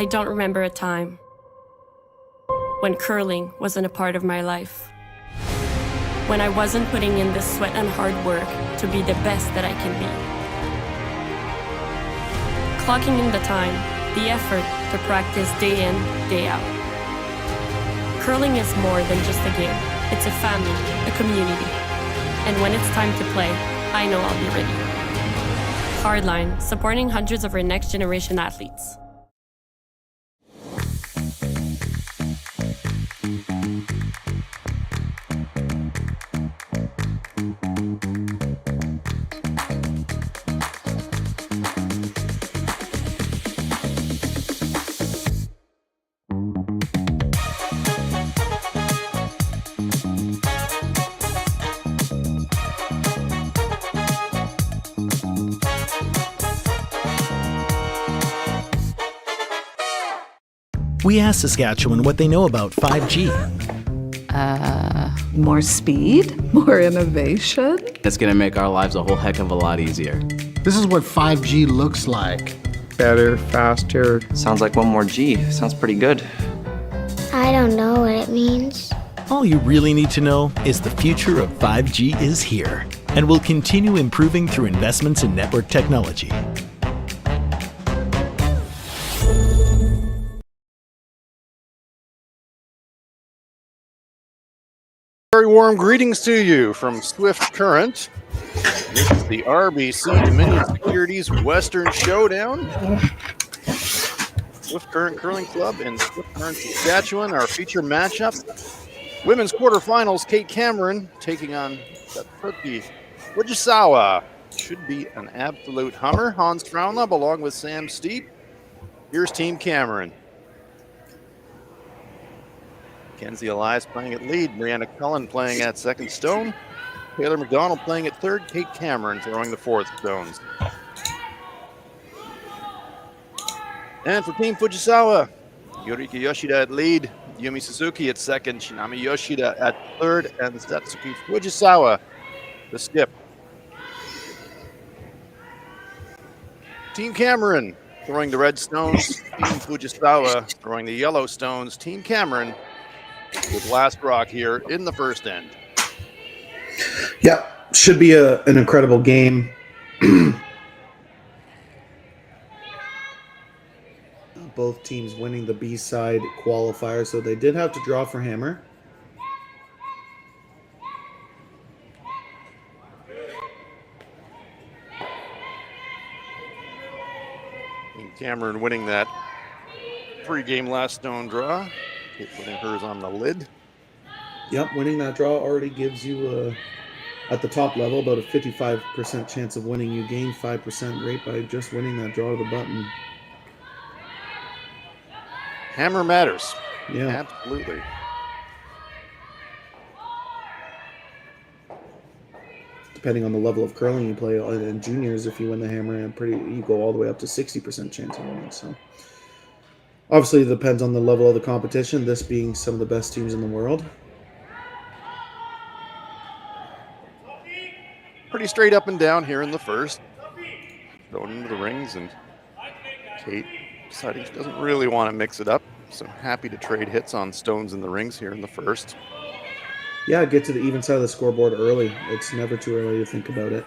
don't remember a time when curling wasn't a part of my life. When I wasn't putting in the sweat and hard work to be the best that I can be. Clocking in the time, the effort to practice day in, day out. Curling is more than just a game. It's a family, a community. And when it's time to play, I know I'll be ready. Hardline, supporting hundreds of our next generation athletes. We asked Saskatchewan what they know about 5G. More speed, more innovation. It's going to make our lives a whole heck of a lot easier. This is what 5G looks like. Better, faster. Sounds like one more G. Sounds pretty good. I don't know what it means. All you really need to know is the future of 5G is here and will continue improving through investments in network technology. Very warm greetings to you from Swift Current. This is the RBC Dominion Securities Western Showdown. Swift Current Curling Club in Swift Current, Saskatchewan. Our feature matchup. Women's quarterfinals, Kate Cameron taking on Satsuki Fujisawa. Should be an absolute hummer. Hans Frauenlob along with Sam Steep. Here's Team Cameron. Kenzie Elias playing at lead. Brianna Cullen playing at second stone. Taylor McDonald playing at third. Kate Cameron throwing the fourth stones. And for Team Fujisawa, Yorika Yoshida at lead. Yumi Suzuki at second. Shinami Yoshida at third. And Satsuki Fujisawa, the skip. Team Cameron throwing the red stones. Team Fujisawa throwing the yellow stones. Team Cameron with last rock here in the first end. Yeah, should be an incredible game. Both teams winning the B-side qualifier, so they did have to draw for Hammer. Team Cameron winning that pre-game last stone draw. Putting hers on the lid. Yep, winning that draw already gives you, at the top level, about a 55% chance of winning. You gain 5% rate by just winning that draw to the button. Hammer matters. Yeah. Absolutely. Depending on the level of curling you play in juniors, if you win the hammer, you go all the way up to 60% chance of winning. So obviously, it depends on the level of the competition, this being some of the best teams in the world. Pretty straight up and down here in the first. Going into the rings, and Kate deciding she doesn't really want to mix it up. So happy to trade hits on stones in the rings here in the first. Yeah, get to the even side of the scoreboard early. It's never too early to think about it.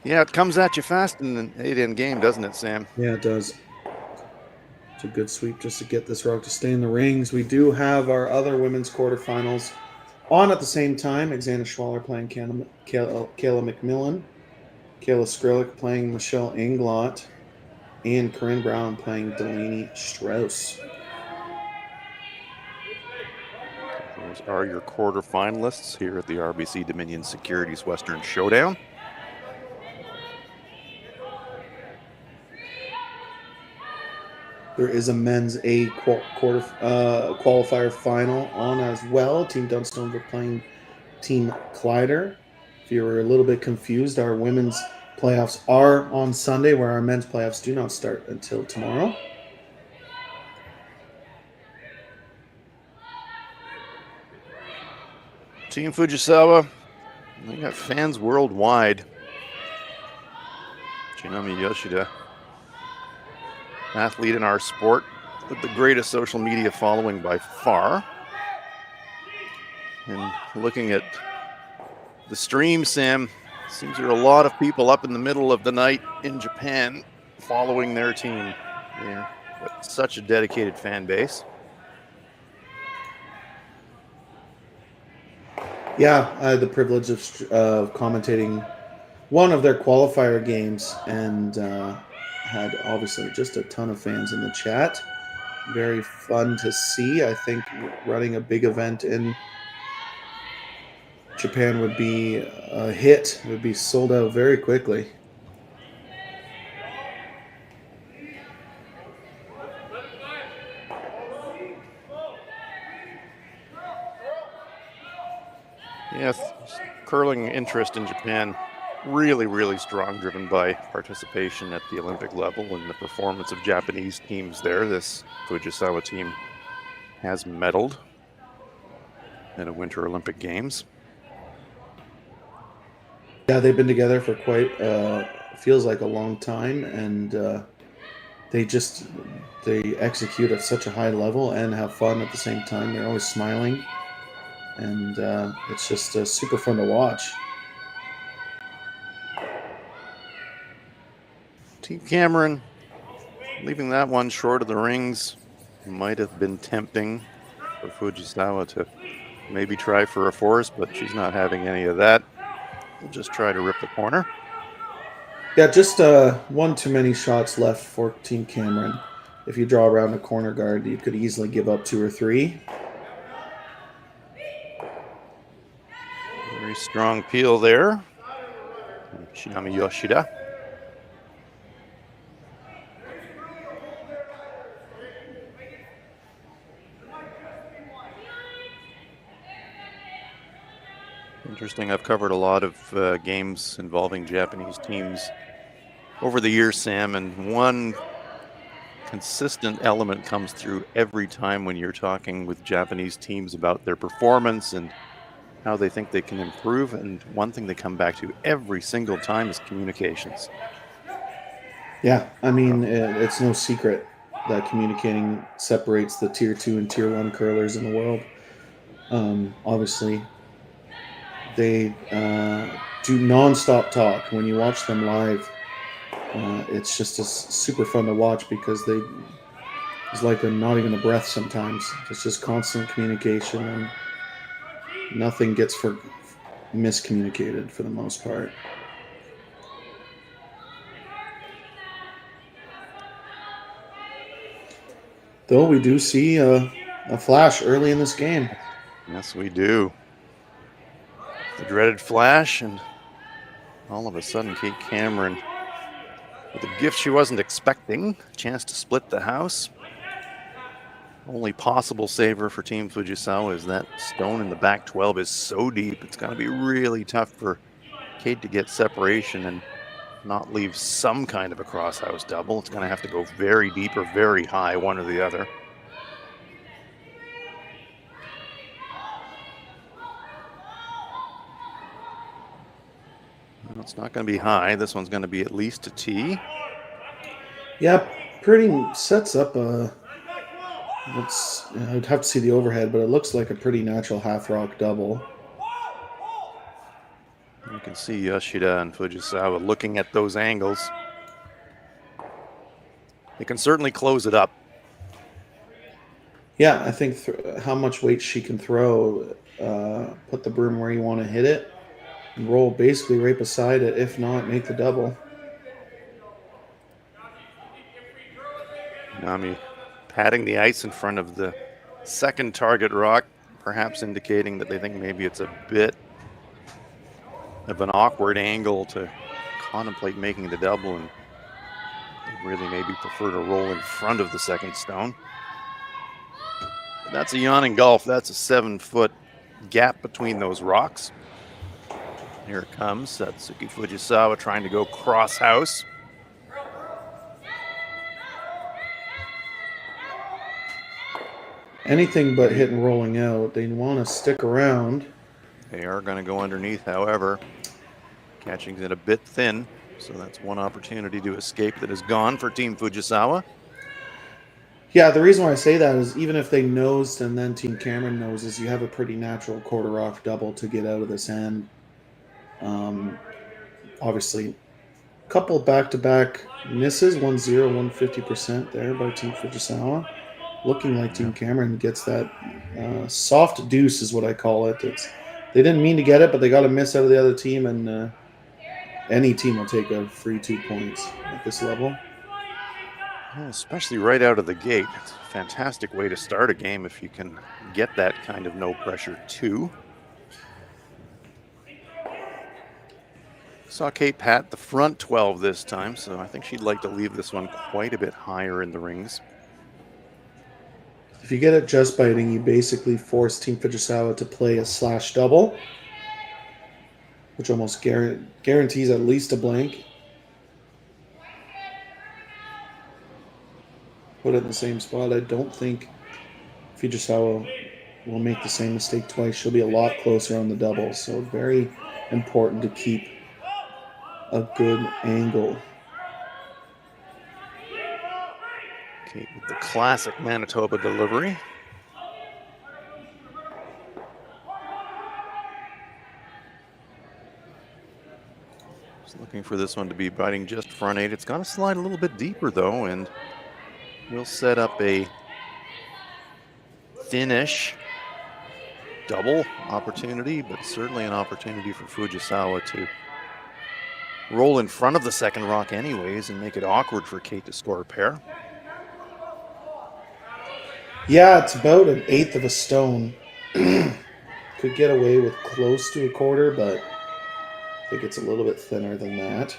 Yeah, it comes at you fast in the 8-end game, doesn't it, Sam? Yeah, it does. It's a good sweep just to get this rock to stay in the rings. We do have our other women's quarterfinals on at the same time. Xana Schwaller playing Kayla McMillan. Kayla Skrillick playing Michelle Inglot. And Corinne Brown playing Delaney Strauss. Those are your quarterfinalists here at the RBC Dominion Securities Western Showdown. There is a men's A qualifier final on as well. Team Dunstone are playing Team Clyder. If you were a little bit confused, our women's playoffs are on Sunday, where our men's playoffs do not start until tomorrow. Team Fujisawa, they got fans worldwide. Shinami Yoshida athlete in our sport with the greatest social media following by far. And looking at the stream, Sam, seems there are a lot of people up in the middle of the night in Japan following their team. Yeah, but such a dedicated fan base. Yeah, I had the privilege of commentating one of their qualifier games and had obviously just a ton of fans in the chat. Very fun to see. I think running a big event in Japan would be a hit. It would be sold out very quickly. Yes, curling interest in Japan really, really strong, driven by participation at the Olympic level and the performance of Japanese teams there. This Fujisawa team has medaled in a Winter Olympic Games. Yeah, they've been together for quite feels like a long time, and they execute at such a high level and have fun at the same time. They're always smiling, and it's just super fun to watch. Team Cameron leaving that one short of the rings might have been tempting for Fujisawa to maybe try for a force, but she's not having any of that. We'll just try to rip the corner. Yeah, just one too many shots left for Team Cameron. If you draw around a corner guard, you could easily give up 2 or 3. Very strong peel there. Shinami Yoshida. Interesting. I've covered a lot of games involving Japanese teams over the years, Sam, and one consistent element comes through every time when you're talking with Japanese teams about their performance and how they think they can improve. And one thing they come back to every single time is communications. Yeah, I mean, it's no secret that communicating separates the Tier 2 and Tier 1 curlers in the world. Obviously, they do nonstop talk. When you watch them live, it's just super fun to watch because it's like not even a breath sometimes. It's just constant communication, and nothing gets miscommunicated for the most part. Though we do see a flash early in this game. Yes, we do. The dreaded flash, and all of a sudden Kate Cameron with a gift she wasn't expecting, a chance to split the house. Only possible saver for Team Fujisawa is that stone in the back 12 is so deep. It's going to be really tough for Kate to get separation and not leave some kind of a cross-house double. It's going to have to go very deep or very high, one or the other. Well, it's not going to be high. This one's going to be at least a T. Yeah, pretty sets up a... I'd have to see the overhead, but it looks like a pretty natural half-rock double. You can see Yoshida and Fujisawa looking at those angles. They can certainly close it up. Yeah, I think how much weight she can throw, put the broom where you want to hit it, and roll basically right beside it. If not, make the double. Nami patting the ice in front of the second target rock, perhaps indicating that they think maybe it's a bit of an awkward angle to contemplate making the double, and they really maybe prefer to roll in front of the second stone. But that's a yawning gulf. That's a 7-foot gap between those rocks. Here it comes, Satsuki Fujisawa trying to go cross house. Anything but hitting rolling out. They want to stick around. They are going to go underneath, however. Catching it a bit thin, so that's one opportunity to escape that is gone for Team Fujisawa. Yeah, the reason why I say that is even if they nosed and then Team Cameron noses, you have a pretty natural quarter rock double to get out of this end. Obviously, a couple back-to-back misses, 1-0, 150% there by Team Fujisawa. Looking like Team Cameron gets that soft deuce is what I call it. They didn't mean to get it, but they got a miss out of the other team, and any team will take a free 2 points at this level. Well, especially right out of the gate. It's a fantastic way to start a game if you can get that kind of no pressure too. Saw Kate pat the front 12 this time, so I think she'd like to leave this one quite a bit higher in the rings. If you get it just biting, you basically force Team Fujisawa to play a slash double, which almost guarantees at least a blank. Put it in the same spot. I don't think Fujisawa will make the same mistake twice. She'll be a lot closer on the double, so very important to keep a good angle. Kate with the classic Manitoba delivery. Just looking for this one to be biting just front 8. It's got to slide a little bit deeper though, and we'll set up a finish double opportunity, but certainly an opportunity for Fujisawa to roll in front of the second rock anyways and make it awkward for Kate to score a pair. Yeah, it's about 1/8 of a stone. Could get away with close to a quarter, but I think it's a little bit thinner than that.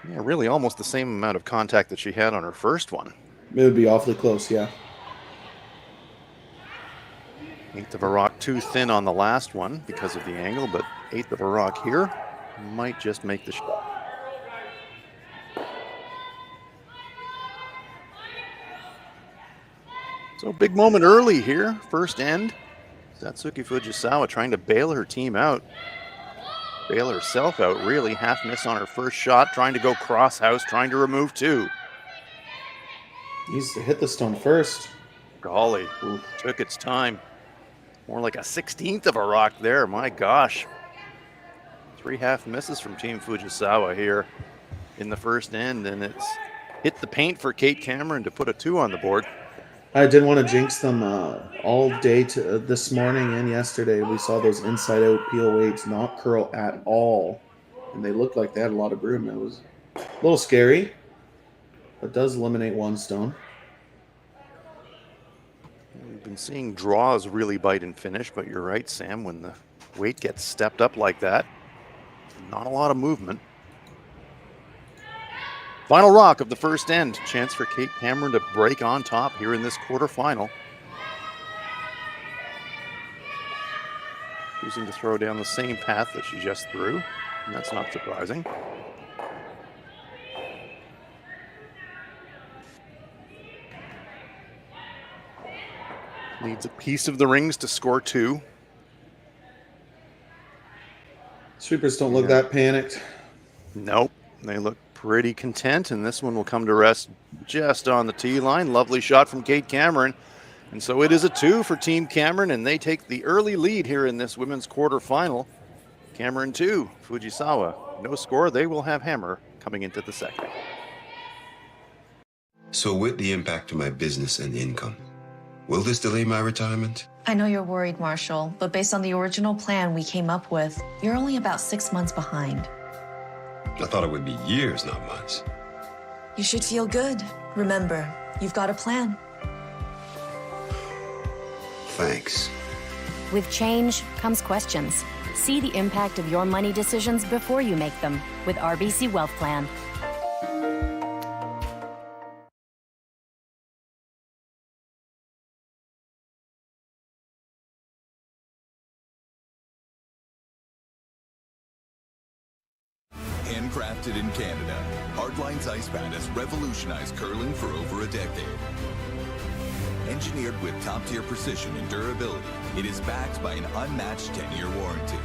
Yeah, really almost the same amount of contact that she had on her first one. It would be awfully close, yeah. 1/8 of a rock too thin on the last one because of the angle, but 1/8 of a rock here might just make the shot. So big moment early here, first end. Satsuki Fujisawa trying to bail her team out. Bail herself out, really. Half miss on her first shot, trying to go cross house, trying to remove 2. Needs to hit the stone first. Golly, took its time. More like a 1/16 of a rock there, my gosh. 3 half misses from Team Fujisawa here in the first end, and it's hit the paint for Kate Cameron to put a 2 on the board. I didn't want to jinx them all day this morning and yesterday. We saw those inside-out peel weights not curl at all, and they looked like they had a lot of room. It was a little scary, but does eliminate 1 stone. We've been seeing draws really bite and finish, but you're right, Sam, when the weight gets stepped up like that, not a lot of movement. Final rock of the first end. Chance for Kate Cameron to break on top here in this quarterfinal. Choosing to throw down the same path that she just threw, and that's not surprising. Needs a piece of the rings to score 2. Sweepers don't look that panicked. Nope, they look pretty content, and this one will come to rest just on the tee line. Lovely shot from Kate Cameron, and so it is a 2 for Team Cameron, and they take the early lead here in this women's quarterfinal. Cameron 2, Fujisawa no score. They will have hammer coming into the second. So with the impact to my business and income, will this delay my retirement? I know you're worried, Marshall, but based on the original plan we came up with, you're only about 6 months behind. I thought it would be years, not months. You should feel good. Remember, you've got a plan. Thanks. With change comes questions. See the impact of your money decisions before you make them with RBC Wealth Plan. Handcrafted in Canada, Hardline's Ice Pad has revolutionized curling for over a decade. Engineered with top-tier precision and durability, it is backed by an unmatched 10-year warranty.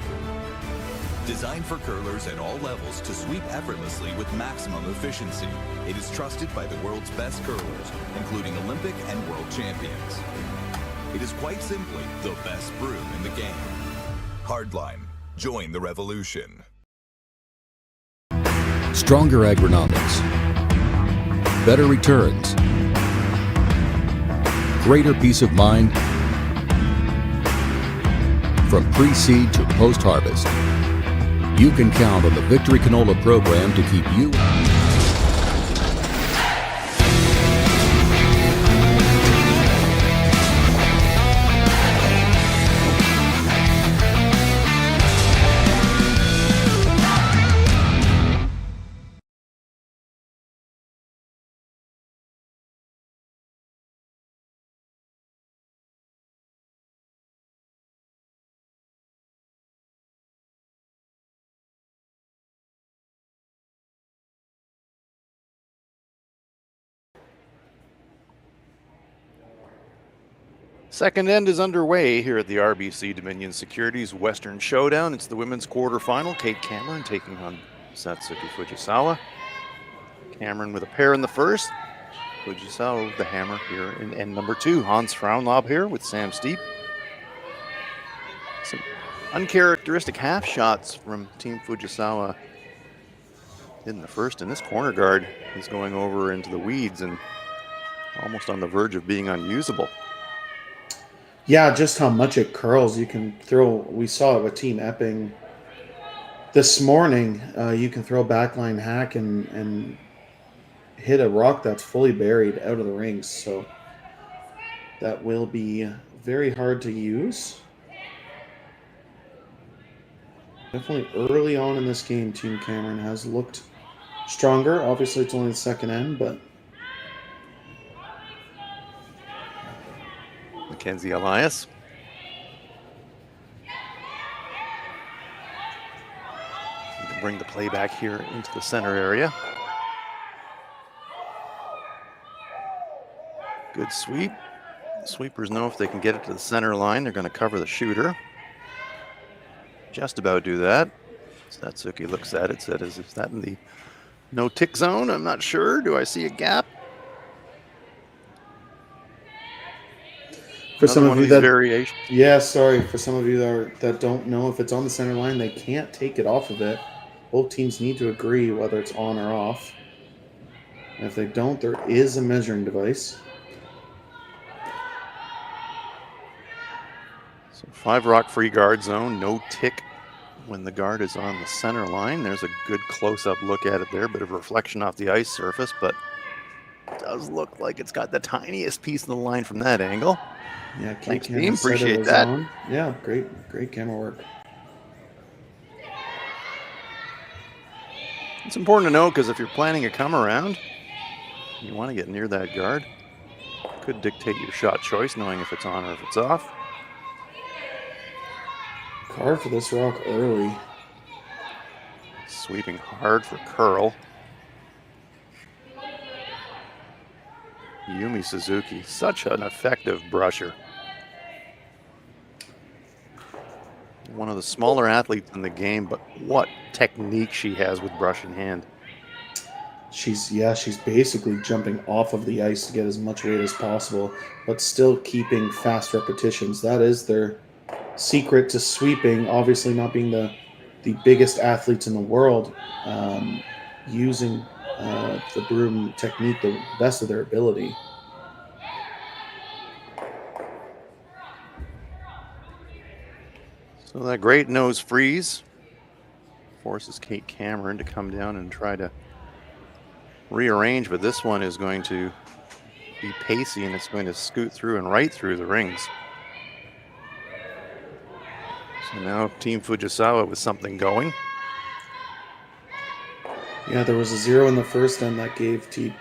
Designed for curlers at all levels to sweep effortlessly with maximum efficiency, it is trusted by the world's best curlers, including Olympic and world champions. It is quite simply the best broom in the game. Hardline. Join the revolution. Stronger agronomics. Better returns. Greater peace of mind. From pre-seed to post-harvest, you can count on the Victory Canola program to keep you Second end is underway here at the RBC Dominion Securities Western Showdown. It's the women's quarterfinal. Kate Cameron taking on Satsuki Fujisawa. Cameron with a pair in the first. Fujisawa with the hammer here in end number 2. Hans Frauenlob here with Sam Steep. Some uncharacteristic half shots from Team Fujisawa in the first. And this corner guard is going over into the weeds and almost on the verge of being unusable. Yeah, just how much it curls. You can throw, we saw it with Team Epping this morning. You can throw a backline hack and hit a rock that's fully buried out of the rings. So that will be very hard to use. Definitely early on in this game, Team Cameron has looked stronger. Obviously, it's only the second end, but Mackenzie Elias. Bring the play back here into the center area. Good sweep. The sweepers know if they can get it to the center line, they're going to cover the shooter. Just about do that. Satsuki looks at it, said, is that in the no tick zone? I'm not sure. Do I see a gap? For some of you that variation. Yeah, sorry. For some of you that don't know if it's on the center line, they can't take it off of it. Both teams need to agree whether it's on or off. And if they don't, there is a measuring device. So 5 rock free guard zone, no tick when the guard is on the center line. There's a good close-up look at it there, bit of reflection off the ice surface, but it does look like it's got the tiniest piece of the line from that angle. Yeah, thanks team, appreciate that. On. Yeah, great camera work. It's important to know because if you're planning a come around, you want to get near that guard. Could dictate your shot choice, knowing if it's on or if it's off. Card for this rock early. Sweeping hard for curl. Yumi Suzuki, such an effective brusher. One of the smaller athletes in the game, but what technique she has with brush in hand. She's basically jumping off of the ice to get as much weight as possible, but still keeping fast repetitions. That is their secret to sweeping, obviously not being the biggest athletes in the world, using the broom technique the best of their ability. So that great nose freeze forces Kate Cameron to come down and try to rearrange, but this one is going to be pacey and it's going to scoot through and right through the rings. So now Team Fujisawa with something going. Yeah, there was a 0 in the first end that gave Team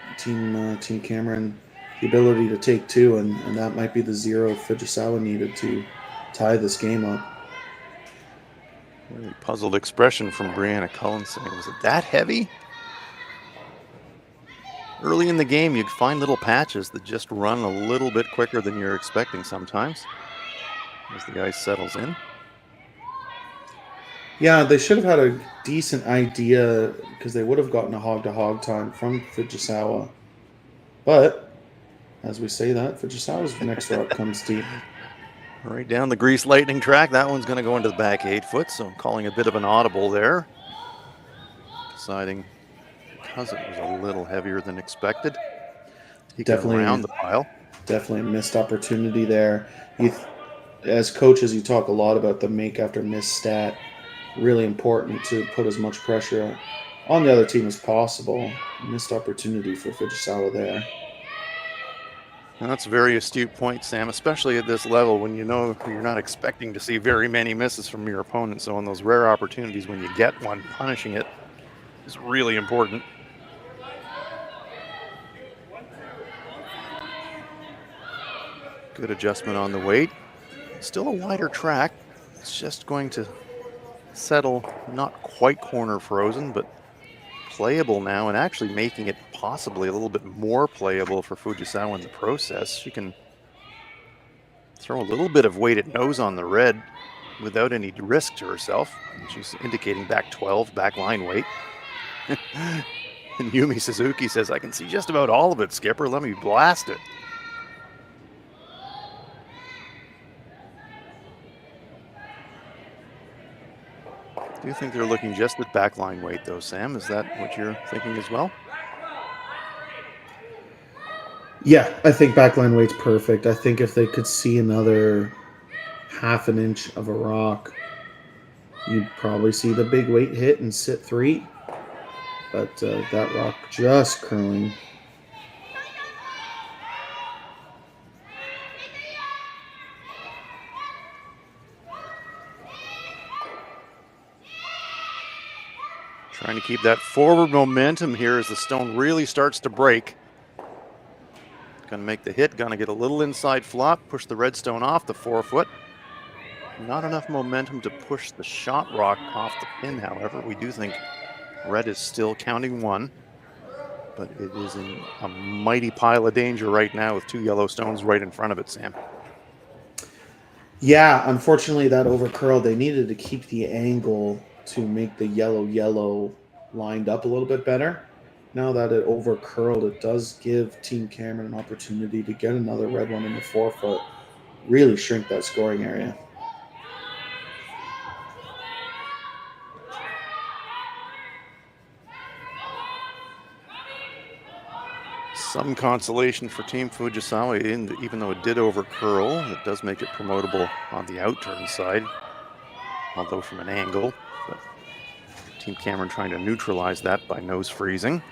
Cameron the ability to take 2, and that might be the 0 Fujisawa needed to tie this game up. Really puzzled expression from Brianna Cullen saying, was it that heavy? Early in the game, you find little patches that just run a little bit quicker than you're expecting sometimes as the ice settles in. Yeah, they should have had a decent idea because they would have gotten a hog-to-hog time from Fujisawa. But, as we say that, Fujisawa's next rock comes deep. Right down the grease lightning track. That one's going to go into the back 8 foot, so calling a bit of an audible there. Deciding, because it was a little heavier than expected, he Definitely can round the pile. Definitely a missed opportunity there. As coaches, you talk a lot about the make after miss stat. Really important to put as much pressure on the other team as possible. Missed opportunity for Fujisawa there. And that's a very astute point, Sam, especially at this level when you know you're not expecting to see very many misses from your opponent. So in those rare opportunities when you get one, punishing it is really important. Good adjustment on the weight. Still a wider track. It's just going to settle, not quite corner frozen, but playable now, and actually making it possibly a little bit more playable for Fujisawa in the process. She can throw a little bit of weighted nose on the red without any risk to herself. And she's indicating back 12, back line weight. And Yumi Suzuki says, I can see just about all of it, Skipper. Let me blast it. Do you think they're looking just at backline weight, though, Sam? Is that what you're thinking as well? Yeah, I think backline weight's perfect. I think if they could see another half an inch of a rock, you'd probably see the big weight hit and sit 3. But that rock just curling. Trying to keep that forward momentum here as the stone really starts to break. Going to make the hit, going to get a little inside flop, push the red stone off the 4 foot. Not enough momentum to push the shot rock off the pin, however. We do think red is still counting 1, but it is in a mighty pile of danger right now with 2 yellow stones right in front of it, Sam. Yeah, unfortunately that overcurled. They needed to keep the angle to make the yellow lined up a little bit better. Now that it overcurled, it does give Team Cameron an opportunity to get another red one in the 4 foot, really shrink that scoring area. Some consolation for Team Fujisawa, even though it did overcurl. It does make it promotable on the outturn side, although from an angle. But Team Cameron trying to neutralize that by nose freezing.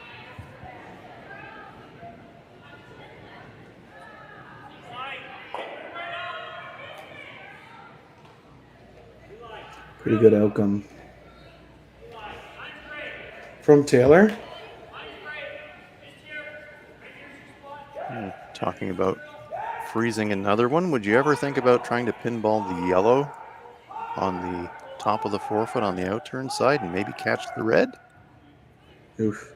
Pretty good outcome from Taylor. Talking about freezing another one. Would you ever think about trying to pinball the yellow on the top of the 4 foot on the outturn side and maybe catch the red? Oof.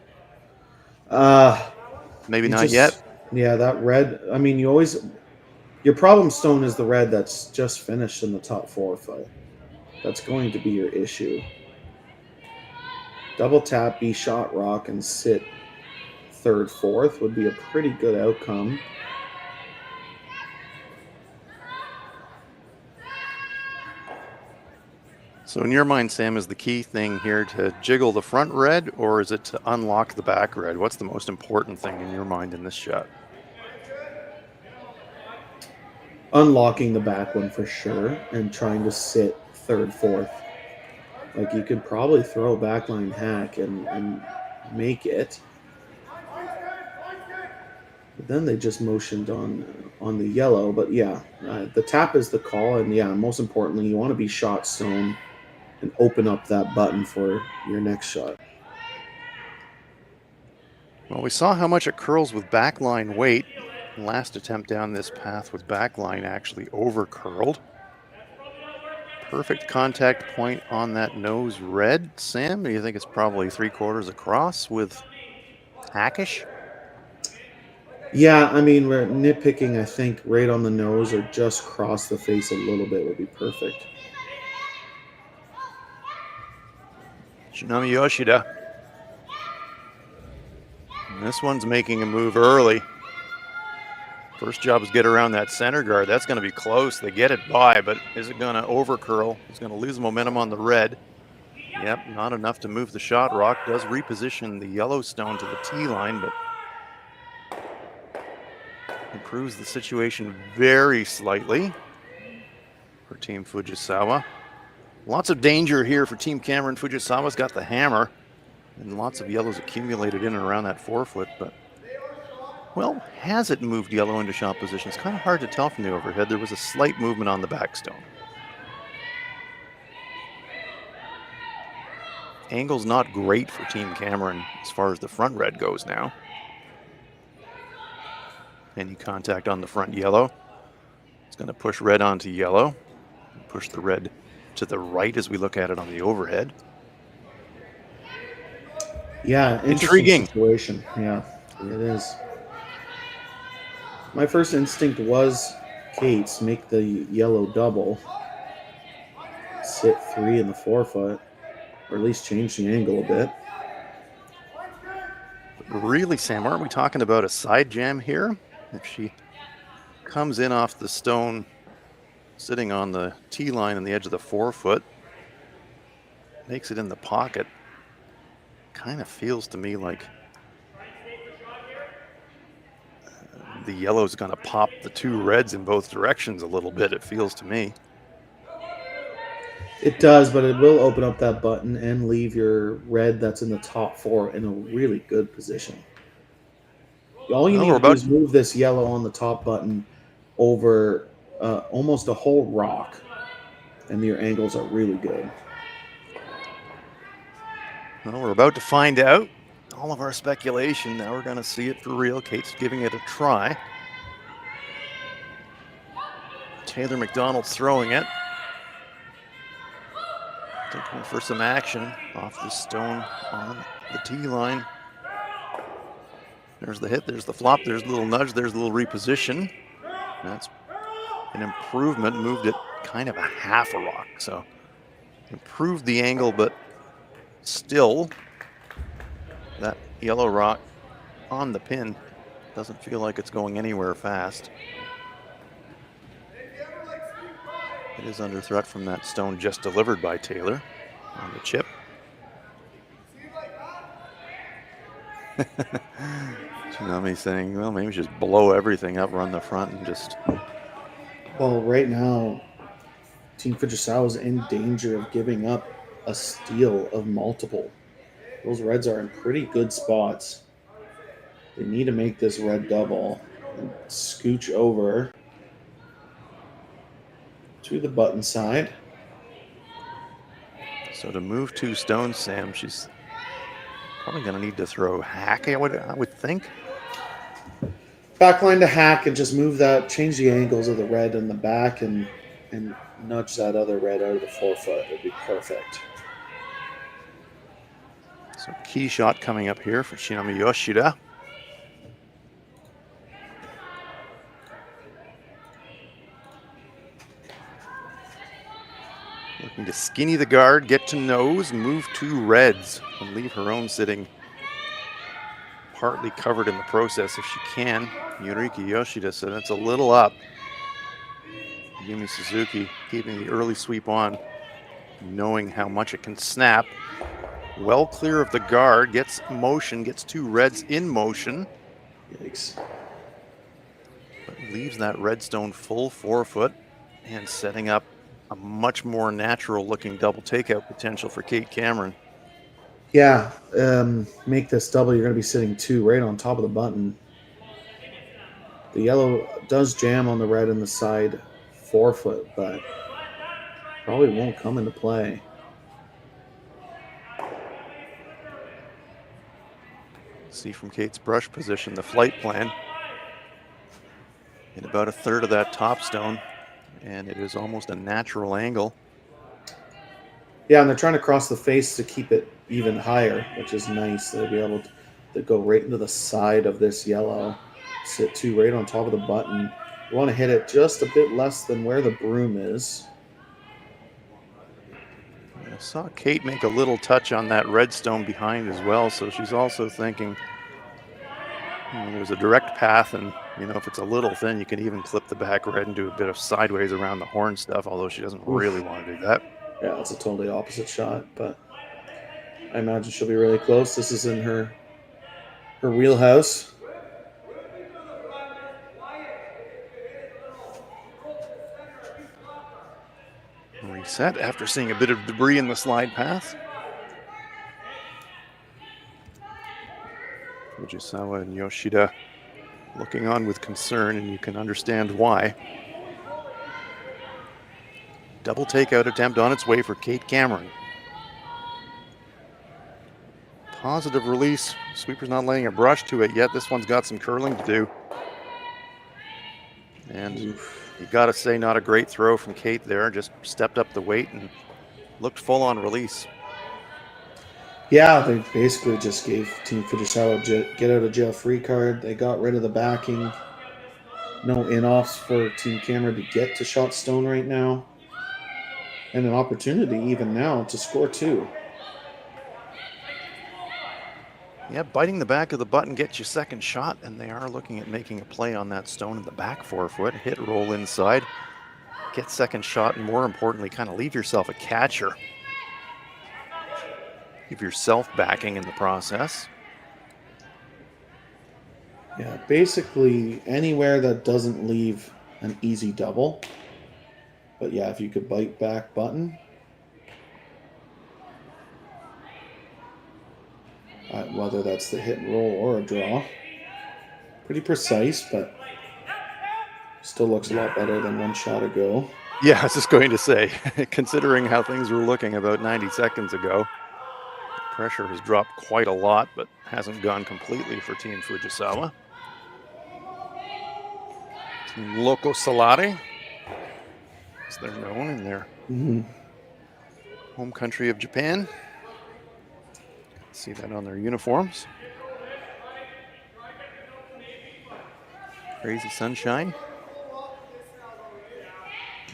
Maybe not yet. Yeah, that red. I mean, your problem stone is the red that's just finished in the top 4 foot. That's going to be your issue. Double tap, be shot rock, and sit 3rd, 4th would be a pretty good outcome. So in your mind, Sam, is the key thing here to jiggle the front red, or is it to unlock the back red? What's the most important thing in your mind in this shot? Unlocking the back one for sure, and trying to sit 3rd, 4th. Like, you could probably throw a backline hack and make it. But then they just motioned on the yellow. But yeah, the tap is the call, and yeah, most importantly, you want to be shot stone and open up that button for your next shot. Well, we saw how much it curls with backline weight. Last attempt down this path with backline actually over curled. Perfect contact point on that nose red. Sam, do you think it's probably 3/4 across with hackish? Yeah, I mean, we're nitpicking, I think, right on the nose or just cross the face a little bit would be perfect. Kitmami Yoshida. And this one's making a move early. First job is get around that center guard. That's going to be close. They get it by, but is it going to overcurl? It's going to lose momentum on the red. Yep, not enough to move the shot. Rock does reposition the Yellowstone to the tee line, but improves the situation very slightly for Team Fujisawa. Lots of danger here for Team Cameron. Fujisawa's got the hammer, and lots of yellows accumulated in and around that 4-foot, but well, has it moved yellow into shot position? It's kind of hard to tell from the overhead. There was a slight movement on the backstone. Angle's not great for Team Cameron as far as the front red goes now. Any contact on the front yellow. It's going to push red onto yellow. Push the red to the right as we look at it on the overhead. Yeah, intriguing situation. Yeah, it is. My first instinct was Kate's make the yellow double, sit 3 in the 4-foot, or at least change the angle a bit. But really, Sam, aren't we talking about a side jam here? If she comes in off the stone, sitting on the tee line on the edge of the 4-foot, makes it in the pocket, kind of feels to me like the yellow's going to pop the 2 reds in both directions a little bit, it feels to me. It does, but it will open up that button and leave your red that's in the top 4 in a really good position. All you need to do is move this yellow on the top button over almost a whole rock, and your angles are really good. Well, we're about to find out. All of our speculation, now we're going to see it for real. Kate's giving it a try. Taylor McDonald's throwing it. Looking for some action off the stone on the tee line. There's the hit, there's the flop, there's a little nudge, there's a little reposition. That's an improvement, moved it kind of a half a rock. So improved the angle, but still that yellow rock on the pin doesn't feel like it's going anywhere fast. It is under threat from that stone just delivered by Taylor on the chip. Kitmami saying, well, maybe just blow everything up, run the front, and just... Well, right now, Team Fujisawa is in danger of giving up a steal of multiple. Those reds are in pretty good spots. They need to make this red double and scooch over to the button side. So to move 2 stones, Sam, she's probably going to need to throw hack, I would think. Backline to hack and just move that, change the angles of the red in the back and nudge that other red out of the 4-foot. It would be perfect. So key shot coming up here for Kitmami Yoshida. Looking to skinny the guard, get to nose, move 2 reds, and leave her own sitting partly covered in the process if she can. Yuriki Yoshida, so that's a little up. Yumi Suzuki keeping the early sweep on, knowing how much it can snap. Well clear of the guard, gets motion, gets 2 reds in motion. Yikes. But leaves that redstone full 4-foot and setting up a much more natural looking double takeout potential for Kate Cameron. Yeah, make this double. You're going to be sitting 2 right on top of the button. The yellow does jam on the red in the side 4-foot, but probably won't come into play. See from Kate's brush position the flight plan. In about a third of that top stone, and it is almost a natural angle. Yeah, and they're trying to cross the face to keep it even higher, which is nice. They'll be able to go right into the side of this yellow, sit 2 right on top of the button. You want to hit it just a bit less than where the broom is. I saw Kate make a little touch on that red stone behind as well, so she's also thinking, you know, there's a direct path, and you know, if it's a little thin, you can even clip the back red and do a bit of sideways around the horn stuff, although she doesn't really want to do that. Yeah, it's a totally opposite shot, but I imagine she'll be really close. This is in her wheelhouse. Reset after seeing a bit of debris in the slide path. Fujisawa and Yoshida looking on with concern, and you can understand why. Double takeout attempt on its way for Kate Cameron. Positive release. Sweeper's not laying a brush to it yet. This one's got some curling to do. And you gotta say, not a great throw from Kate there. Just stepped up the weight and looked full on release. Yeah, they basically just gave Team Fujisawa get out of jail free card. They got rid of the backing. No in-offs for Team Cameron to get to shot stone right now. And an opportunity even now to score 2. Yeah, biting the back of the button gets you second shot, and they are looking at making a play on that stone in the back 4-foot. Hit, roll inside, get second shot, and more importantly, kind of leave yourself a catcher. Give yourself backing in the process. Yeah, basically anywhere that doesn't leave an easy double. But yeah, if you could bite back button. Whether that's the hit and roll or a draw. Pretty precise, but still looks a lot better than one shot ago. Yeah, I was just going to say, considering how things were looking about 90 seconds ago, the pressure has dropped quite a lot, but hasn't gone completely for Team Fujisawa. Team Loco Salare, as they're known in their home country of Japan. See that on their uniforms. Crazy Sunshine.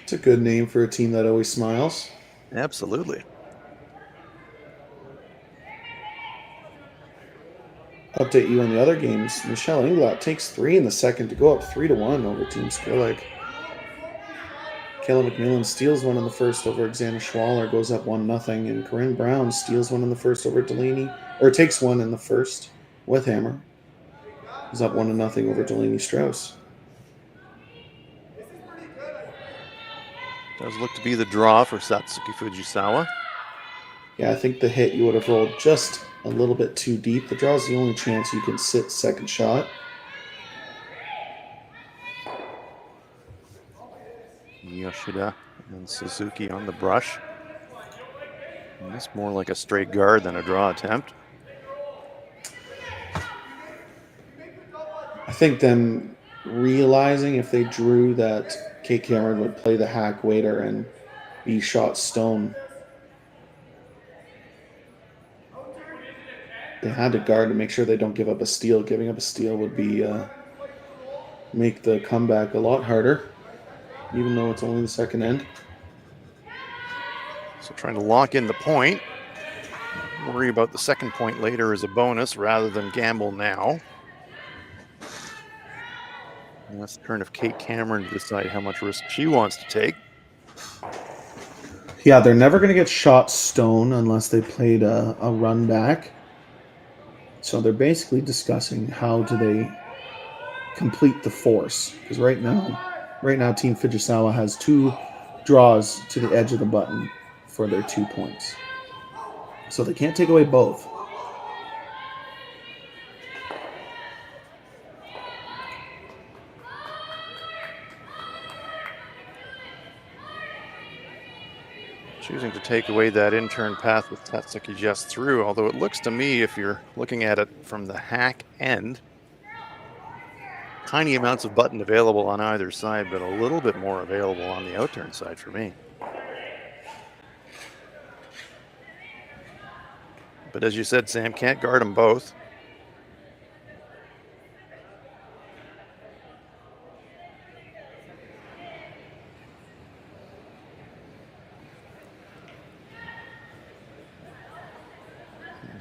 It's a good name for a team that always smiles. Absolutely. Update you on the other games. Michelle Inglot takes 3 in the second to go up 3-1 over Team Skrillex. Kayla McMillan steals one in the first over Xana Schwaller, goes up 1-0, and Corinne Brown steals one in the first over Delaney, or takes one in the first with Hammer. Is up 1-0 over Delaney Strauss. Does look to be the draw for Satsuki Fujisawa. Yeah, I think the hit you would have rolled just a little bit too deep. The draw is the only chance you can sit second shot. Yoshida and Suzuki on the brush. And it's more like a straight guard than a draw attempt. I think them realizing if they drew that Kate Cameron would play the hack waiter and be shot stone. They had to guard to make sure they don't give up a steal. Giving up a steal would be make the comeback a lot harder, even though it's only the second end. So trying to lock in the point. Worry about the second point later as a bonus rather than gamble now. And that's the turn of Kate Cameron to decide how much risk she wants to take. Yeah, they're never going to get shot stone unless they played a run back. So they're basically discussing how do they complete the force. Because right now Team Fujisawa has 2 draws to the edge of the button for their 2 points. So they can't take away both. Choosing to take away that in-turn path with Satsuki just through, although it looks to me, if you're looking at it from the hack end, tiny amounts of button available on either side, but a little bit more available on the outturn side for me. But as you said, Sam, can't guard them both.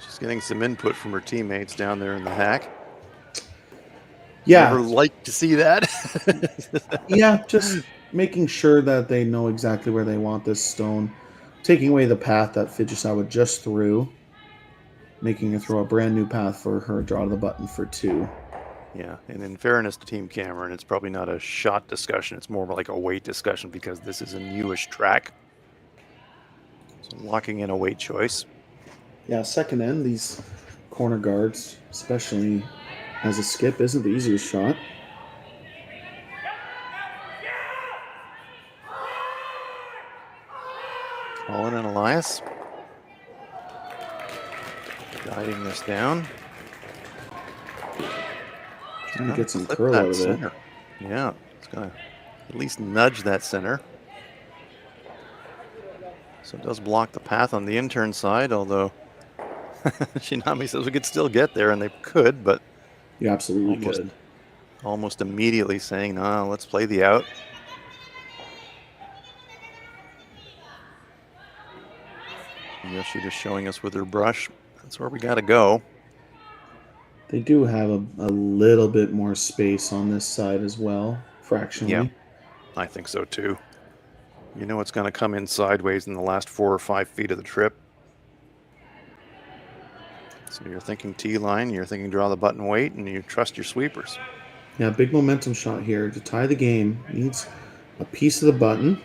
She's getting some input from her teammates down there in the hack. Yeah. Never like to see that. Yeah, just making sure that they know exactly where they want this stone. Taking away the path that Fujisawa just threw. Making her throw a brand new path for her draw to the button for 2. Yeah, and in fairness to Team Cameron, it's probably not a shot discussion. It's more like a weight discussion because this is a newish track. So locking in a weight choice. Yeah, second end, these corner guards, especially as a skip, isn't the easiest shot. Colin and Elias guiding this down. Trying to get some curl out of it. Yeah, it's going to at least nudge that center. So it does block the path on the intern side, although Shinami says we could still get there, and they could, but you absolutely could. Almost immediately saying, no, let's play the out. Yoshida showing us with her brush. That's where we got to go. They do have a little bit more space on this side as well, fractionally. Yeah, I think so too. You know it's going to come in sideways in the last 4 or 5 feet of the trip. So you're thinking T-line, you're thinking draw the button weight, and you trust your sweepers. Yeah, big momentum shot here to tie the game. Needs a piece of the button.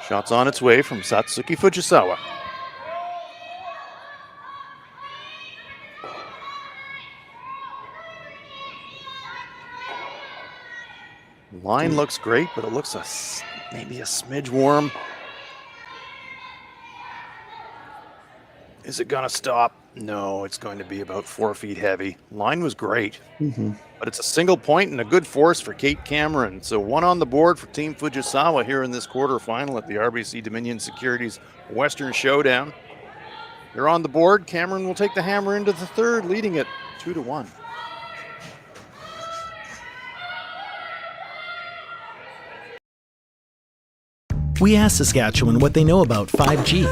Shots on its way from Satsuki Fujisawa. Line looks great, but it looks maybe a smidge warm. Is it going to stop? No, it's going to be about 4 feet heavy. Line was great, but it's a single point and a good force for Kate Cameron. So 1 on the board for Team Fujisawa here in this quarterfinal at the RBC Dominion Securities Western Showdown. They're on the board. Cameron will take the hammer into the third, leading it 2-1. We asked Saskatchewan what they know about 5G.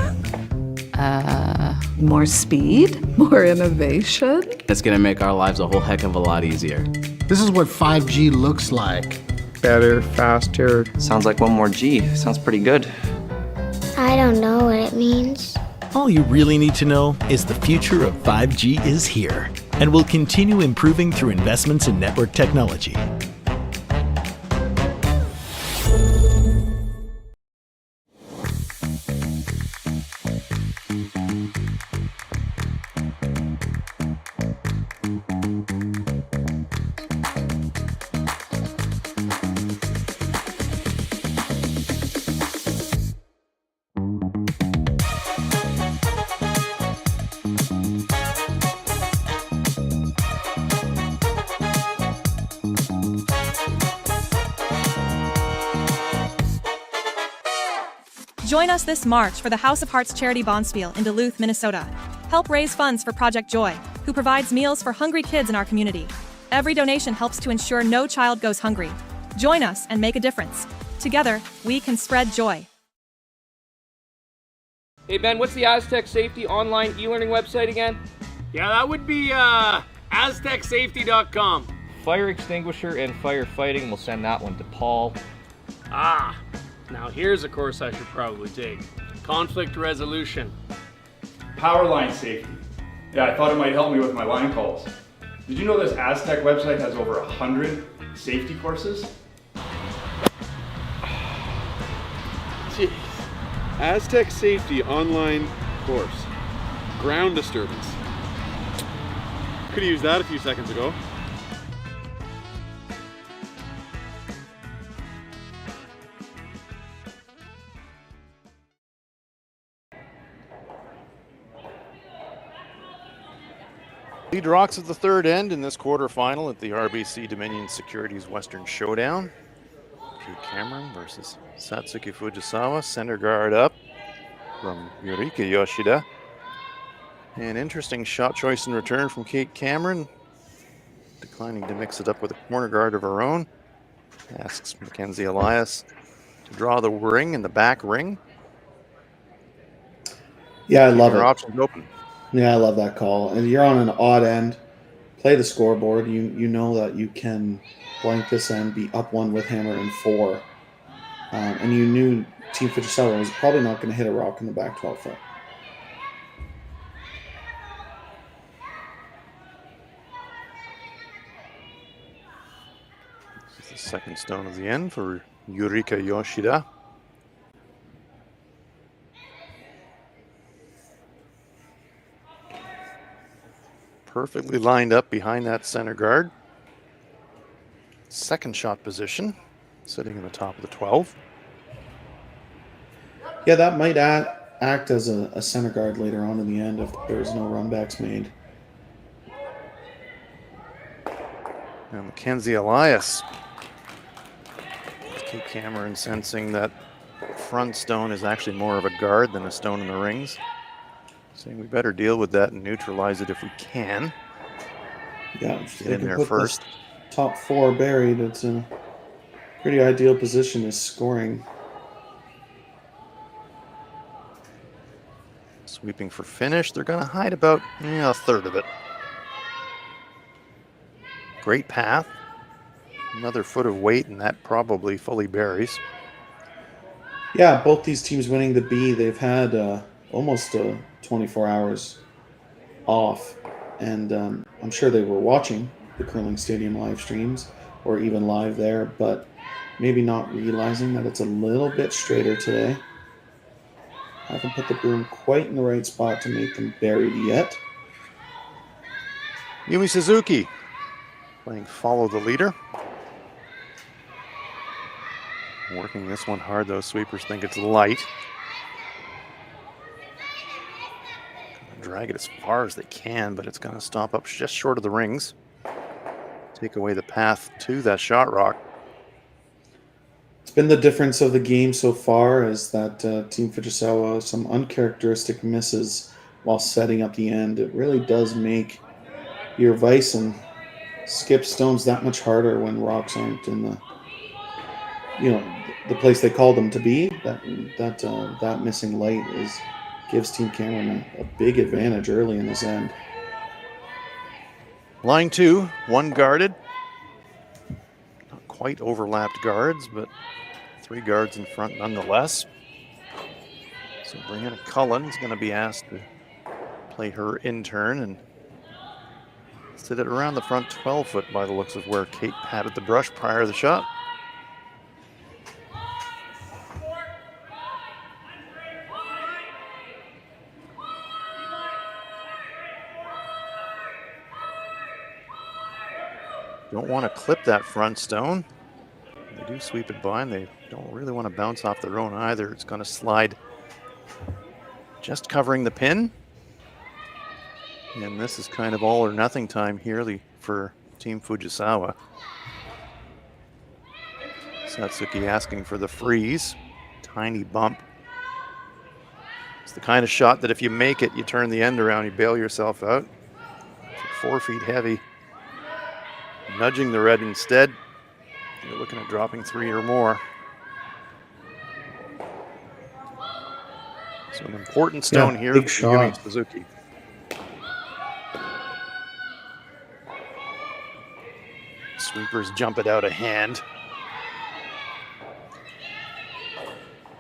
More speed, more innovation. It's going to make our lives a whole heck of a lot easier. This is what 5G looks like. Better, faster. Sounds like 1 more G. Sounds pretty good. I don't know what it means. All you really need to know is the future of 5G is here and will continue improving through investments in network technology. Join us this March for the House of Hearts Charity Bonspiel in Duluth, Minnesota. Help raise funds for Project Joy, who provides meals for hungry kids in our community. Every donation helps to ensure no child goes hungry. Join us and make a difference. Together, we can spread joy. Hey Ben, what's the Aztec Safety online e-learning website again? Yeah, that would be aztecsafety.com. Fire extinguisher and firefighting, we'll send that one to Paul. Now here's a course I should probably take. Conflict resolution. Power line safety. Yeah, I thought it might help me with my line calls. Did you know this Aztec website has over 100 safety courses? Jeez. Aztec Safety online course. Ground disturbance. Could have used that a few seconds ago. Lead rocks at the third end in this quarterfinal at the RBC Dominion Securities Western Showdown. Kate Cameron versus Satsuki Fujisawa. Center guard up from Yurika Yoshida. An interesting shot choice in return from Kate Cameron. Declining to mix it up with a corner guard of her own. Asks Mackenzie Elias to draw the ring in the back ring. Yeah, I love your it. options open. Yeah, I love that call. And you're on an odd end. Play the scoreboard. You know that you can blank this end, be up 1 with hammer and 4. And you knew Team Fujisawa was probably not going to hit a rock in the back 12 foot. This is the second stone of the end for Yurika Yoshida. Perfectly lined up behind that center guard. Second shot position, sitting in the top of the 12. Yeah, that might act as a center guard later on in the end if there's no runbacks made. And Mackenzie Elias. Kate Cameron sensing that front stone is actually more of a guard than a stone in the rings. Saying we better deal with that and neutralize it if we can. Yeah, get in there first. Top 4 buried. It's a pretty ideal position as scoring. Sweeping for finish. They're going to hide about a third of it. Great path. Another foot of weight, and that probably fully buries. Yeah, both these teams winning the B, they've had almost 24 hours off. And I'm sure they were watching the Curling Stadium live streams or even live there, but maybe not realizing that it's a little bit straighter today. Haven't put the broom quite in the right spot to make them buried yet. Yumi Suzuki playing follow the leader. Working this one hard, those sweepers think it's light. Drag it as far as they can, but it's going to stop up just short of the rings. Take away the path to that shot rock. It's been the difference of the game so far is that Team Fujisawa, some uncharacteristic misses while setting up the end. It really does make your vice and skip stones that much harder when rocks aren't in the place they called them to be. That missing light gives Team Cameron a big advantage early in this end. Line 2, 1 guarded. Not quite overlapped guards, but 3 guards in front nonetheless. So Brianna Cullen is going to be asked to play her intern and sit it around the front 12 foot by the looks of where Kate patted the brush prior to the shot. Don't want to clip that front stone. They do sweep it by, and they don't really want to bounce off their own either. It's going to slide just covering the pin. And this is kind of all or nothing time here for Team Fujisawa. Satsuki asking for the freeze. Tiny bump. It's the kind of shot that if you make it, you turn the end around, you bail yourself out. 4 feet heavy. Nudging the red instead. You're looking at dropping 3 or more. So an important stone here for Yumi Suzuki. Sweepers jump it out of hand.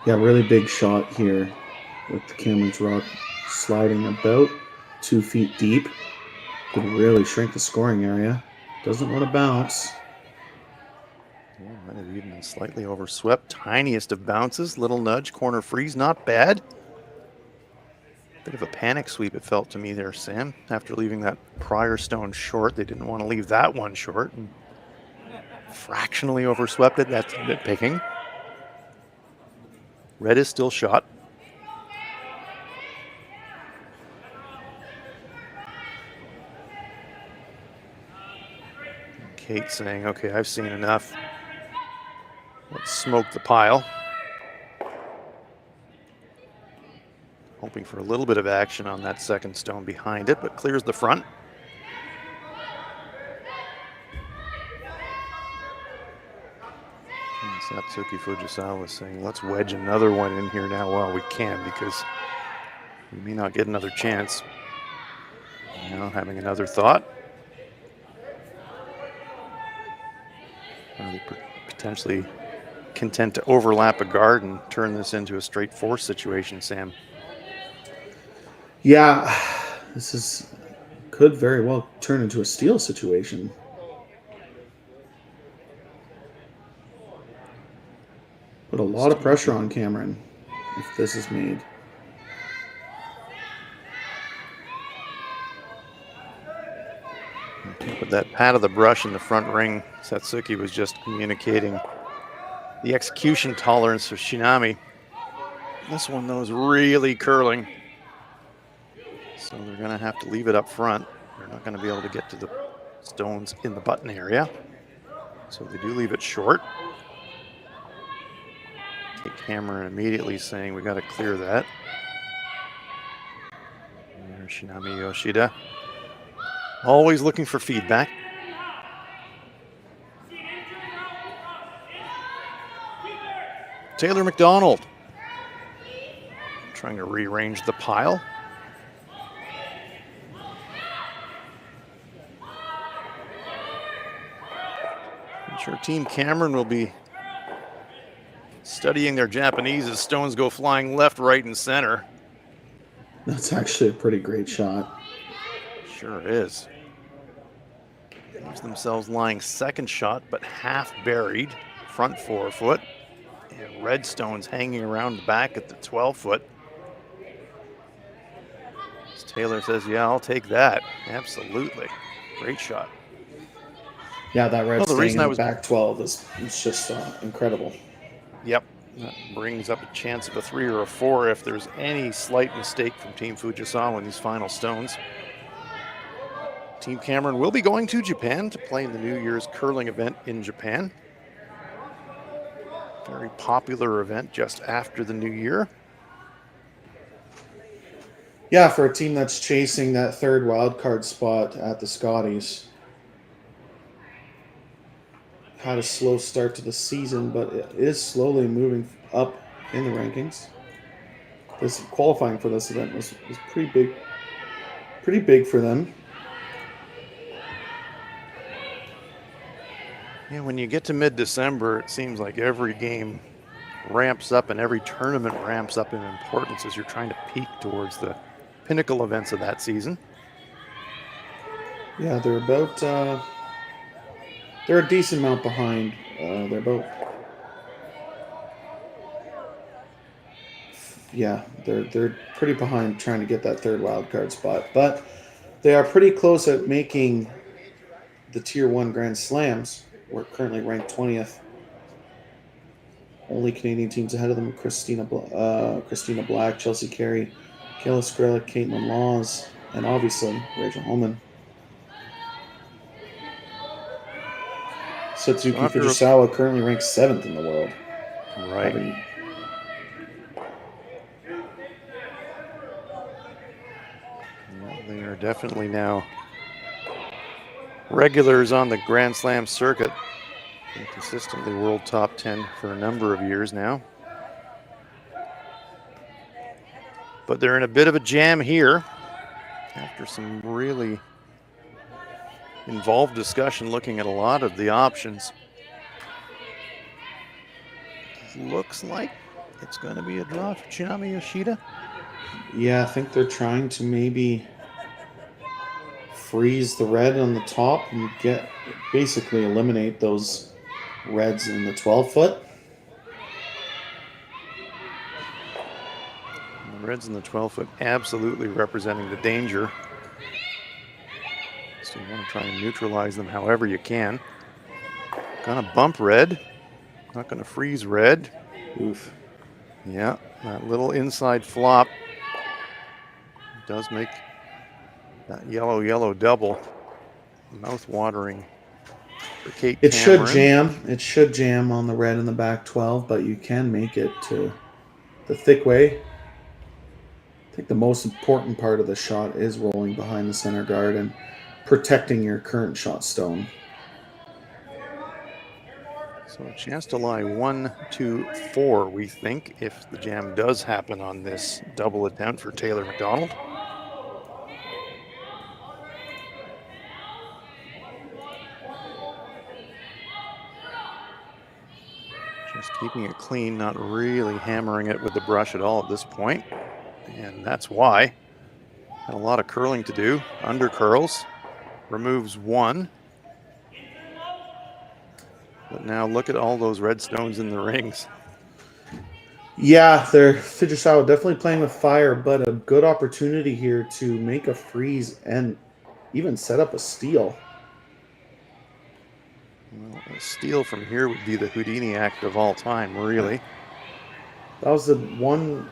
Yeah, really big shot here with Cameron's rock sliding about 2 feet deep. Could really shrink the scoring area. Doesn't want to bounce. Yeah, might have even been slightly overswept. Tiniest of bounces. Little nudge. Corner freeze. Not bad. Bit of a panic sweep it felt to me there, Sam. After leaving that prior stone short, they didn't want to leave that one short. And fractionally overswept it. That's nitpicking. Red is still shot. Kate saying, okay, I've seen enough. Let's smoke the pile. Hoping for a little bit of action on that second stone behind it, but clears the front. And Satsuki Fujisawa saying, let's wedge another one in here now while we can, because We may not get another chance. Now having another thought. Are they potentially content to overlap a guard and turn this into a straight force situation, Sam? Yeah, this could very well turn into a steal situation. Put a lot of pressure on Cameron if this is made. With that pat of the brush in the front ring, Satsuki was just communicating the execution tolerance of Shinami. This one, though, is really curling. So they're going to have to leave it up front. They're not going to be able to get to the stones in the button area. So they do leave it short. Kate Cameron immediately saying, we got to clear that. And there's Shinami Yoshida. Always looking for feedback. Taylor McDonald trying to rearrange the pile. I'm sure Team Cameron will be studying their Japanese as stones go flying left, right, and center. That's actually a pretty great shot. Sure is. Leaves themselves lying second shot, but half buried, front 4 foot. And red stones hanging around the back at the 12 foot. As Taylor says, yeah, I'll take that. Absolutely. Great shot. Yeah, that red staying in the was back 12 is just incredible. Yep. That brings up a chance of a 3 or a 4 if there's any slight mistake from Team Fujisawa in these final stones. Team Cameron will be going to Japan to play in the New Year's curling event in Japan. Very popular event just after the new year. Yeah, for a team that's chasing that third wildcard spot at the Scotties. Had a slow start to the season, but it is slowly moving up in the rankings. This qualifying for this event was pretty big for them. Yeah, when you get to mid-December, it seems like every game ramps up and every tournament ramps up in importance as you're trying to peak towards the pinnacle events of that season. Yeah, they're about they're a decent amount behind. They're about they're pretty behind trying to get that third wild card spot, but they are pretty close at making the Tier 1 Grand Slams. We're currently ranked 20th. Only Canadian teams ahead of them: Christina Black, Chelsea Carey, Kayla Skrilla, Caitlin Laws, and obviously Rachel Holman. Satsuki Fujisawa currently ranked 7th in the world. Right. They are definitely now regulars on the Grand Slam circuit. Been consistently world top 10 for a number of years now. But they're in a bit of a jam here after some really involved discussion looking at a lot of the options. Looks like it's going to be a draw for Shinami Yoshida. Yeah, I think they're trying to maybe freeze the red on the top and basically eliminate those reds in the 12 foot. The reds in the 12 foot absolutely representing the danger. So you want to try and neutralize them however you can. Gonna bump red, not gonna freeze red. Oof. Yeah, that little inside flop does make that yellow double mouth-watering for Kate It Cameron. should jam. It should jam on the red in the back 12, but you can make it to the thick way. I think the most important part of the shot is rolling behind the center guard and protecting your current shot stone. So a chance to lie 1, 2, 4, we think, if the jam does happen on this double attempt for Taylor McDonald. Just keeping it clean, not really hammering it with the brush at all at this point. And that's why. Had a lot of curling to do. Under curls. Removes 1. But now look at all those red stones in the rings. Yeah, Fujisawa definitely playing with fire, but a good opportunity here to make a freeze and even set up a steal. Well, a steal from here would be the Houdini act of all time, really. That was the one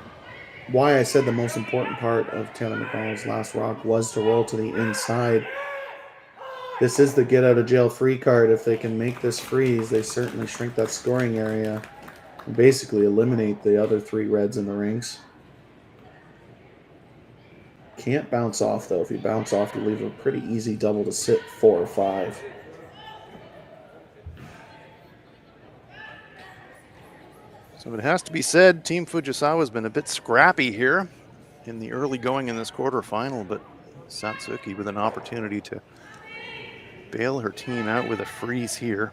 why I said the most important part of Taylor McDonald's last rock was to roll to the inside. This is the get out of jail free card. If they can make this freeze, they certainly shrink that scoring area and basically eliminate the other 3 reds in the rings. Can't bounce off, though. If you bounce off, you leave a pretty easy double to sit 4 or 5. So it has to be said, Team Fujisawa has been a bit scrappy here in the early going in this quarterfinal, but Satsuki with an opportunity to bail her team out with a freeze here.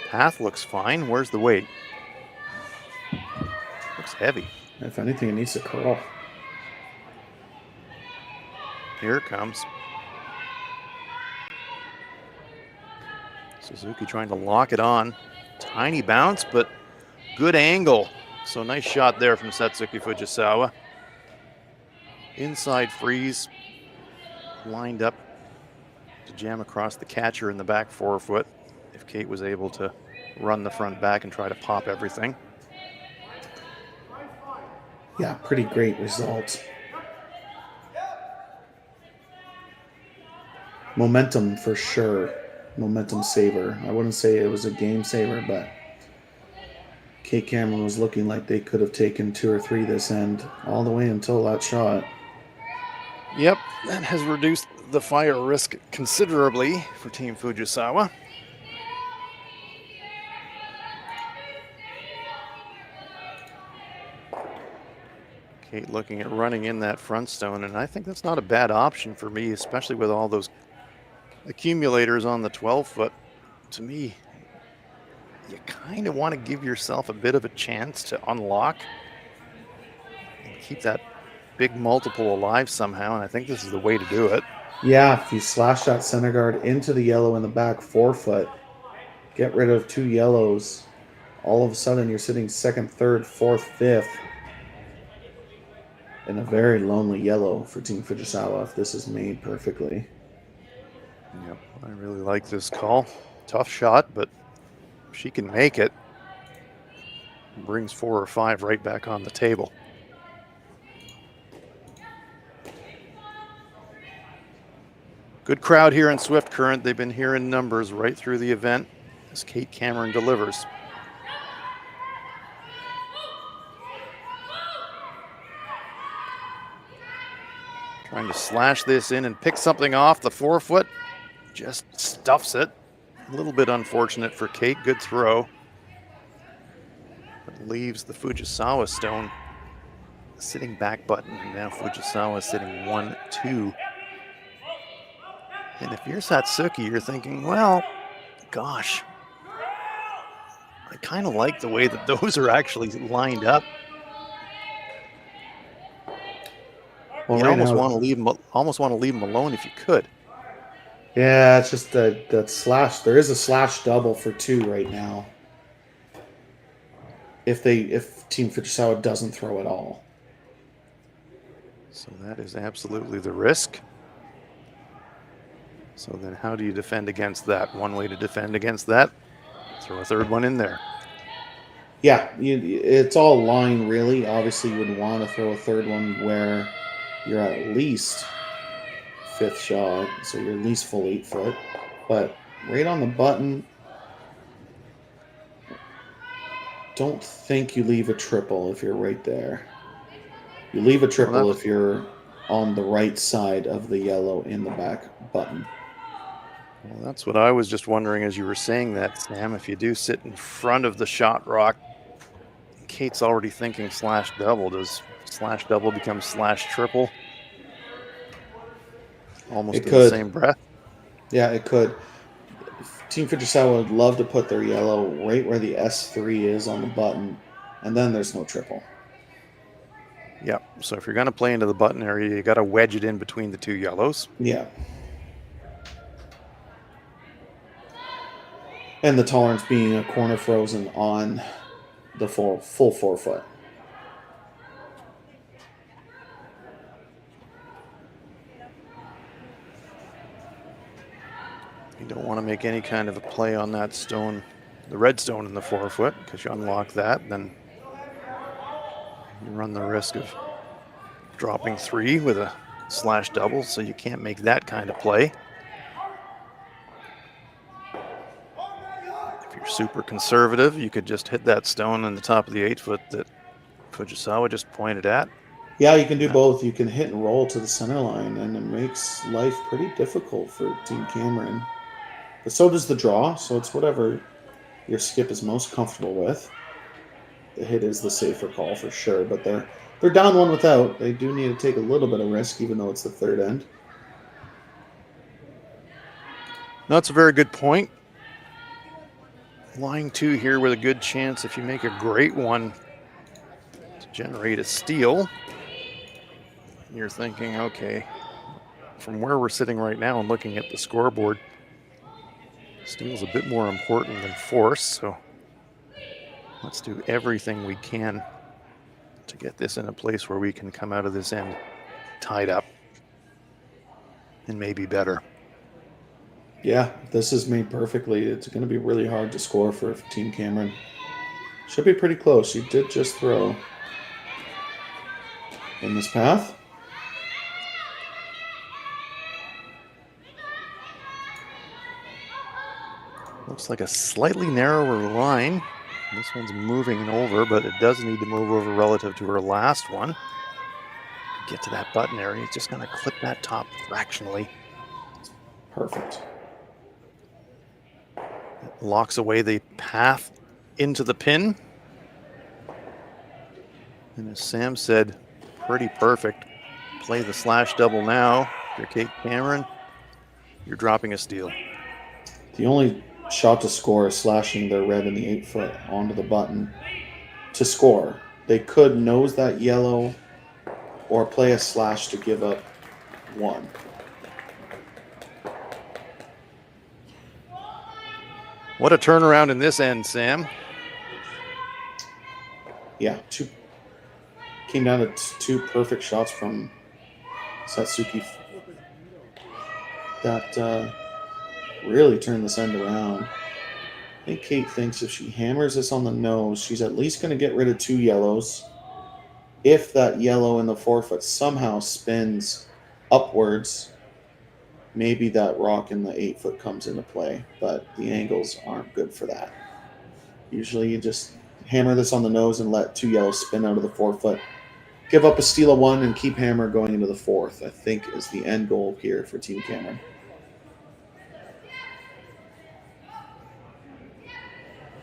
Path looks fine. Where's the weight? Looks heavy. If anything, it needs to curl. Here it comes. Suzuki trying to lock it on. Tiny bounce, but good angle. So nice shot there from Satsuki Fujisawa. Inside freeze. Lined up to jam across the catcher in the back 4-foot. If Kate was able to run the front back and try to pop everything. Yeah, pretty great result. Momentum for sure. Momentum saver. I wouldn't say it was a game saver, but Kate Cameron was looking like they could have taken 2 or 3 this end all the way until that shot. Yep, that has reduced the fire risk considerably for Team Fujisawa. Kate looking at running in that front stone, and I think that's not a bad option for me, especially with all those accumulators on the 12-foot. To me, you kind of want to give yourself a bit of a chance to unlock and keep that big multiple alive somehow, and I think this is the way to do it. Yeah, if you slash that center guard into the yellow in the back 4-foot, get rid of 2 yellows, all of a sudden you're sitting 2nd, 3rd, 4th, 5th in a very lonely yellow for Team Fujisawa if this is made perfectly. Yep, I really like this call. Tough shot, but she can make it. Brings 4 or 5 right back on the table. Good crowd here in Swift Current. They've been here in numbers right through the event as Kate Cameron delivers. Trying to slash this in and pick something off. The 4-foot just stuffs it. A little bit unfortunate for Kate. Good throw. But leaves the Fujisawa stone sitting back button. And now Fujisawa sitting 1-2. And if you're Satsuki, you're thinking, well, gosh, I kind of like the way that those are actually lined up. Well, you right almost now, want to leave them alone if you could. Yeah, it's just that slash. There is a slash double for 2 right now. If Team Fujisawa doesn't throw at all. So that is absolutely the risk. So then how do you defend against that? One way to defend against that, throw a 3rd one in there. Yeah, it's all line really. Obviously, you would want to throw a 3rd one where you're at least 5th shot, so you're at least full 8-foot. But right on the button, don't think you leave a triple if you're right there. You leave a triple if you're on the right side of the yellow in the back button. Well, that's what I was just wondering as you were saying that, Sam. If you do sit in front of the shot rock, Kate's already thinking slash double. Does slash double become slash triple? Almost in the same breath. Yeah, it could. Team Fujisawa would love to put their yellow right where the S3 is on the button, and then there's no triple. Yeah, so if you're going to play into the button area, you got to wedge it in between the two yellows. Yeah. And the tolerance being a corner frozen on the full 4 foot. You don't want to make any kind of a play on that stone, the red stone in the 4 foot, because you unlock that, then you run the risk of dropping 3 with a slash double, so you can't make that kind of play. If you're super conservative, you could just hit that stone on the top of the 8 foot that Fujisawa just pointed at. Yeah, you can do both. You can hit and roll to the center line, and it makes life pretty difficult for Team Cameron. But so does the draw, so it's whatever your skip is most comfortable with. The hit is the safer call for sure, but they're down 1 without. They do need to take a little bit of risk, even though it's the third end. That's a very good point. Line 2 here with a good chance, if you make a great one, to generate a steal. You're thinking, okay, from where we're sitting right now and looking at the scoreboard, steal's a bit more important than force, so let's do everything we can to get this in a place where we can come out of this end tied up and maybe better. Yeah, this is made perfectly. It's going to be really hard to score for Team Cameron. Should be pretty close. You did just throw in this path. Looks like a slightly narrower line. This one's moving over, but it does need to move over relative to her last one. Get to that button area. It's just going to clip that top fractionally. Perfect. It locks away the path into the pin. And as Sam said, pretty perfect. Play the slash double now. If you're Kate Cameron, you're dropping a steal. The only shot to score is slashing their red in the 8 foot onto the button to score. They could nose that yellow or play a slash to give up 1. What a turnaround in this end, Sam. Yeah, came down to 2 perfect shots from Satsuki that really turned this end around. I think Kate thinks if she hammers this on the nose, she's at least going to get rid of 2 yellows. If that yellow in the 4 foot somehow spins upwards, maybe that rock in the 8 foot comes into play, but the angles aren't good for that. Usually you just hammer this on the nose and let 2 yellows spin out of the 4 foot. Give up a steal of 1 and keep hammer going into the 4th, I think is the end goal here for Team Cameron.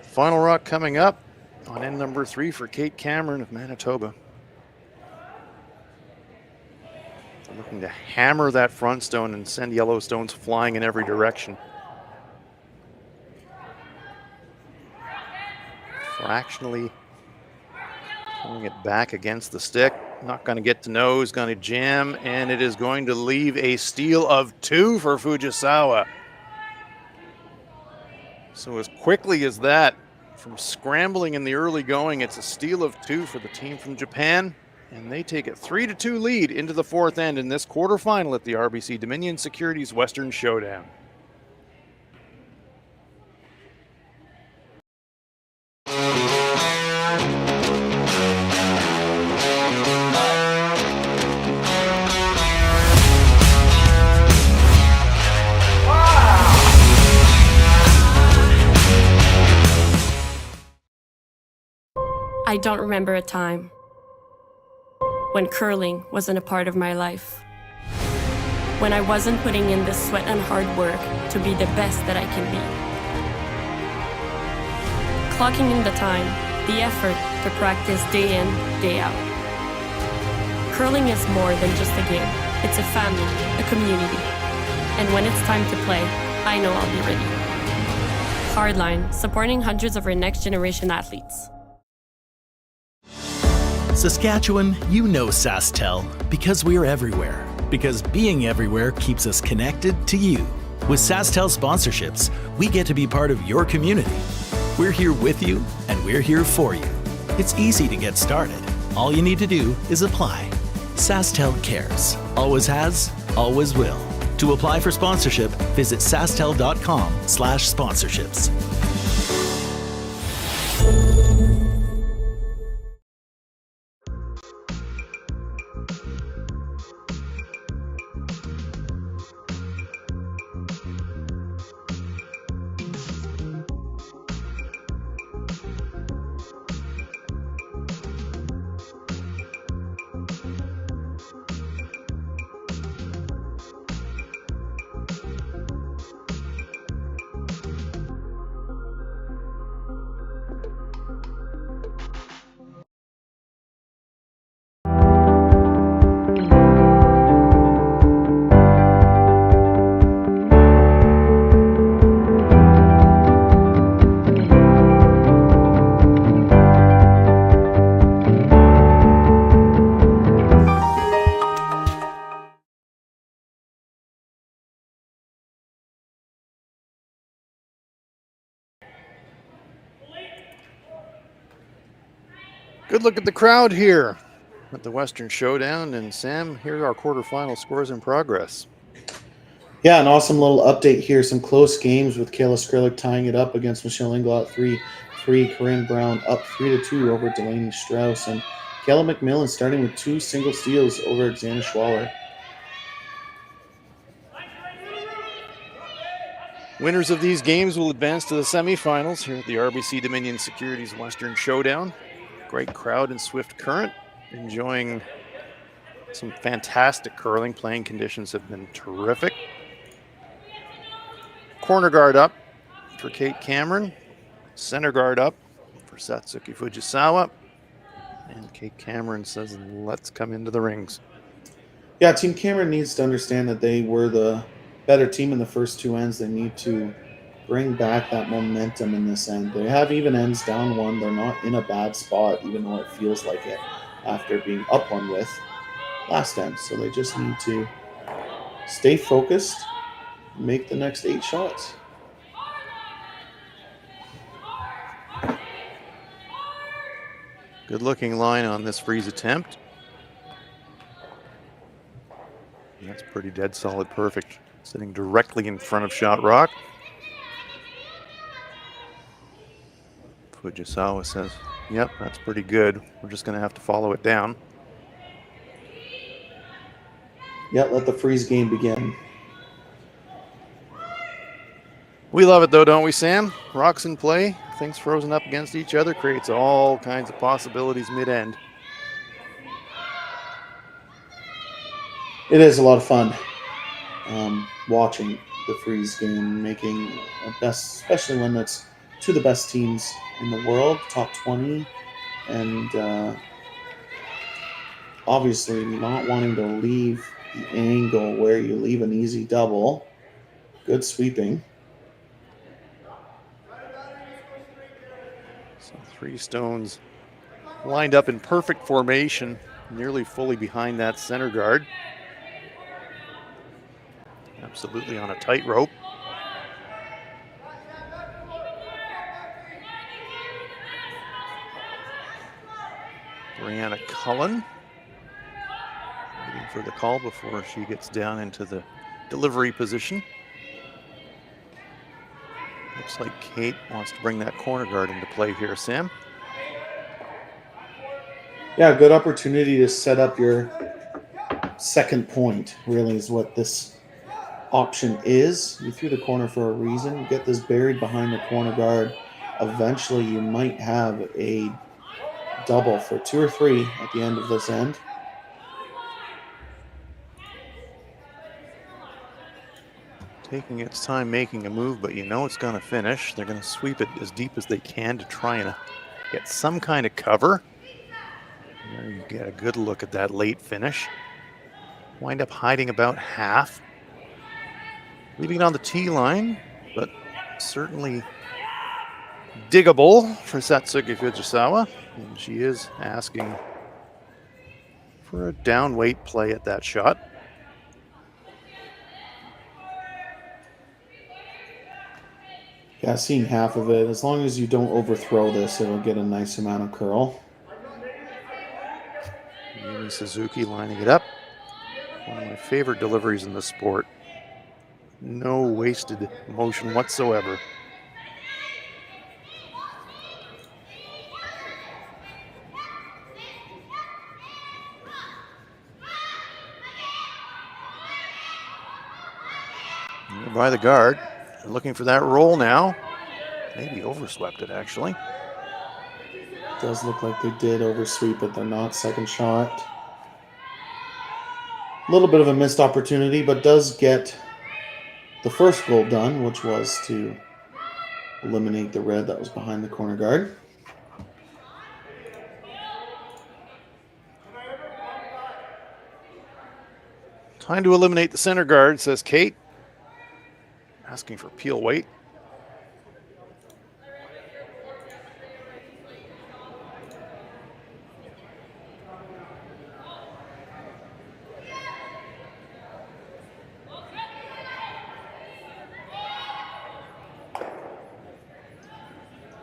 Final rock coming up on end number 3 for Kate Cameron of Manitoba. They're looking to hammer that front stone and send yellow stones flying in every direction. Fractionally pulling it back against the stick. Not going to get to nose, going to jam, and it is going to leave a steal of 2 for Fujisawa. So as quickly as that, from scrambling in the early going, it's a steal of 2 for the team from Japan, and they take a 3-2 lead into the 4th end in this quarterfinal at the RBC Dominion Securities Western Showdown. I don't remember a time. when curling wasn't a part of my life. When I wasn't putting in the sweat and hard work to be the best that I can be. Clocking in the time, the effort to practice day in, day out. Curling is more than just a game. It's a family, a community. And when it's time to play, I know I'll be ready. Hardline, supporting hundreds of our next generation athletes. Saskatchewan, you know Sasktel because we're everywhere. Because being everywhere keeps us connected to you. With Sasktel sponsorships, we get to be part of your community. We're here with you, and we're here for you. It's easy to get started. All you need to do is apply. Sasktel cares. Always has, always will. To apply for sponsorship, visit sastel.com/sponsorships. Good look at the crowd here at the Western Showdown. And Sam, here are our quarterfinal scores in progress. Yeah, an awesome little update here. Some close games with Kayla Skrillick tying it up against Michelle Engel at 3-3. Corinne Brown up 3-2 over Delaney Strauss. And Kayla McMillan starting with 2 single steals over Xana Schwaller. Winners of these games will advance to the semifinals here at the RBC Dominion Securities Western Showdown. Great crowd in Swift Current, enjoying some fantastic curling. Playing conditions have been terrific. Corner guard up for Kate Cameron. Center guard up for Satsuki Fujisawa. And Kate Cameron says, let's come into the rings. Yeah, Team Cameron needs to understand that they were the better team in the first 2 ends. They need to bring back that momentum in this end. They have even ends down 1. They're not in a bad spot, even though it feels like it after being up 1 with last end. So they just need to stay focused, make the next 8 shots. Good looking line on this freeze attempt. That's pretty dead solid perfect. Sitting directly in front of shot rock. Fujisawa says, yep, that's pretty good. We're just going to have to follow it down. Yeah, let the freeze game begin. We love it though, don't we, Sam? Rocks in play, things frozen up against each other, creates all kinds of possibilities mid-end. It is a lot of fun watching the freeze game, making a best, especially when it's to the best teams in the world, top 20, and obviously not wanting to leave the angle where you leave an easy double. Good sweeping. So 3 stones lined up in perfect formation, nearly fully behind that center guard. Absolutely on a tightrope. Brianna Cullen waiting for the call before she gets down into the delivery position. Looks like Kate wants to bring that corner guard into play here, Sam. Yeah, good opportunity to set up your second point, really, is what this option is. You threw the corner for a reason. Get this buried behind the corner guard. Eventually, you might have a double for 2 or 3 at the end of this end. taking its time making a move, but you know it's going to finish. They're going to sweep it as deep as they can to try and get some kind of cover. There you get a good look at that late finish. Wind up hiding about half. Leaving it on the tee line, but certainly diggable for Satsuki Fujisawa. And she is asking for a down weight play at that shot. Yeah, seeing half of it. As long as you don't overthrow this, it'll get a nice amount of curl. Yumi Suzuki lining it up. One of my favorite deliveries in the sport. No wasted motion whatsoever. By the guard, looking for that roll now. Maybe overswept it actually. Does look like they did oversweep it. They're not. Second shot. A little bit of a missed opportunity, but does get the first goal done, which was to eliminate the red that was behind the corner guard. Time to eliminate the center guard, says Kate. Asking for peel weight.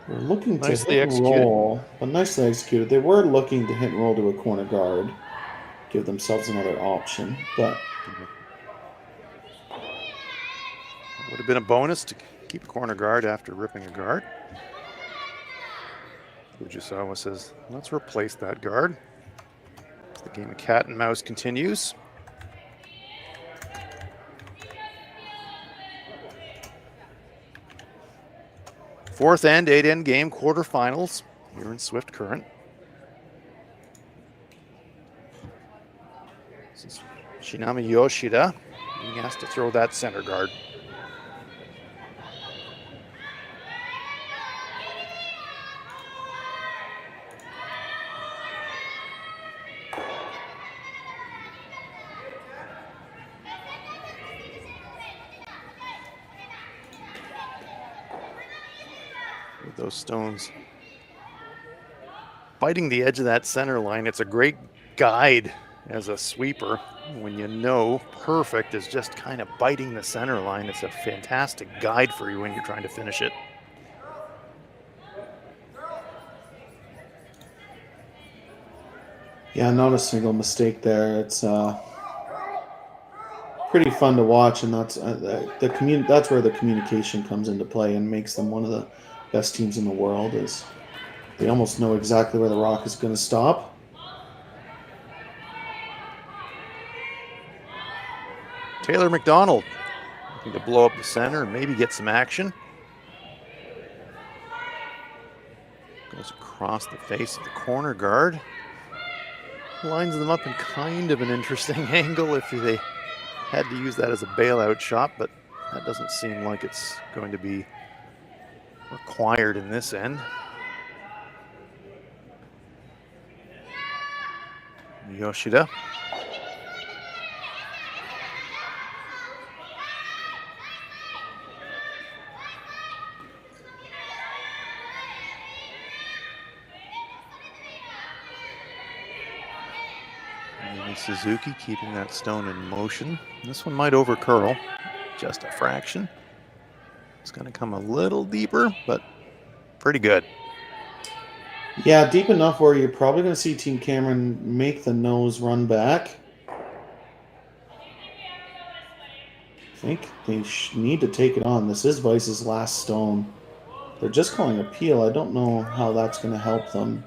They're looking to Nicely hit and executed. roll, but nicely executed. They were looking to hit and roll to a corner guard, give themselves another option, but would have been a bonus to keep a corner guard after ripping a guard. Fujisawa says, let's replace that guard. The game of cat and mouse continues. Fourth and 8-end game quarterfinals here in Swift Current. This is Shinami Yoshida being asked to throw that center guard. Those stones biting the edge of that center line. It's a great guide as a sweeper when you know perfect is just kind of biting the center line. It's a fantastic guide for you when you're trying to finish it. yeah, not a single mistake there. It's pretty fun to watch, and that's that's where the communication comes into play and makes them one of the best teams in the world. Is they almost know exactly where the rock is going to stop. Taylor McDonald looking to blow up the center and maybe get some action. Goes across the face of the corner guard. Lines them up in kind of an interesting angle if they had to use that as a bailout shot, but that doesn't seem like it's going to be required in this end. Yoshida. Suzuki keeping that stone in motion. This one might over curl, just a fraction. It's going to come a little deeper, but pretty good. Yeah, deep enough where you're probably going to see Team Cameron make the nose run back. I think they need to take it on. This is Weiss's last stone. They're just calling a peel. I don't know how that's going to help them,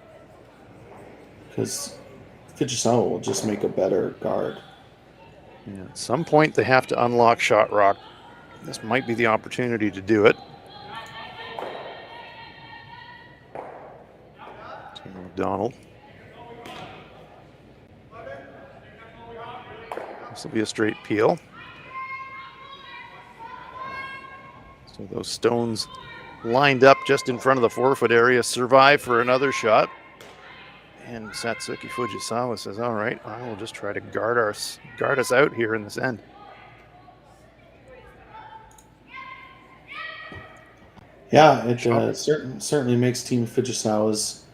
because Fujisawa will just make a better guard. Yeah, at some point, they have to unlock shot rock. This might be the opportunity to do it. Taylor McDonald. This will be a straight peel. So those stones lined up just in front of the 4-foot area survive for another shot. And Satsuki Fujisawa says, all right, I will just try to guard us out here in this end. Yeah, it certainly makes Team Fujisawa's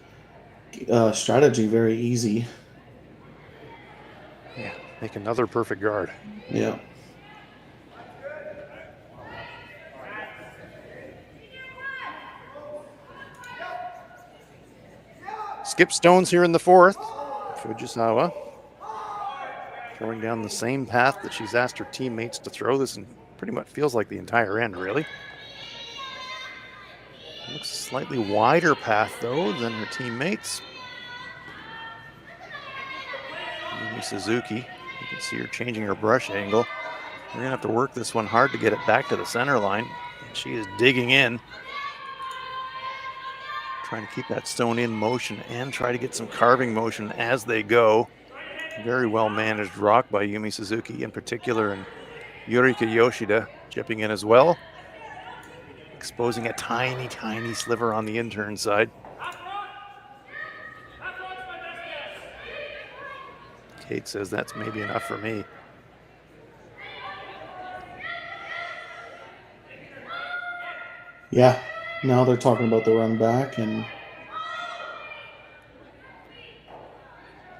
strategy very easy. Yeah, make another perfect guard. Yeah. Skip stones here in the 4th. Fujisawa throwing down the same path that she's asked her teammates to throw this, and pretty much feels like the entire end, really. Looks a slightly wider path, though, than her teammates. Yumi Suzuki, you can see her changing her brush angle. We're gonna have to work this one hard to get it back to the center line. And she is digging in, trying to keep that stone in motion and try to get some carving motion as they go. Very well managed rock by Yumi Suzuki in particular, and Yurika Yoshida chipping in as well, exposing a tiny, tiny sliver on the intern side. Kate says that's maybe enough for me. Yeah, now they're talking about the run back and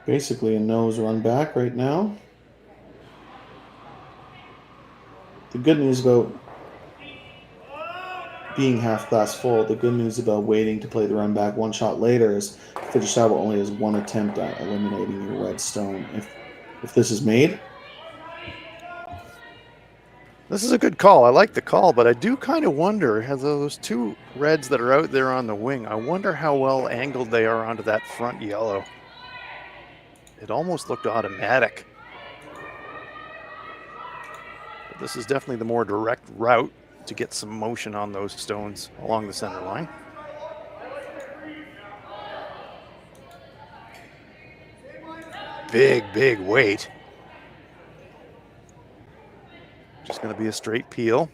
basically a nose run back right now. The good news about being half glass full, the good news about waiting to play the run back one shot later is Fujisawa only has one attempt at eliminating your red stone. If this is made. This is a good call. I like the call, but I do kind of wonder, has those two reds that are out there on the wing, I wonder how well angled they are onto that front yellow. It almost looked automatic. But this is definitely the more direct route to get some motion on those stones along the center line. Big, big weight. Just going to be a straight peel.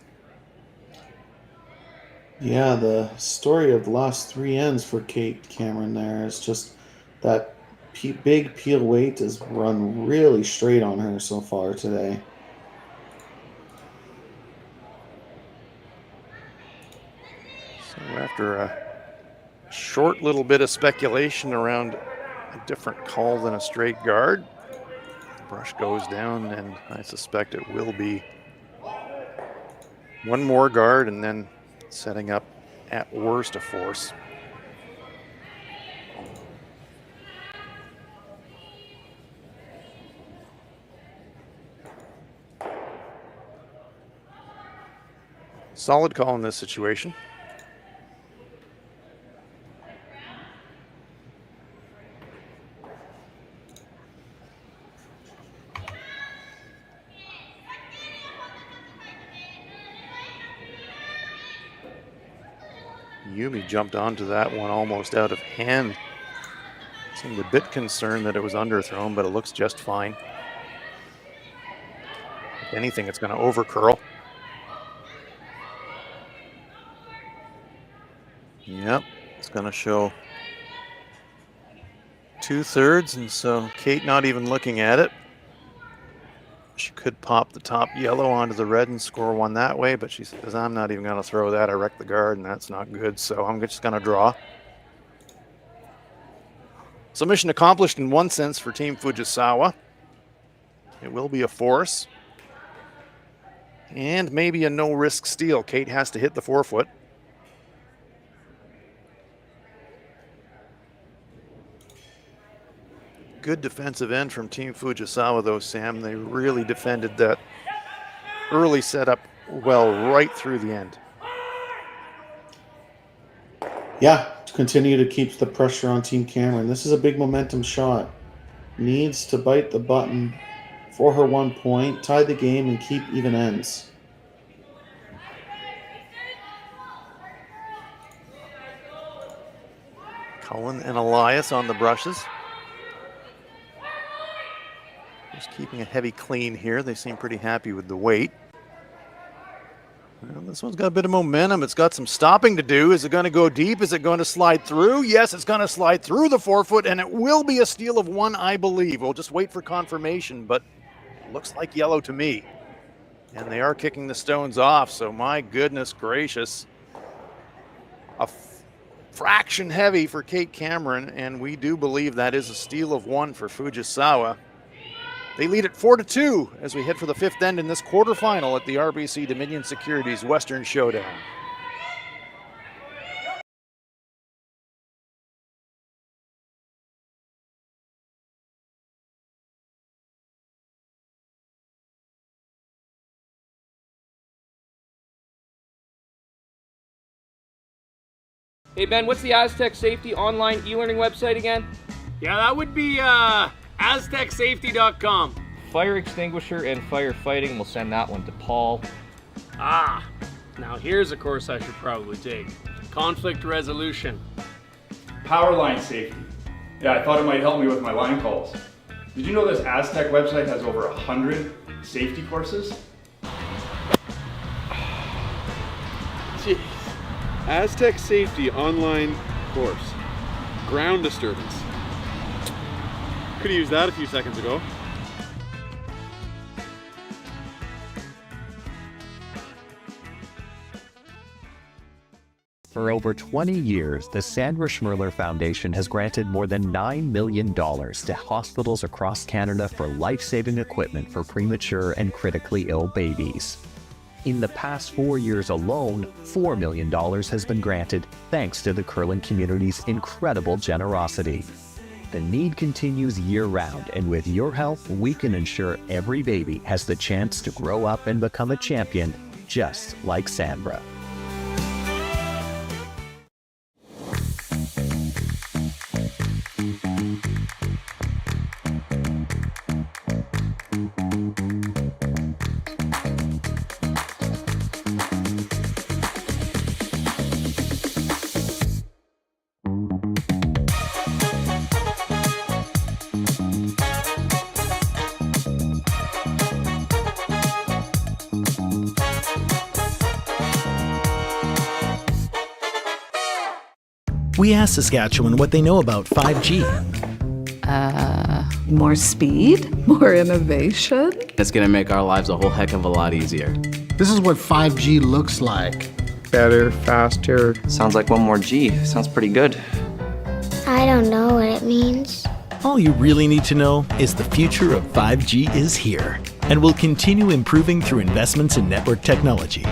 Yeah, the story of the last 3 ends for Kate Cameron there is just that big peel weight has run really straight on her so far today. So after a short little bit of speculation around a different call than a straight guard, the brush goes down, and I suspect it will be one more guard and then setting up at worst a force. Solid call in this situation. Yumi jumped onto that one almost out of hand. Seemed a bit concerned that it was underthrown, but it looks just fine. If anything, it's going to overcurl. Yep, it's going to show 2/3, and so Kate not even looking at it. She could pop the top yellow onto the red and score one that way, but she says, I'm not even going to throw that. I wrecked the guard, and that's not good, so I'm just going to draw. So mission accomplished in one sense for Team Fujisawa. It will be a force. And maybe a no-risk steal. Kate has to hit the 4-foot. Good defensive end from Team Fujisawa, though, Sam. They really defended that early setup well right through the end. Yeah, to continue to keep the pressure on Team Cameron. This is a big momentum shot. Needs to bite the button for her 1 point, tie the game, and keep even ends. Cullen and Elias on the brushes. Just keeping a heavy clean here. They seem pretty happy with the weight. Well, This one's got a bit of momentum. It's got some stopping to do. Is it going to go deep? Is it going to slide through? Yes, it's going to slide through the 4-foot, and it will be a steal of 1, I believe. We'll just wait for confirmation, but it looks like yellow to me. And they are kicking the stones off, so my goodness gracious. A fraction heavy for Kate Cameron, and we do believe that is a steal of 1 for Fujisawa. They lead at 4-2 as we head for the 5th end in this quarterfinal at the RBC Dominion Securities Western Showdown. Hey Ben, what's the Aztec Safety online e-learning website again? Yeah, that would be aztecsafety.com. Fire extinguisher and firefighting, we'll send that one to Paul. Ah, now here's a course I should probably take. Conflict resolution. Power line safety. Yeah, I thought it might help me with my line calls. Did you know this Aztec website has over 100 safety courses? Jeez. Aztec Safety online course. Ground disturbance. Could have used that a few seconds ago. For over 20 years, the Sandra Schmirler Foundation has granted more than $9 million to hospitals across Canada for life-saving equipment for premature and critically ill babies. In the past 4 years alone, $4 million has been granted thanks to the curling community's incredible generosity. The need continues year-round, and with your help, we can ensure every baby has the chance to grow up and become a champion, just like Sandra. We asked Saskatchewan what they know about 5G. More speed? More innovation? It's going to make our lives a whole heck of a lot easier. This is what 5G looks like. Better, faster. Sounds like 1 more G. Sounds pretty good. I don't know what it means. All you really need to know is the future of 5G is here and will continue improving through investments in network technology.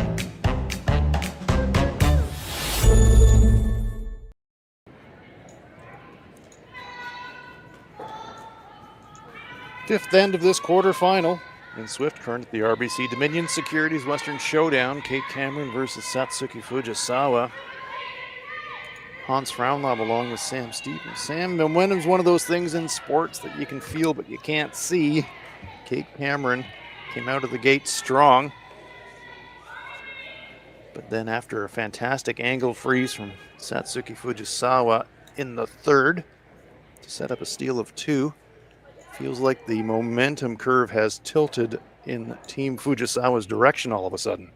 Fifth end of this quarterfinal in Swift Current at the RBC Dominion Securities Western Showdown. Kate Cameron versus Satsuki Fujisawa. Hans Frauenlob along with Sam Stevens. Sam, momentum's one of those things in sports that you can feel but you can't see. Kate Cameron came out of the gate strong. But then after a fantastic angle freeze from Satsuki Fujisawa in the 3rd to set up a steal of 2. Feels like the momentum curve has tilted in Team Fujisawa's direction all of a sudden.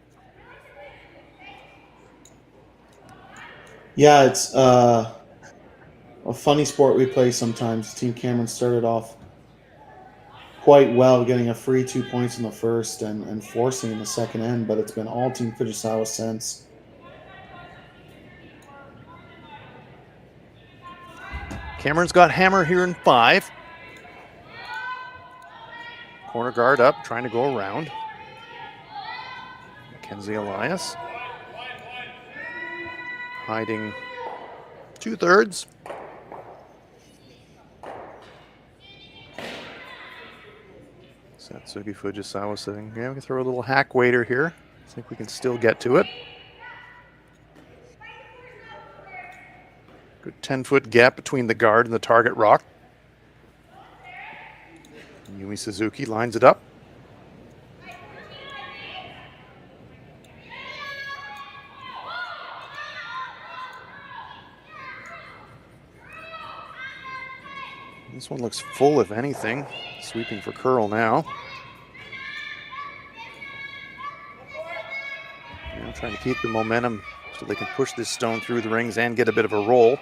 Yeah, it's a funny sport we play sometimes. Team Cameron started off quite well, getting a free 2 points in the first and forcing in the second end, but it's been all Team Fujisawa since. Cameron's got hammer here in 5. Corner guard up, trying to go around. Mackenzie Elias. Hiding 2/3. Satsuki Fujisawa saying, yeah, we can throw a little hack waiter here. I think we can still get to it. Good 10-foot gap between the guard and the target rock. Yumi Suzuki lines it up. This one looks full, if anything. Sweeping for curl now. Yeah, trying to keep the momentum so they can push this stone through the rings and get a bit of a roll.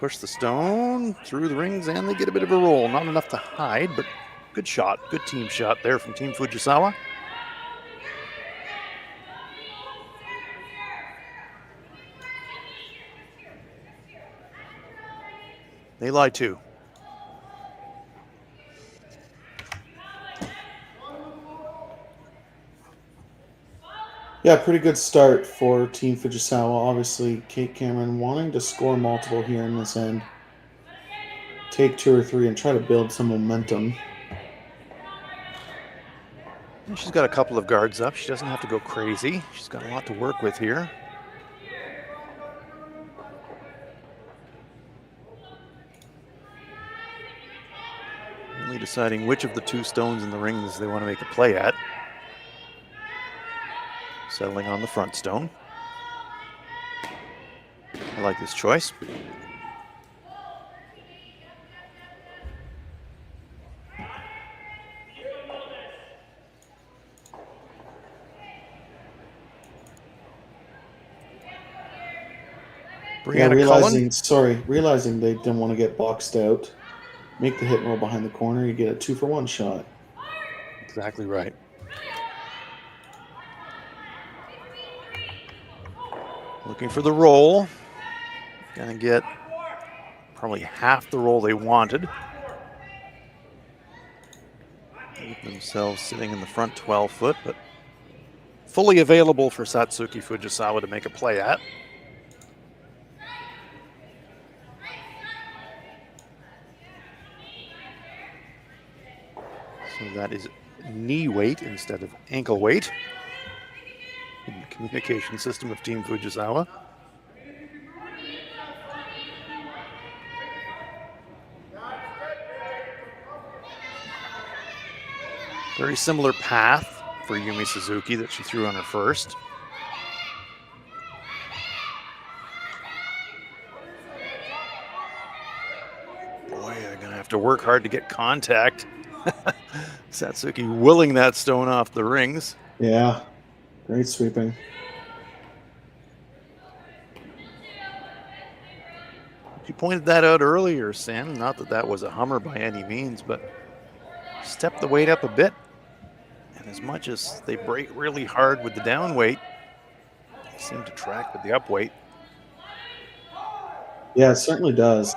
Push the stone through the rings and they get a bit of a roll. Not enough to hide, but good shot. Good team shot there from Team Fujisawa. They lie too. Yeah, pretty good start for Team Fujisawa. Obviously, Kate Cameron wanting to score multiple here in this end. Take 2 or 3 and try to build some momentum. And she's got a couple of guards up. She doesn't have to go crazy. She's got a lot to work with here. Only deciding which of the 2 stones in the rings they want to make a play at. Settling on the front stone. I like this choice. Realizing they didn't want to get boxed out. Make the hit and roll behind the corner. You get a 2-for-1 shot. Exactly right. Looking for the roll. Gonna get probably half the roll they wanted. Leave themselves sitting in the front 12 foot, but fully available for Satsuki Fujisawa to make a play at. So that is knee weight instead of ankle weight in the communication system of Team Fujisawa. Very similar path for Yumi Suzuki that she threw on her first. Boy, they're gonna have to work hard to get contact. Satsuki willing that stone off the rings. Yeah, great sweeping. You pointed that out earlier, Sam. Not that that was a hummer by any means, but step the weight up a bit. And as much as they break really hard with the down weight, they seem to track with the up weight. Yeah, it certainly does.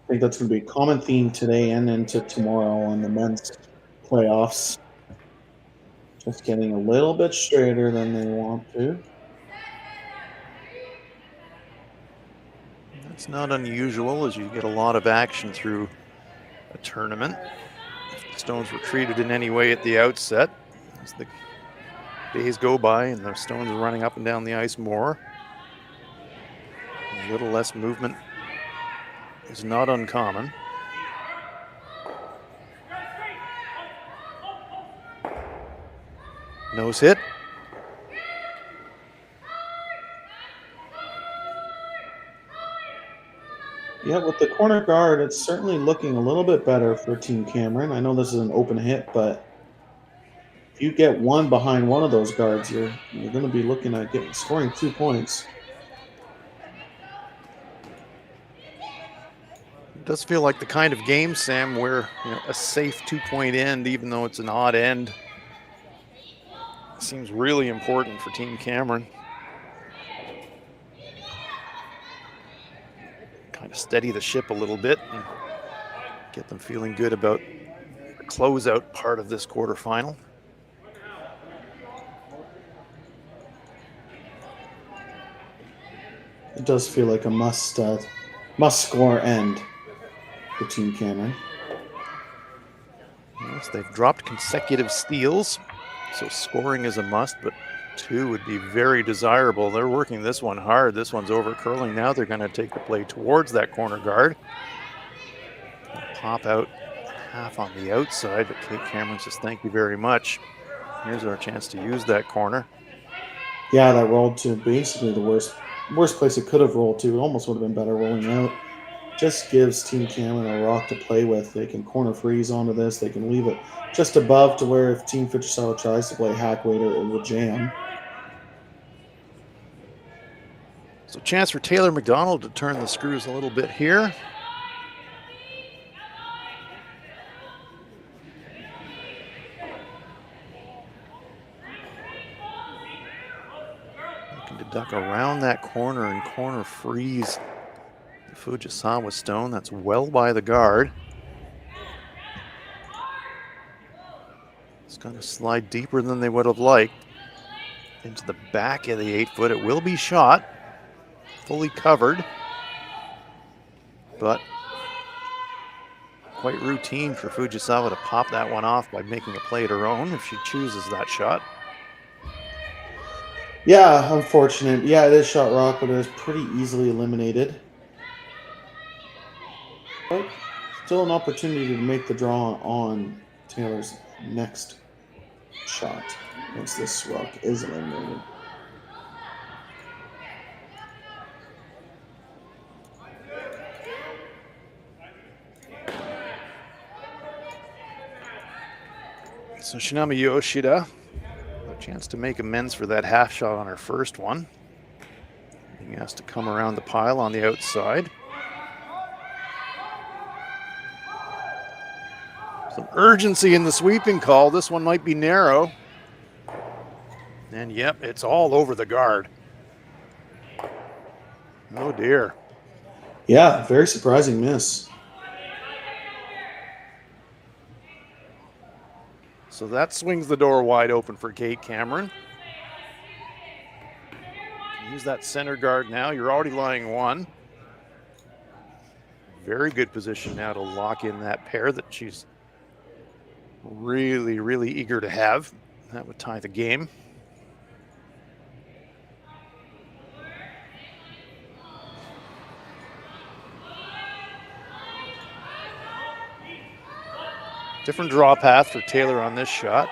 I think that's going to be a common theme today and into tomorrow on the men's playoffs. Just getting a little bit straighter than they want to. That's not unusual as you get a lot of action through a tournament. If the stones were treated in any way at the outset, as the days go by and the stones are running up and down the ice more, a little less movement is not uncommon. Nose hit. Yeah, with the corner guard, it's certainly looking a little bit better for Team Cameron. I know this is an open hit, but if you get one behind one of those guards, you're going to be looking at scoring 2 points. It does feel like the kind of game, Sam, where a safe 2-point end, even though it's an odd end, seems really important for Team Cameron. Kind of steady the ship a little bit and get them feeling good about the closeout part of this quarterfinal. It does feel like a must score end for Team Cameron. Yes, they've dropped consecutive steals, so scoring is a must, but 2 would be very desirable. They're working this one hard. This one's over curling now. They're going to take the play towards that corner guard. Pop out half on the outside, but Kate Cameron says, thank you very much. Here's our chance to use that corner. Yeah, that rolled to basically the worst place it could have rolled to. It almost would have been better rolling out. just gives Team Cameron a rock to play with. They can corner freeze onto this. They can leave it just above to where if Team Fujisawa tries to play hack weight, it will jam. So chance for Taylor McDonald to turn the screws a little bit here. Looking to duck around that corner and corner freeze the Fujisawa stone. That's well by the guard. It's going to slide deeper than they would have liked into the back of the 8-foot. It will be shot. Fully covered, but quite routine for Fujisawa to pop that one off by making a play at her own if she chooses that shot. Yeah, unfortunate. Yeah, it is shot rock, but it was pretty easily eliminated. But still an opportunity to make the draw on Taylor's next shot once this rock is eliminated. So Shinami Yoshida, a chance to make amends for that half shot on her first one. He has to come around the pile on the outside. Some urgency in the sweeping call. This one might be narrow. And yep, it's all over the guard. Oh dear. Yeah, very surprising miss. So that swings the door wide open for Kate Cameron. Use that center guard now. You're already lying one. Very good position now to lock in that pair that she's really, really eager to have. That would tie the game. Different draw path for Taylor on this shot.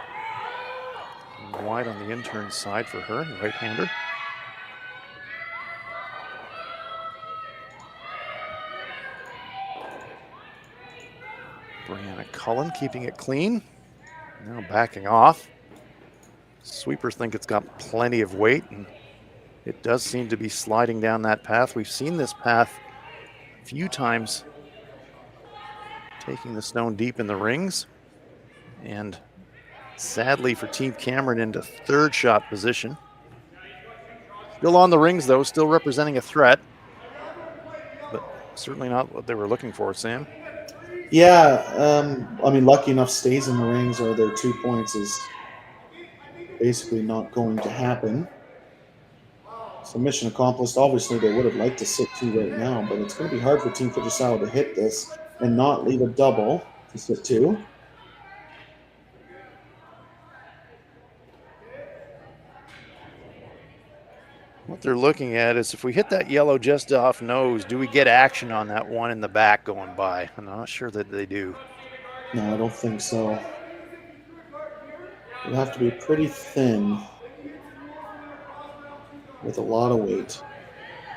Wide on the intern side for her, the right-hander. Brianna Cullen keeping it clean. Now backing off. Sweepers think it's got plenty of weight, and it does seem to be sliding down that path. We've seen this path a few times, taking the stone deep in the rings, and sadly for Team Cameron into third shot position. Still on the rings though, still representing a threat, but certainly not what they were looking for, Sam. Yeah, I mean, lucky enough stays in the rings or their 2 points is basically not going to happen. So mission accomplished. Obviously, they would have liked to sit 2 right now, but it's going to be hard for Team Fujisawa to hit this and not leave a double to sit 2. What they're looking at is if we hit that yellow just off nose, do we get action on that one in the back going by? I'm not sure that they do. No, I don't think so. It'll have to be pretty thin with a lot of weight.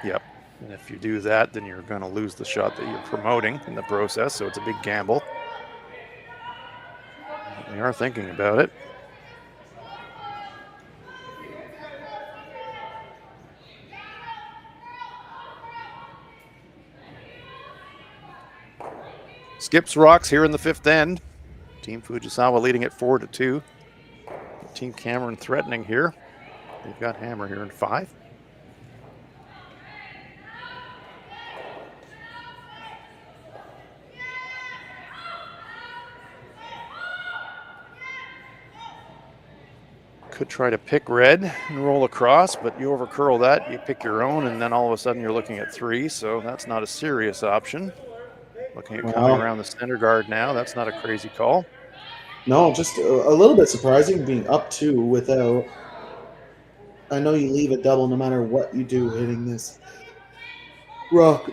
Yep. And if you do that, then you're going to lose the shot that you're promoting in the process, so it's a big gamble. They are thinking about it. Skips rocks here in the 5th end. Team Fujisawa leading it 4-2. Team Cameron threatening here. They've got hammer here in 5. Could try to pick red and roll across, but you overcurl that, you pick your own, and then all of a sudden you're looking at 3, so that's not a serious option. Looking at coming around the center guard now, that's not a crazy call. No, just a little bit surprising being up 2 without. I know you leave a double no matter what you do hitting this rock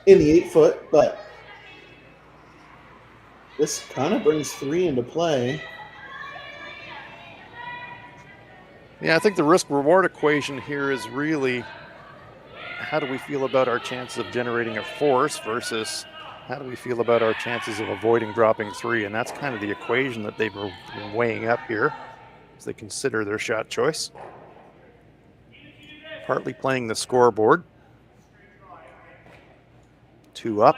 in the 8-foot, but this kind of brings 3 into play. Yeah, I think the risk-reward equation here is really how do we feel about our chances of generating a force versus how do we feel about our chances of avoiding dropping 3? And that's kind of the equation that they've been weighing up here as they consider their shot choice. Partly playing the scoreboard. 2 up.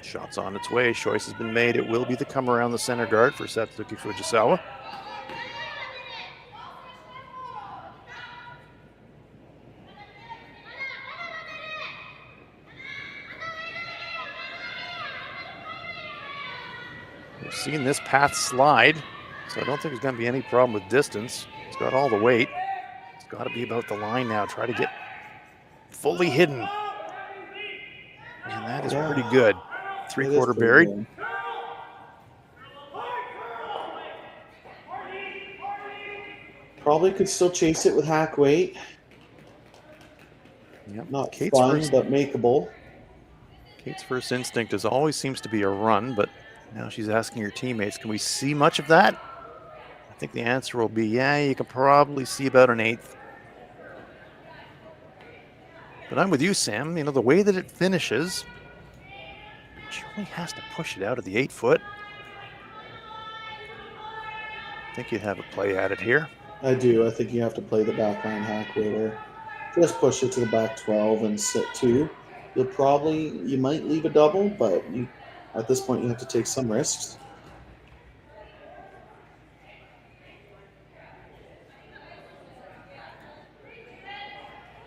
Shot's on its way. Choice has been made. It will be the come around the center guard for Satsuki Fujisawa. We've seen this path slide, so I don't think there's going to be any problem with distance. It's got all the weight. It's got to be about the line now. Try to get fully hidden. And that is pretty good. 3/4 buried. Good. Probably could still chase it with hack weight. Yep. Not Kate's fun, first, but makeable. Kate's first instinct is always seems to be a run, but now she's asking her teammates, can we see much of that? I think the answer will be, yeah, you can probably see about an 1/8. But I'm with you, Sam. You know, the way that it finishes, she only has to push it out of the 8 foot. I think you have a play at it here. I do. I think you have to play the backline hack waiter. Just push it to the back 12 and sit 2. You might leave a double, but at this point you have to take some risks.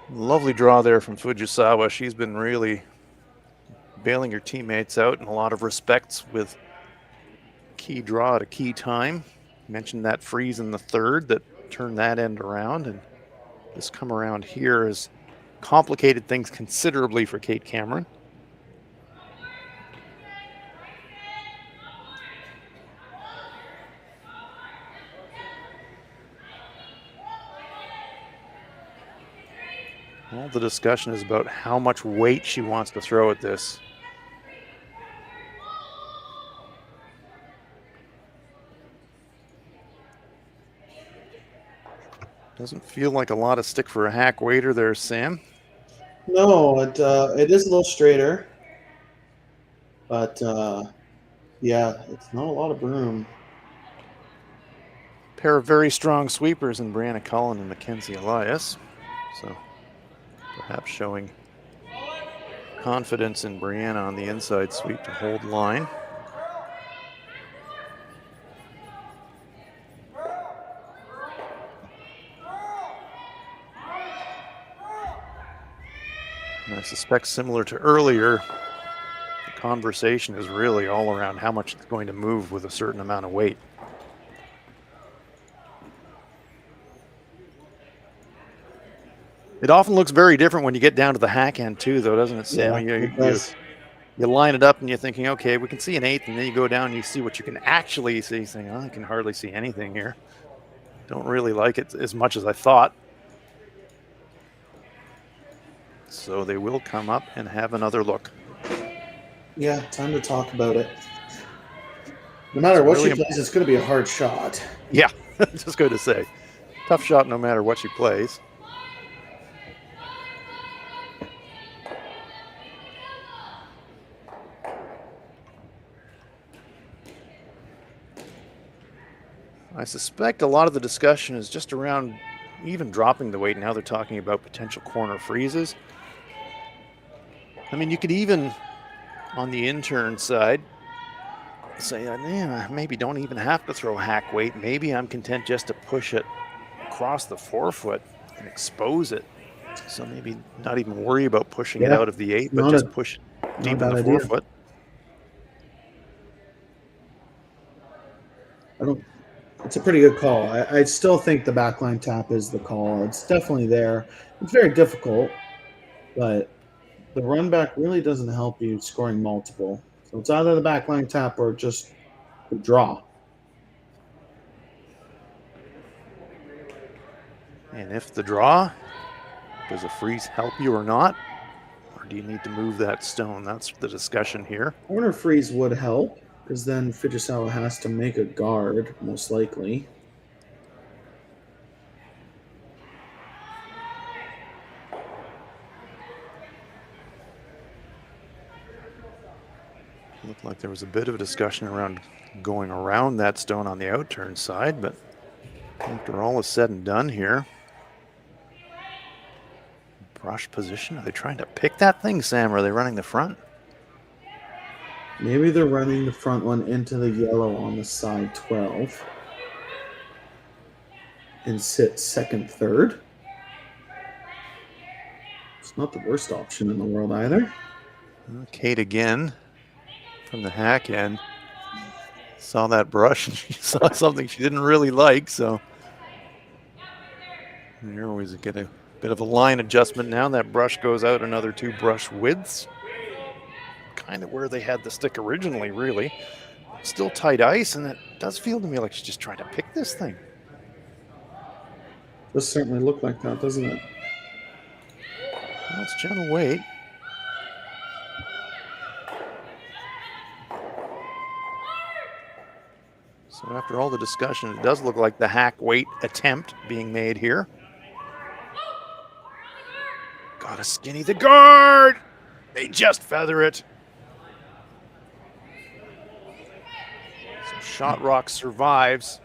Lovely draw there from Fujisawa. She's been really bailing her teammates out in a lot of respects with key draw at a key time. Mentioned that freeze in the 3rd that turned that end around, and this come around here has complicated things considerably for Kate Cameron. All the discussion is about how much weight she wants to throw at this. Doesn't feel like a lot of stick for a hack waiter there, Sam. No, it is a little straighter, but yeah, it's not a lot of room. Pair of very strong sweepers in Brianna Cullen and Mackenzie Elias, so perhaps showing confidence in Brianna on the inside sweep to hold line. And I suspect similar to earlier, the conversation is really all around how much it's going to move with a certain amount of weight. It often looks very different when you get down to the hack end too, though, doesn't it, Sam? Yeah, you line it up and you're thinking, okay, we can see an 1/8, and then you go down and you see what you can actually see, saying, oh, I can hardly see anything here. Don't really like it as much as I thought. So they will come up and have another look. Yeah, time to talk about it. No matter what she plays, it's going to be a hard shot. Yeah, just going to say. Tough shot no matter what she plays. I suspect a lot of the discussion is just around even dropping the weight. Now they're talking about potential corner freezes. I mean, you could even, on the intern side, say, yeah, maybe don't even have to throw hack weight. Maybe I'm content just to push it across the 4 foot and expose it. So maybe not even worry about pushing it out of the 8, but just push it deep in the 4 foot. It's a pretty good call. I still think the backline tap is the call. It's definitely there. It's very difficult, but the run back really doesn't help you scoring multiple. So it's either the backline tap or just the draw. And if the draw, does a freeze help you or not? Or do you need to move that stone? That's the discussion here. Corner freeze would help, because then Fujisawa has to make a guard, most likely. Looked like there was a bit of a discussion around going around that stone on the outturn side, but after all is said and done here, brush position. Are they trying to pick that thing, Sam, or are they running the front? Maybe they're running the front one into the yellow on the side 12 and sit second, third. It's not the worst option in the world either. Kate again from the hack end. Saw that brush and she saw something she didn't really like, so there was get a bit of a line adjustment now. That brush goes out another 2 brush widths. Kind of where they had the stick originally, really. Still tight ice, and it does feel to me like she's just trying to pick this thing. Does certainly look like that, doesn't it? Well, it's gentle weight. So after all the discussion, it does look like the hack weight attempt being made here. Got to skinny the guard. They just feather it. So Shot Rock survives.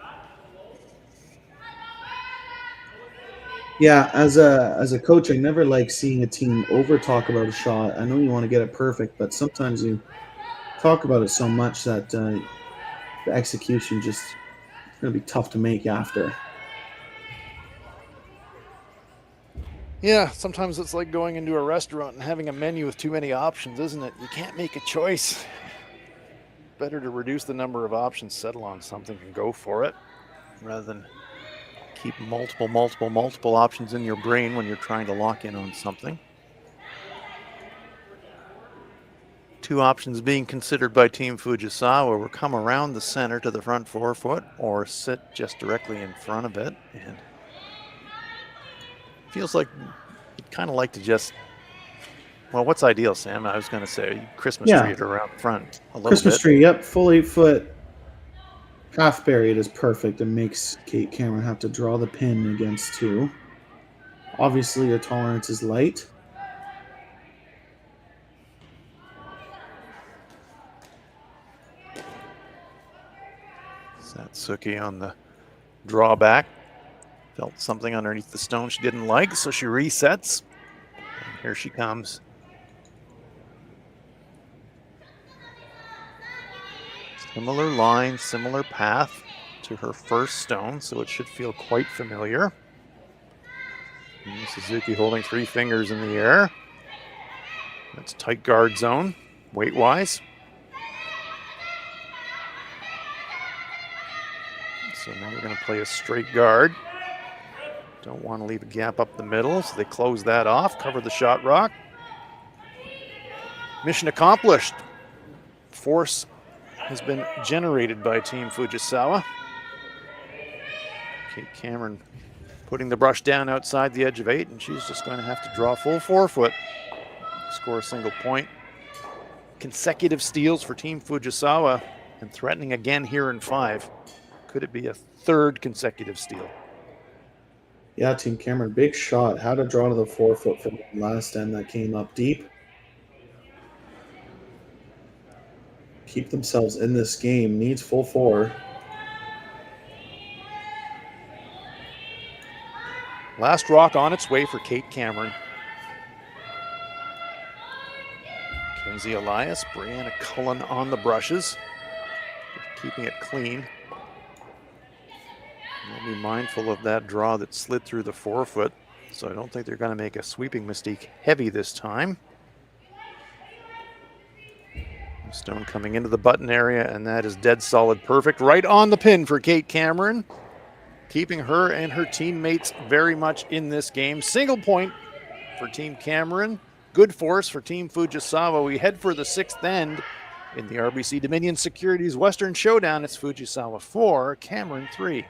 Yeah, as a coach, I never like seeing a team over talk about a shot. I know you want to get it perfect, but sometimes you talk about it so much that the execution just is going to be tough to make after. Yeah, sometimes it's like going into a restaurant and having a menu with too many options, isn't it? You can't make a choice. Better to reduce the number of options, settle on something, and go for it, rather than keep multiple options in your brain when you're trying to lock in on something. 2 options being considered by Team Fujisawa were come around the center to the front 4-foot or sit just directly in front of it. And feels like you'd kind of like to just, well, what's ideal, Sam? I was going to say Christmas tree it around the front a little Christmas bit. tree, yep, full 8-foot. Half buried is perfect and makes Kate Cameron have to draw the pin against 2. Obviously, your tolerance is light. Satsuki on the drawback. Felt something underneath the stone she didn't like, so she resets. And here she comes. Similar line, similar path to her first stone, so it should feel quite familiar. And Suzuki holding 3 fingers in the air. That's tight guard zone, weight-wise. So now they're going to play a straight guard. Don't want to leave a gap up the middle, so they close that off, cover the shot rock. Mission accomplished. Force has been generated by Team Fujisawa. Kate Cameron putting the brush down outside the edge of 8, and she's just going to have to draw full 4-foot. Score a single point. Consecutive steals for Team Fujisawa, and threatening again here in 5. Could it be a 3rd consecutive steal? Yeah, Team Cameron, big shot. How to draw to the 4-foot from the last end that came up deep. Keep themselves in this game. Needs full 4. Last rock on its way for Kate Cameron. Kenzie Elias, Brianna Cullen on the brushes. Keeping it clean. They'll be mindful of that draw that slid through the 4-foot, so I don't think they're going to make a sweeping mistake heavy this time. Stone coming into the button area, and that is dead solid perfect. Right on the pin for Kate Cameron, keeping her and her teammates very much in this game. Single point for Team Cameron. Good force for Team Fujisawa. We head for the 6th end in the RBC Dominion Securities Western Showdown. It's Fujisawa 4, Cameron 3.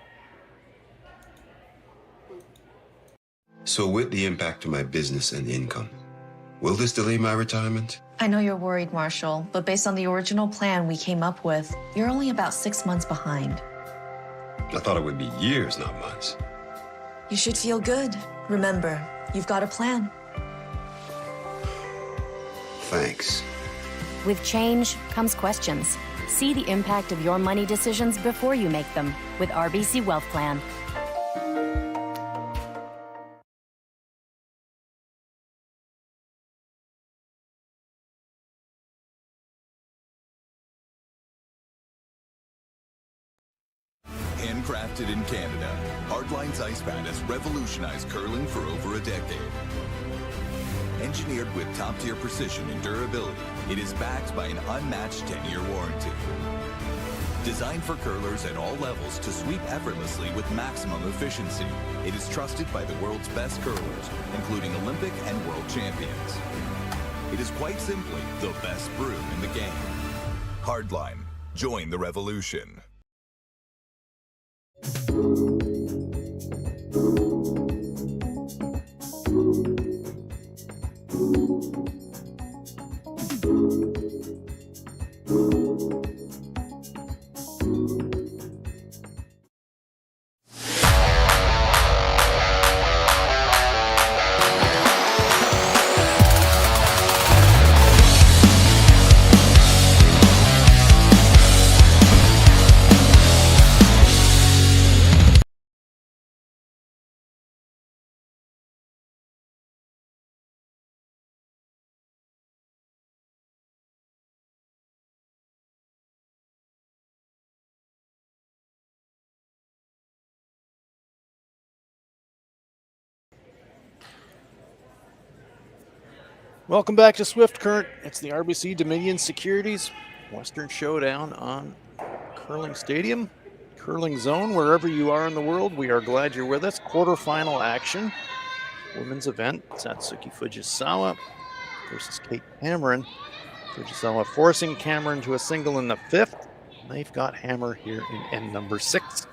So with the impact to my business and income, will this delay my retirement? I know you're worried, Marshall, but based on the original plan we came up with, you're only about 6 months behind. I thought it would be years, not months. You should feel good. Remember, you've got a plan. Thanks. With change comes questions. See the impact of your money decisions before you make them with RBC Wealth Plan. Handcrafted in Canada, Hardline's ice pad has revolutionized curling for over a decade. Engineered with top-tier precision and durability, it is backed by an unmatched 10-year warranty. Designed for curlers at all levels to sweep effortlessly with maximum efficiency, it is trusted by the world's best curlers, including Olympic and world champions. It is quite simply the best broom in the game. Hardline. Join the revolution. Welcome back to Swift Current. It's the RBC Dominion Securities Western Showdown on Curling Stadium, Curling Zone. Wherever you are in the world, we are glad you're with us. Quarterfinal action, women's event. Satsuki Fujisawa versus Kate Cameron. Fujisawa forcing Cameron to a single in the 5th. They've got hammer here in end number 6.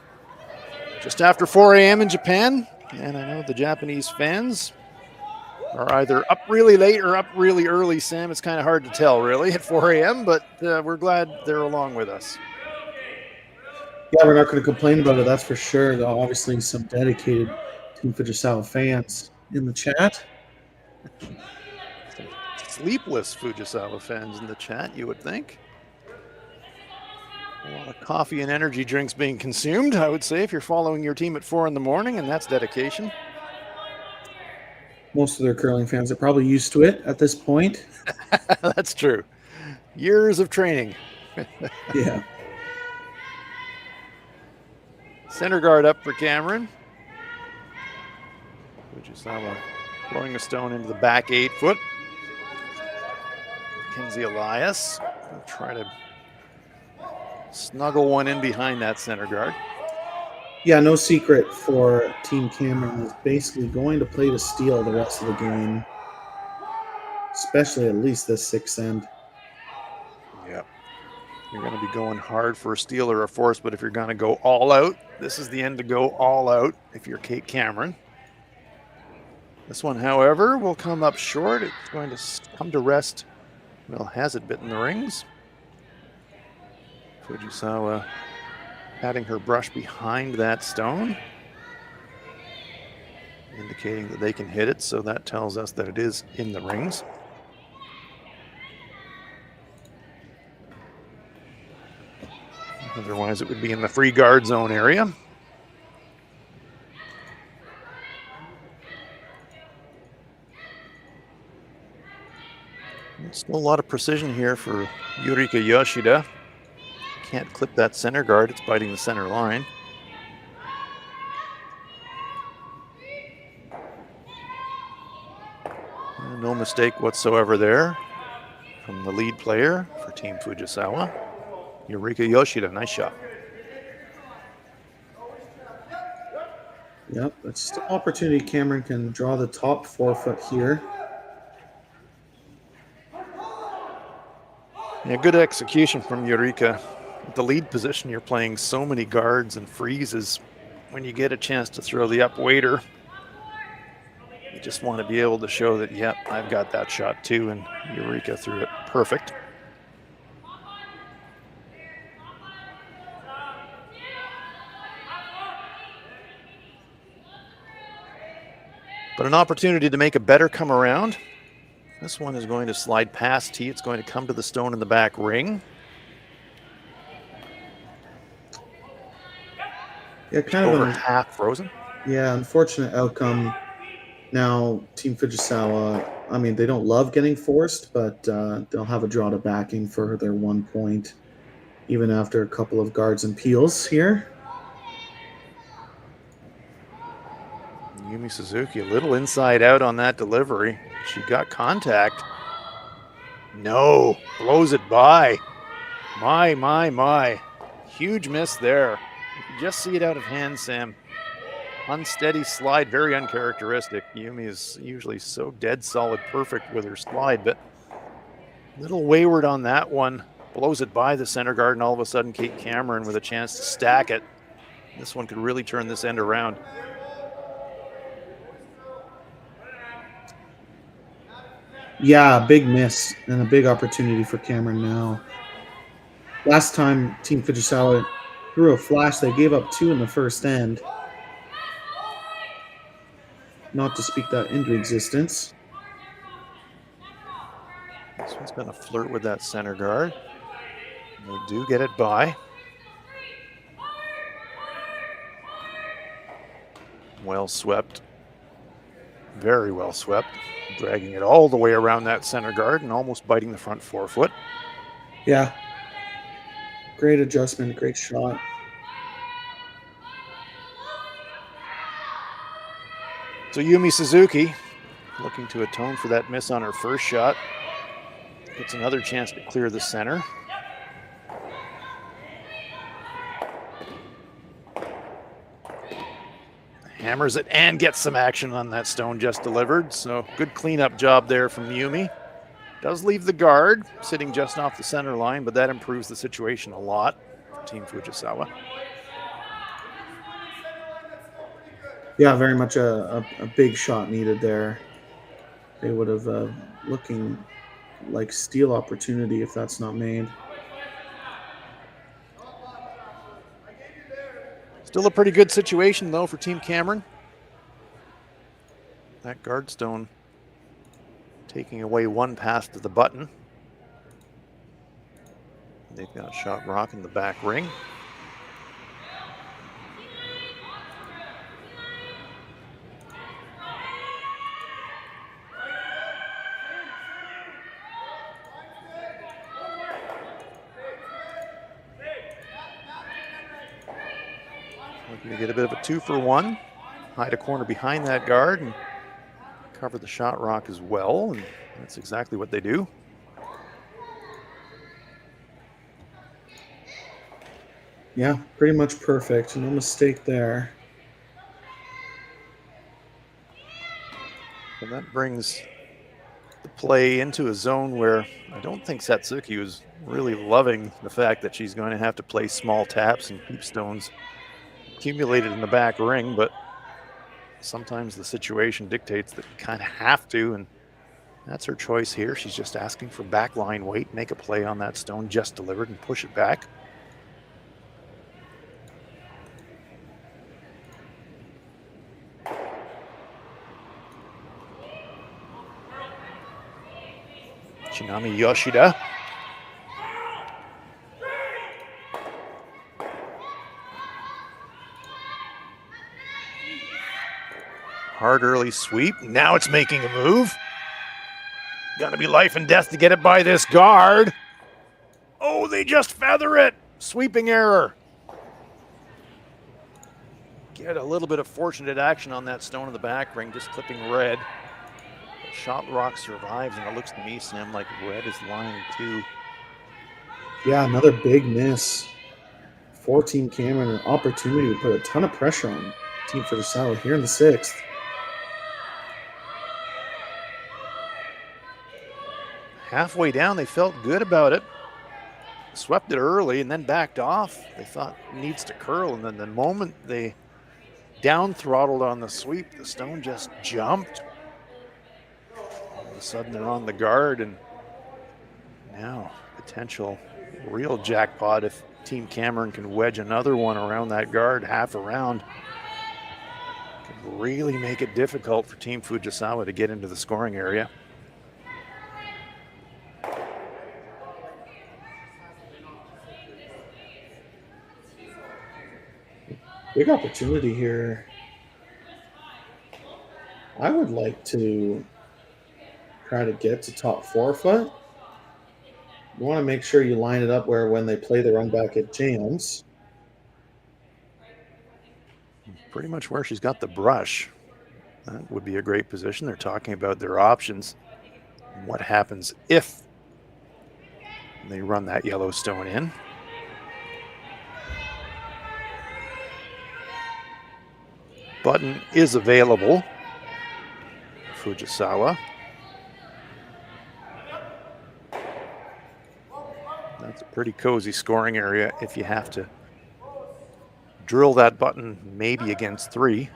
Just after 4 a.m. in Japan, and I know the Japanese fans are either up really late or up really early, Sam. It's kind of hard to tell, really, at 4 a.m., but we're glad they're along with us. Yeah, we're not going to complain about it, that's for sure. Though obviously some dedicated Team Fujisawa fans in the chat. Some sleepless Fujisawa fans in the chat, you would think. A lot of coffee and energy drinks being consumed, I would say, if you're following your team at 4 in the morning, and that's dedication. Most of their curling fans are probably used to it at this point. That's true. Years of training. Yeah. Center guard up for Cameron. Fujisawa throwing a stone into the back 8-foot. Kenzie Elias will try to snuggle one in behind that center guard. Yeah, no secret for Team Cameron is basically going to play to steal the rest of the game, especially at least this 6th end. Yep. You're going to be going hard for a steal or a force, but if you're going to go all out, this is the end to go all out if you're Kate Cameron. This one, however, will come up short. It's going to come to rest. Well, has it bitten the rings? Fujisawa patting her brush behind that stone, indicating that they can hit it, so that tells us that it is in the rings. Otherwise, it would be in the free guard zone area. Still a lot of precision here for Yurika Yoshida. Can't clip that center guard, it's biting the center line. No mistake whatsoever there from the lead player for Team Fujisawa, Yurika Yoshida. Nice shot. Yep, that's just an opportunity. Cameron can draw the top 4-foot here. Yeah, good execution from Yurika. At the lead position, you're playing so many guards and freezes. When you get a chance to throw the up waiter, you just want to be able to show that, yep, I've got that shot too, and Yurika threw it perfect. But an opportunity to make a better come around. This one is going to slide past tee. It's going to come to the stone in the back ring. Yeah, kind Over of half frozen. Yeah, unfortunate outcome. Now, Team Fujisawa, I mean, they don't love getting forced, but they'll have a draw to backing for their 1 point, even after a couple of guards and peels here. Yumi Suzuki, a little inside out on that delivery. She got contact. No, blows it by. My. Huge miss there. You can just see it out of hand, Sam. Unsteady slide, very uncharacteristic. Yumi is usually so dead solid perfect with her slide, but a little wayward on that one. Blows it by the center guard, and all of a sudden Kate Cameron with a chance to stack it. This one could really turn this end around. Yeah, big miss and a big opportunity for Cameron now. Last time Team Fujisawa threw a flash, they gave up 2 in the first end. Not to speak that into existence. This one's going to flirt with that center guard. They do get it by. Well swept. Very well swept. Dragging it all the way around that center guard and almost biting the front forefoot. Yeah. Great adjustment, great shot. So Yumi Suzuki, looking to atone for that miss on her first shot, gets another chance to clear the center. Hammers it and gets some action on that stone just delivered. So good cleanup job there from Yumi. Does leave the guard sitting just off the center line, but that improves the situation a lot for Team Fujisawa. Yeah, very much a big shot needed there. They would have looking like steal opportunity if that's not made. Still a pretty good situation though for Team Cameron. That guard stone taking away one pass to the button. They've got a shot rock in the back ring. Looking to get a bit of a 2-for-1. Hide a corner behind that guard and cover the shot rock as well. And that's exactly what they do. Yeah, pretty much perfect. No mistake there. And that brings the play into a zone where I don't think Satsuki was really loving the fact that she's going to have to play small taps and keep stones accumulated in the back ring, but sometimes the situation dictates that you kind of have to, and that's her choice here. She's just asking for backline weight, make a play on that stone just delivered and push it back. Shinami Yoshida. Hard early sweep. Now it's making a move. Gonna be life and death to get it by this guard. Oh, they just feather it. Sweeping error. Get a little bit of fortunate action on that stone in the back ring, just clipping red. Shot rock survives, and it looks to me, Sam, like red is lying too. Yeah, another big miss. 14 Cameron, an opportunity to put a ton of pressure on Team Fujisawa here in the 6th. Halfway down, they felt good about it. Swept it early and then backed off. They thought it needs to curl, and then the moment they down throttled on the sweep, the stone just jumped. All of a sudden, they're on the guard, and now potential real jackpot if Team Cameron can wedge another one around that guard half around. Could really make it difficult for Team Fujisawa to get into the scoring area. Big opportunity here. I would like to try to get to top 4 foot. You want to make sure you line it up where when they play the run back, it jams. Pretty much where she's got the brush. That would be a great position. They're talking about their options. What happens if they run that Yellowstone in? Button is available. Fujisawa. That's a pretty cozy scoring area if you have to drill that button maybe against 3.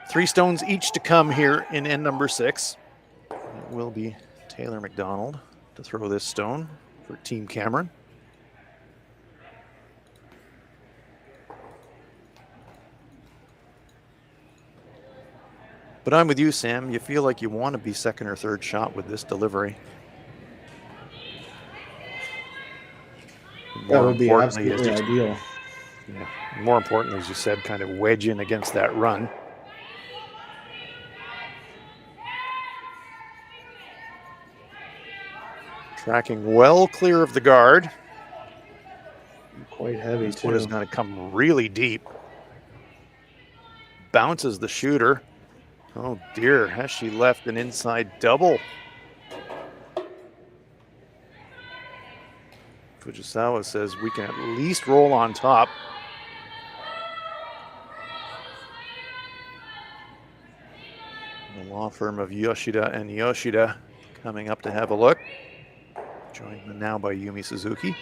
3 stones each to come here in end number 6. It will be Taylor McDonald to throw this stone for Team Cameron. But I'm with you, Sam. You feel like you want to be second or third shot with this delivery. That would be absolutely ideal. Yeah. More importantly, as you said, kind of wedge in against that run. Tracking well clear of the guard. Quite heavy, this too. One is going to come really deep. Bounces the shooter. Oh dear, has she left an inside double? Fujisawa says we can at least roll on top. The law firm of Yoshida and Yoshida coming up to have a look. Joined now by Yumi Suzuki.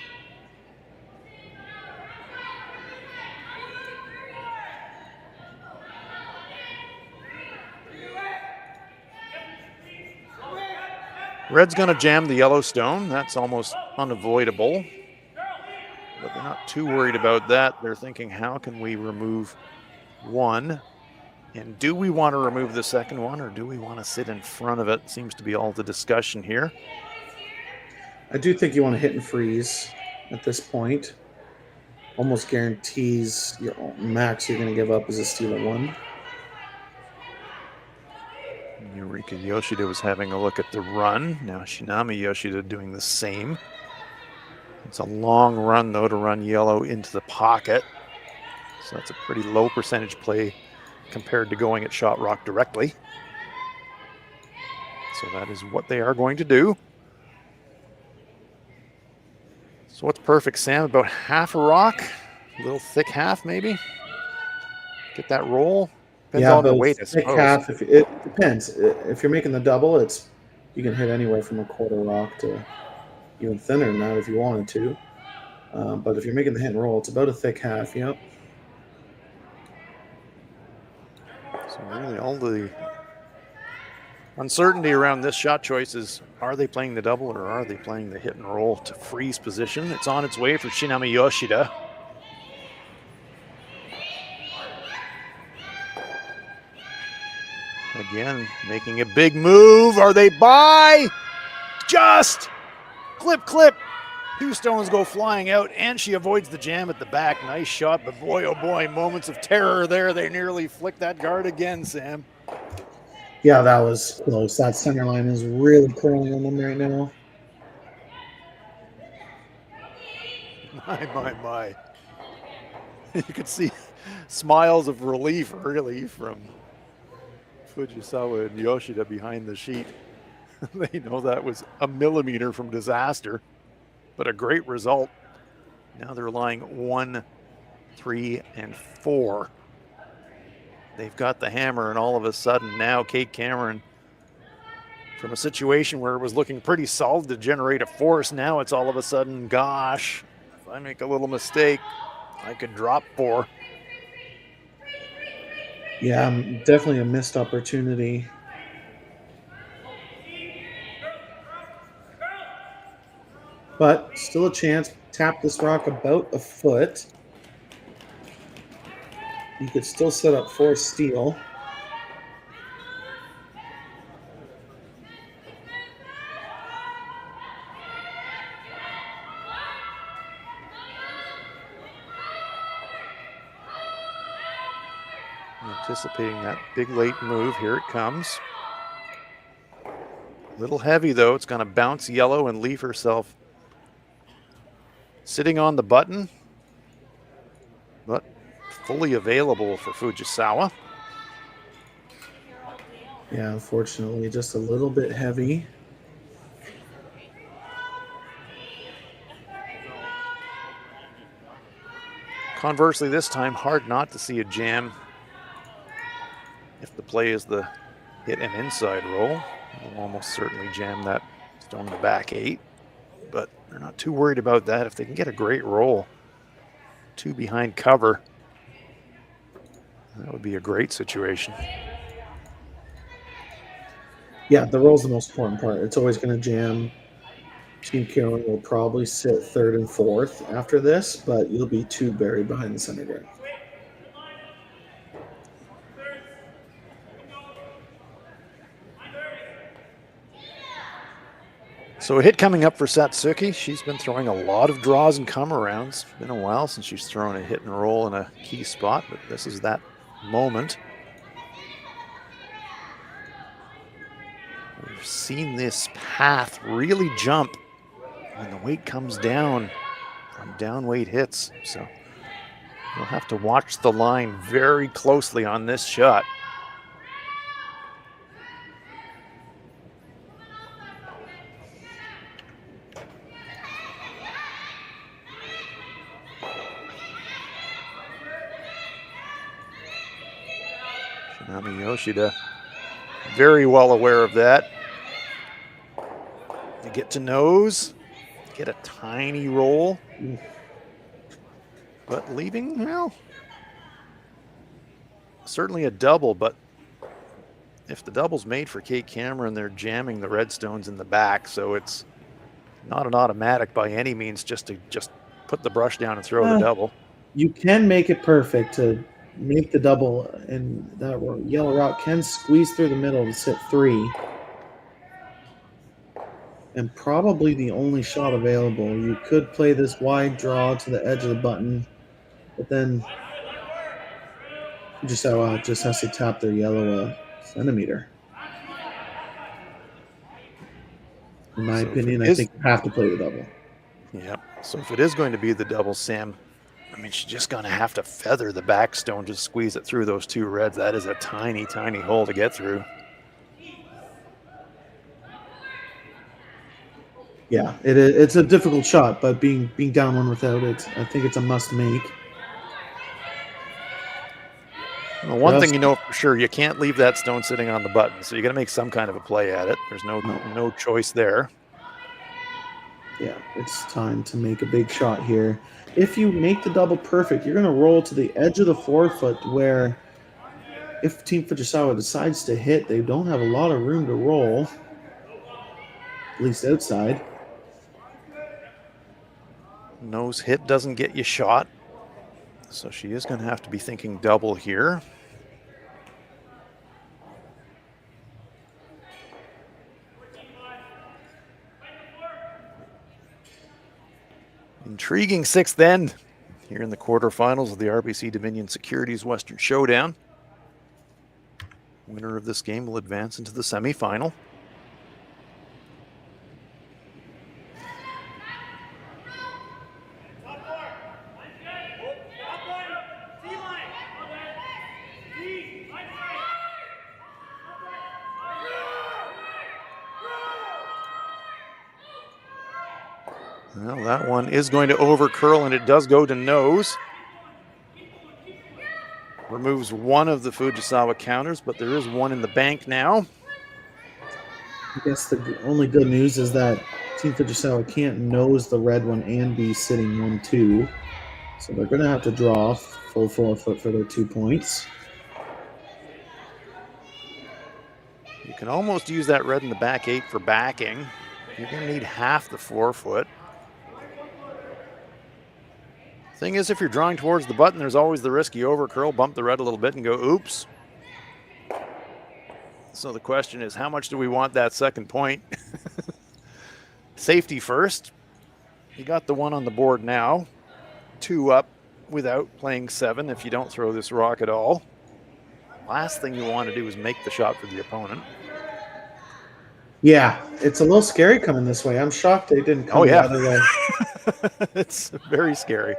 Red's going to jam the Yellowstone. That's almost unavoidable. But they're not too worried about that. They're thinking, how can we remove one? And do we want to remove the second one, or do we want to sit in front of it? Seems to be all the discussion here. I do think you want to hit and freeze at this point. Almost guarantees your max you're going to give up is a steal at 1. Yurika Yoshida was having a look at the run. Now Shinami Yoshida doing the same. It's a long run, though, to run yellow into the pocket. So that's a pretty low percentage play compared to going at shot rock directly. So that is what they are going to do. So what's perfect, Sam? About half a rock? A little thick half, maybe? Get that roll? Depends on the weight, I thick suppose. half, it depends. If you're making the double, you can hit anywhere from a quarter rock to even thinner than that if you wanted to. But if you're making the hit and roll, it's about a thick half, yep. So really all the uncertainty around this shot choice is, are they playing the double or are they playing the hit and roll to freeze position? It's on its way for Shinami Yoshida. Again, making a big move. Are they by? Just clip, clip. 2 stones go flying out, and she avoids the jam at the back. Nice shot, but boy, oh boy, moments of terror there. They nearly flicked that guard again, Sam. Yeah, that was close. That center line is really curling on them right now. My. You could see smiles of relief, really, from Fujisawa and Yoshida behind the sheet. They know that was a millimeter from disaster, but a great result. Now they're lying 1, 3, and 4. They've got the hammer, and all of a sudden now Kate Cameron, from a situation where it was looking pretty solid to generate a force, now it's all of a sudden, gosh, if I make a little mistake, I could drop 4. Yeah, definitely a missed opportunity. But still a chance. Tap this rock about a foot. You could still set up for a steal. Anticipating that big late move. Here it comes. A little heavy though. It's going to bounce yellow and leave herself sitting on the button, but fully available for Fujisawa. Yeah, unfortunately, just a little bit heavy. Conversely, this time, hard not to see a jam if the play is the hit and inside roll. They'll almost certainly jam that stone in the back 8, but they're not too worried about that. If they can get a great roll, 2 behind cover, that would be a great situation. Yeah, the roll's the most important part. It's always going to jam. Team Carolyn will probably sit 3rd and 4th after this, but you'll be 2 buried behind the center grid. So a hit coming up for Satsuki. She's been throwing a lot of draws and come-arounds. It's been a while since she's thrown a hit and roll in a key spot, but this is that moment. We've seen this path really jump when the weight comes down from down weight hits. So you'll have to watch the line very closely on this shot. Kitmami Yoshida, very well aware of that. You get to nose, get a tiny roll, but leaving, well, certainly a double, but if the double's made for Kate Cameron, they're jamming the red stones in the back, so it's not an automatic by any means just to put the brush down and throw the double. You can make it perfect to make the double, and that yellow rock can squeeze through the middle to sit 3. And probably the only shot available. You could play this wide draw to the edge of the button, but then Fujisawa just has to tap their yellow a centimeter. In my opinion, I think you have to play the double. Yep. So if it is going to be the double, Sam, I mean, she's just going to have to feather the back stone to squeeze it through those 2 reds. That is a tiny, tiny hole to get through. Yeah, it's a difficult shot, but being down 1 without it, I think it's a must make. Well, one thing you know for sure, you can't leave that stone sitting on the button, so you got to make some kind of a play at it. There's no choice there. Yeah, it's time to make a big shot here. If you make the double perfect, you're going to roll to the edge of the 4-foot where if Team Fujisawa decides to hit, they don't have a lot of room to roll, at least outside. Nose hit doesn't get you shot, so she is going to have to be thinking double here. Intriguing 6th end here in the quarterfinals of the RBC Dominion Securities Western Showdown. Winner of this game will advance into the semifinal. Well, that one is going to overcurl, and it does go to nose. Removes one of the Fujisawa counters, but there is one in the bank now. I guess the only good news is that Team Fujisawa can't nose the red one and be sitting 1-2. So they're going to have to draw full 4-foot for their 2 points. You can almost use that red in the back 8 for backing. You're going to need half the 4-foot. Thing is, if you're drawing towards the button, there's always the risk you overcurl, bump the red a little bit, and go, oops. So the question is, how much do we want that second point? Safety first. You got the 1 on the board now. 2 up without playing 7 if you don't throw this rock at all. Last thing you want to do is make the shot for the opponent. Yeah, it's a little scary coming this way. I'm shocked they didn't come the other way. It's very scary.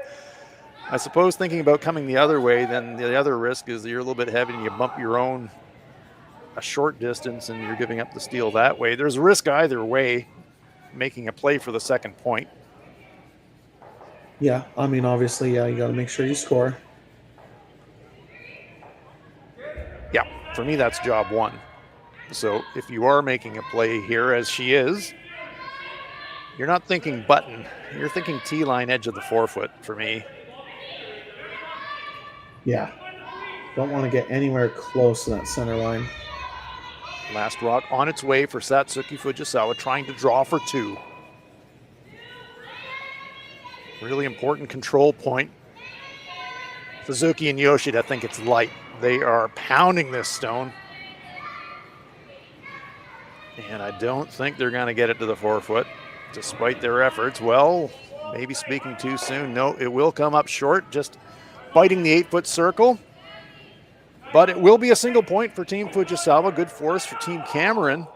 I suppose thinking about coming the other way, then the other risk is that you're a little bit heavy and you bump your own a short distance and you're giving up the steal that way. There's a risk either way, making a play for the second point. Yeah, I mean, obviously, you got to make sure you score. Yeah, for me, that's job one. So if you are making a play here, as she is, you're not thinking button. You're thinking T-line edge of the forefoot for me. Yeah. Don't want to get anywhere close to that center line. Last rock on its way for Satsuki Fujisawa, trying to draw for two. Really important control point. Suzuki and Yoshida think it's light. They are pounding this stone. And I don't think they're going to get it to the forefoot, despite their efforts. Well, maybe speaking too soon. No, it will come up short, just biting the 8-foot circle. But it will be a single point for Team Fujisawa. Good force for Team Cameron.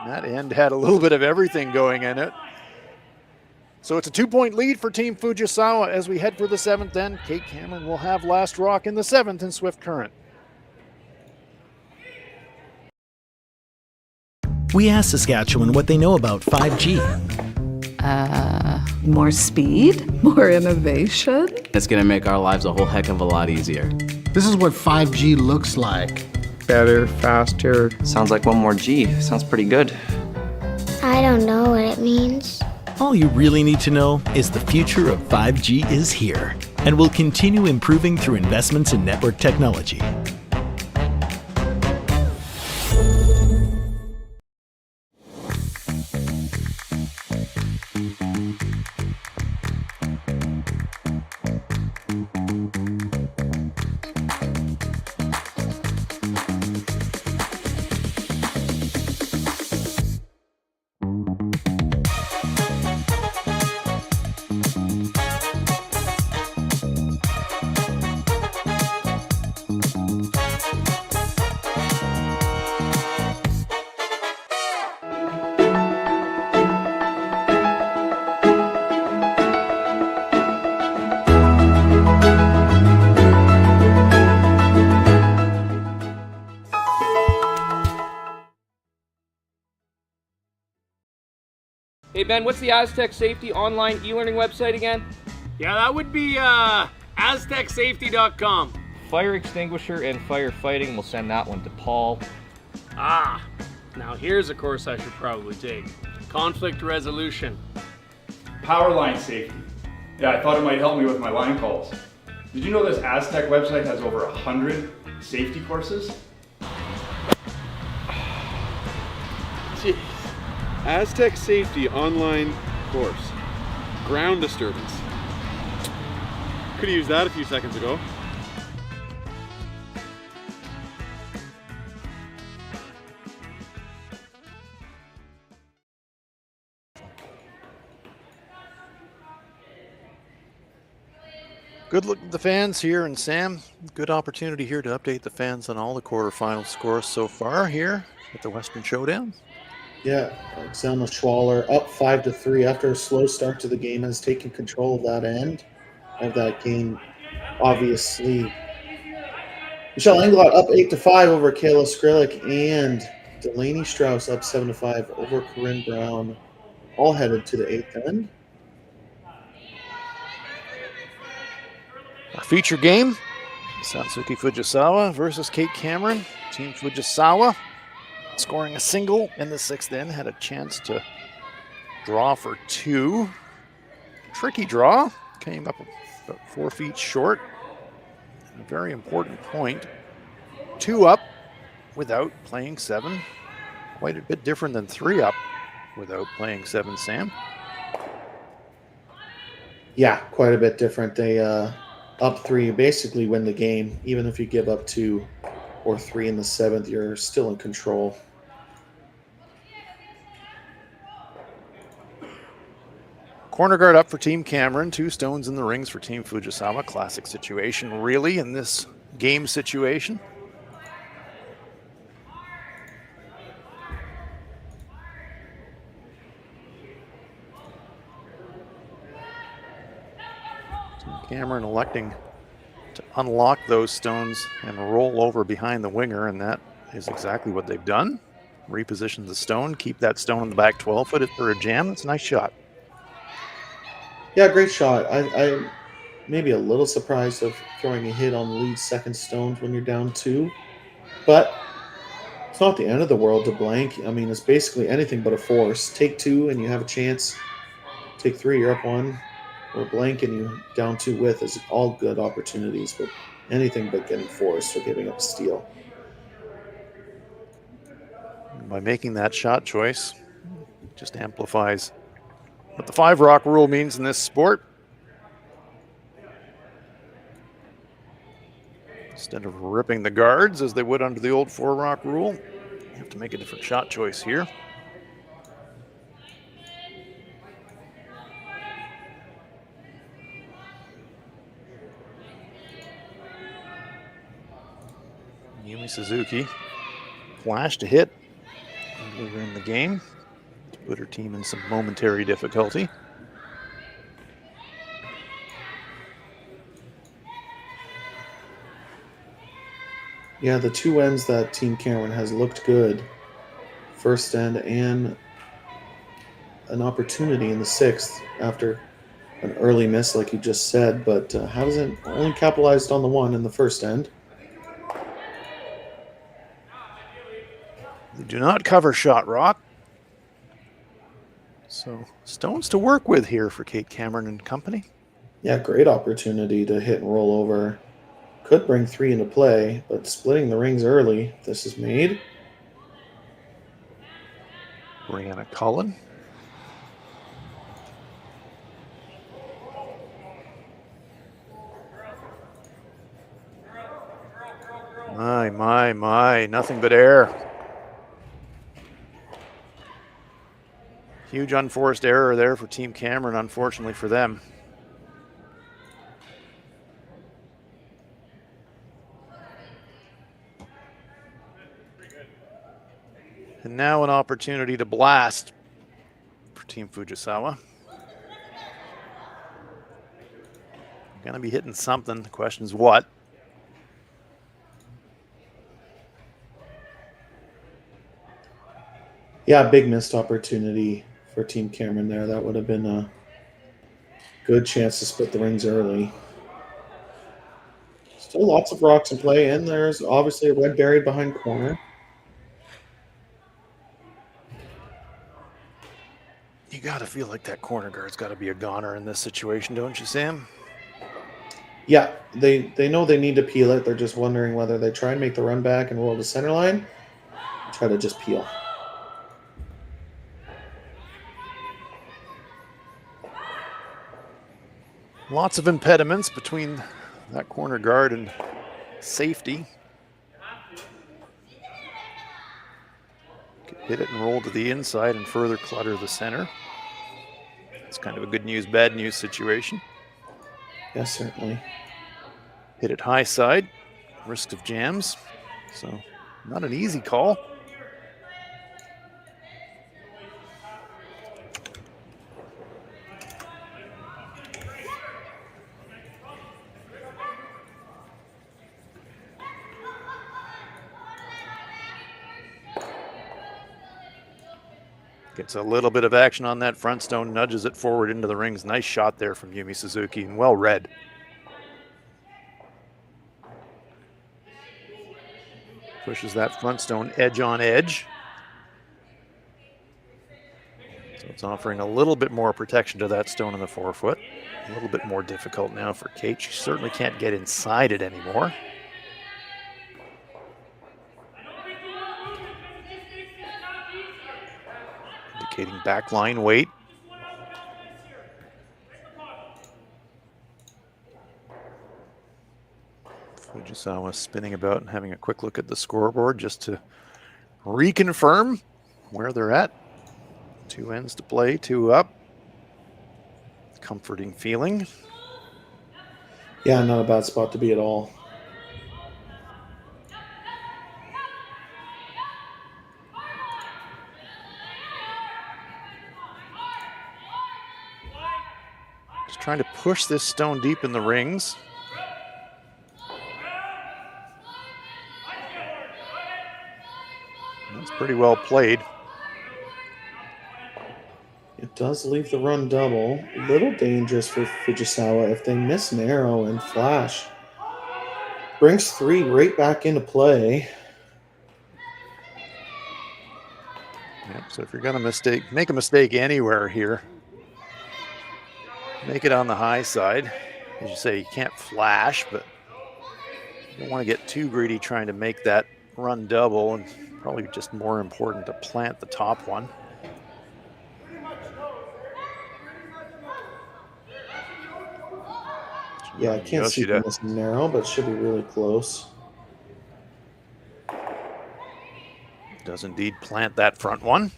That end had a little bit of everything going in it. So it's a 2-point lead for Team Fujisawa as we head for the 7th end. Kate Cameron will have last rock in the 7th in Swift Current. We asked Saskatchewan what they know about 5G. More speed, more innovation. It's going to make our lives a whole heck of a lot easier. This is what 5G looks like. Better, faster. Sounds like one more G. Sounds pretty good. I don't know what it means. All you really need to know is the future of 5G is here and will continue improving through investments in network technology. Hey Ben, what's the Aztec Safety online e-learning website again? Yeah, that would be aztecsafety.com. Fire extinguisher and firefighting, we'll send that one to Paul. Ah, now here's a course I should probably take. Conflict resolution. Power line safety. Yeah, I thought it might help me with my line calls. Did you know this Aztec website has over 100 safety courses? Jeez. Aztec Safety online course. Ground disturbance. Could have used that a few seconds ago. Good look at the fans here, and Sam, good opportunity here to update the fans on all the quarterfinal scores so far here at the Western Showdown. Yeah, Selma Schwaller up 5-3 after a slow start to the game, has taken control of that end of that game. Obviously, Michelle Englot up 8-5 over Kayla Skrillick, and Delaney Strauss up 7-5 over Corinne Brown, all headed to the 8th end. Our feature game, Satsuki Fujisawa versus Kate Cameron. Team Fujisawa scoring a single in the 6th end, had a chance to draw for two. Tricky draw, came up about 4 feet short. A very important point. 2 up without playing 7. Quite a bit different than 3 up without playing 7, Sam. Yeah, quite a bit different. They up 3 basically win the game. Even if you give up 2 or 3 in the 7th, you're still in control. Corner guard up for Team Cameron. 2 stones in the rings for Team Fujisawa. Classic situation, really, in this game situation. Cameron electing to unlock those stones and roll over behind the winger, and that is exactly what they've done. Reposition the stone, keep that stone in the back 12 foot for a jam. That's a nice shot. Yeah, great shot. I maybe a little surprised of throwing a hit on the lead second stones when you're down 2, but it's not the end of the world to blank. I mean, it's basically anything but a force. Take 2 and you have a chance. Take 3, you're up 1. Or blank and you down 2 with is all good opportunities, but anything but getting forced or giving up a steal. By making that shot choice, just amplifies what the 5 rock rule means in this sport. Instead of ripping the guards as they would under the old 4 rock rule, you have to make a different shot choice here. Yumi Suzuki flashed a hit earlier in the game to put her team in some momentary difficulty. Yeah, the 2 ends that Team Cameron has looked good. First end and an opportunity in the 6th after an early miss, like you just said, but hasn't only capitalized on the 1 in the first end. They do not cover shot rock. So stones to work with here for Kate Cameron and company. Yeah, great opportunity to hit and roll over. Could bring 3 into play, but splitting the rings early, this is made. Brianna Cullen. My, nothing but air. Huge unforced error there for Team Cameron, unfortunately for them. And now an opportunity to blast for Team Fujisawa. Gonna be hitting something. The question is what? Yeah, big missed opportunity for Team Cameron there. That would have been a good chance to split the rings early. Still lots of rocks in play, and there's obviously a red buried behind corner. You gotta feel like that corner guard's gotta be a goner in this situation, don't you, Sam? Yeah, they know they need to peel it. They're just wondering whether they try and make the run back and roll to center line, or try to just peel. Lots of impediments between that corner guard and safety. Could hit it and roll to the inside and further clutter the center. It's kind of a good news, bad news situation. Yes, certainly. Hit it high side, risk of jams. So not an easy call. Gets a little bit of action on that front stone, nudges it forward into the rings. Nice shot there from Yumi Suzuki, and well read. Pushes that front stone edge on edge. So it's offering a little bit more protection to that stone in the forefoot. A little bit more difficult now for Kate. She certainly can't get inside it anymore. Indicating backline weight. Fujisawa spinning about and having a quick look at the scoreboard just to reconfirm where they're at. 2 ends to play, 2 up. Comforting feeling. Yeah, not a bad spot to be at all. Just trying to push this stone deep in the rings. That's pretty well played. It does leave the run double. A little dangerous for Fujisawa if they miss narrow and flash. Brings 3 right back into play. Yep, so if you're going to make a mistake anywhere here, make it on the high side. As you say, you can't flash, but you don't want to get too greedy trying to make that run double, and probably just more important to plant the top one. Yeah, I can't see this narrow, but should be really close. Does indeed plant that front one.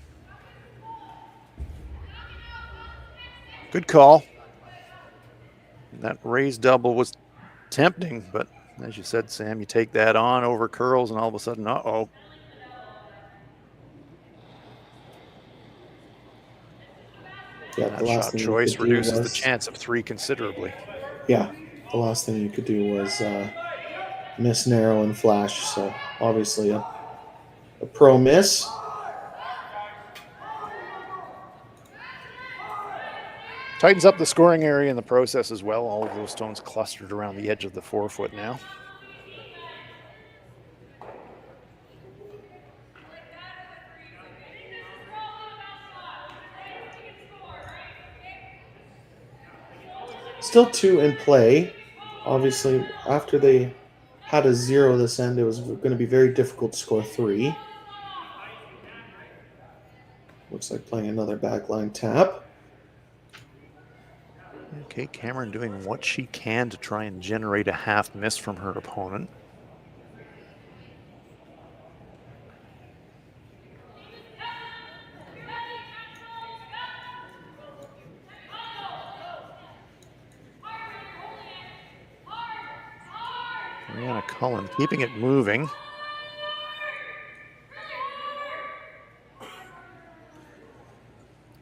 Good call. That raised double was tempting, but as you said, Sam, you take that on over curls and all of a sudden, uh-oh. Yeah, that shot choice reduces the chance of 3 considerably. Yeah, the last thing you could do was miss narrow and flash, so obviously a pro miss. Tightens up the scoring area in the process as well. All of those stones clustered around the edge of the forefoot now. Still 2 in play. Obviously, after they had a 0 this end, it was going to be very difficult to score 3. Looks like playing another backline tap. Okay, Cameron doing what she can to try and generate a half miss from her opponent. Brianna Cullen keeping it moving.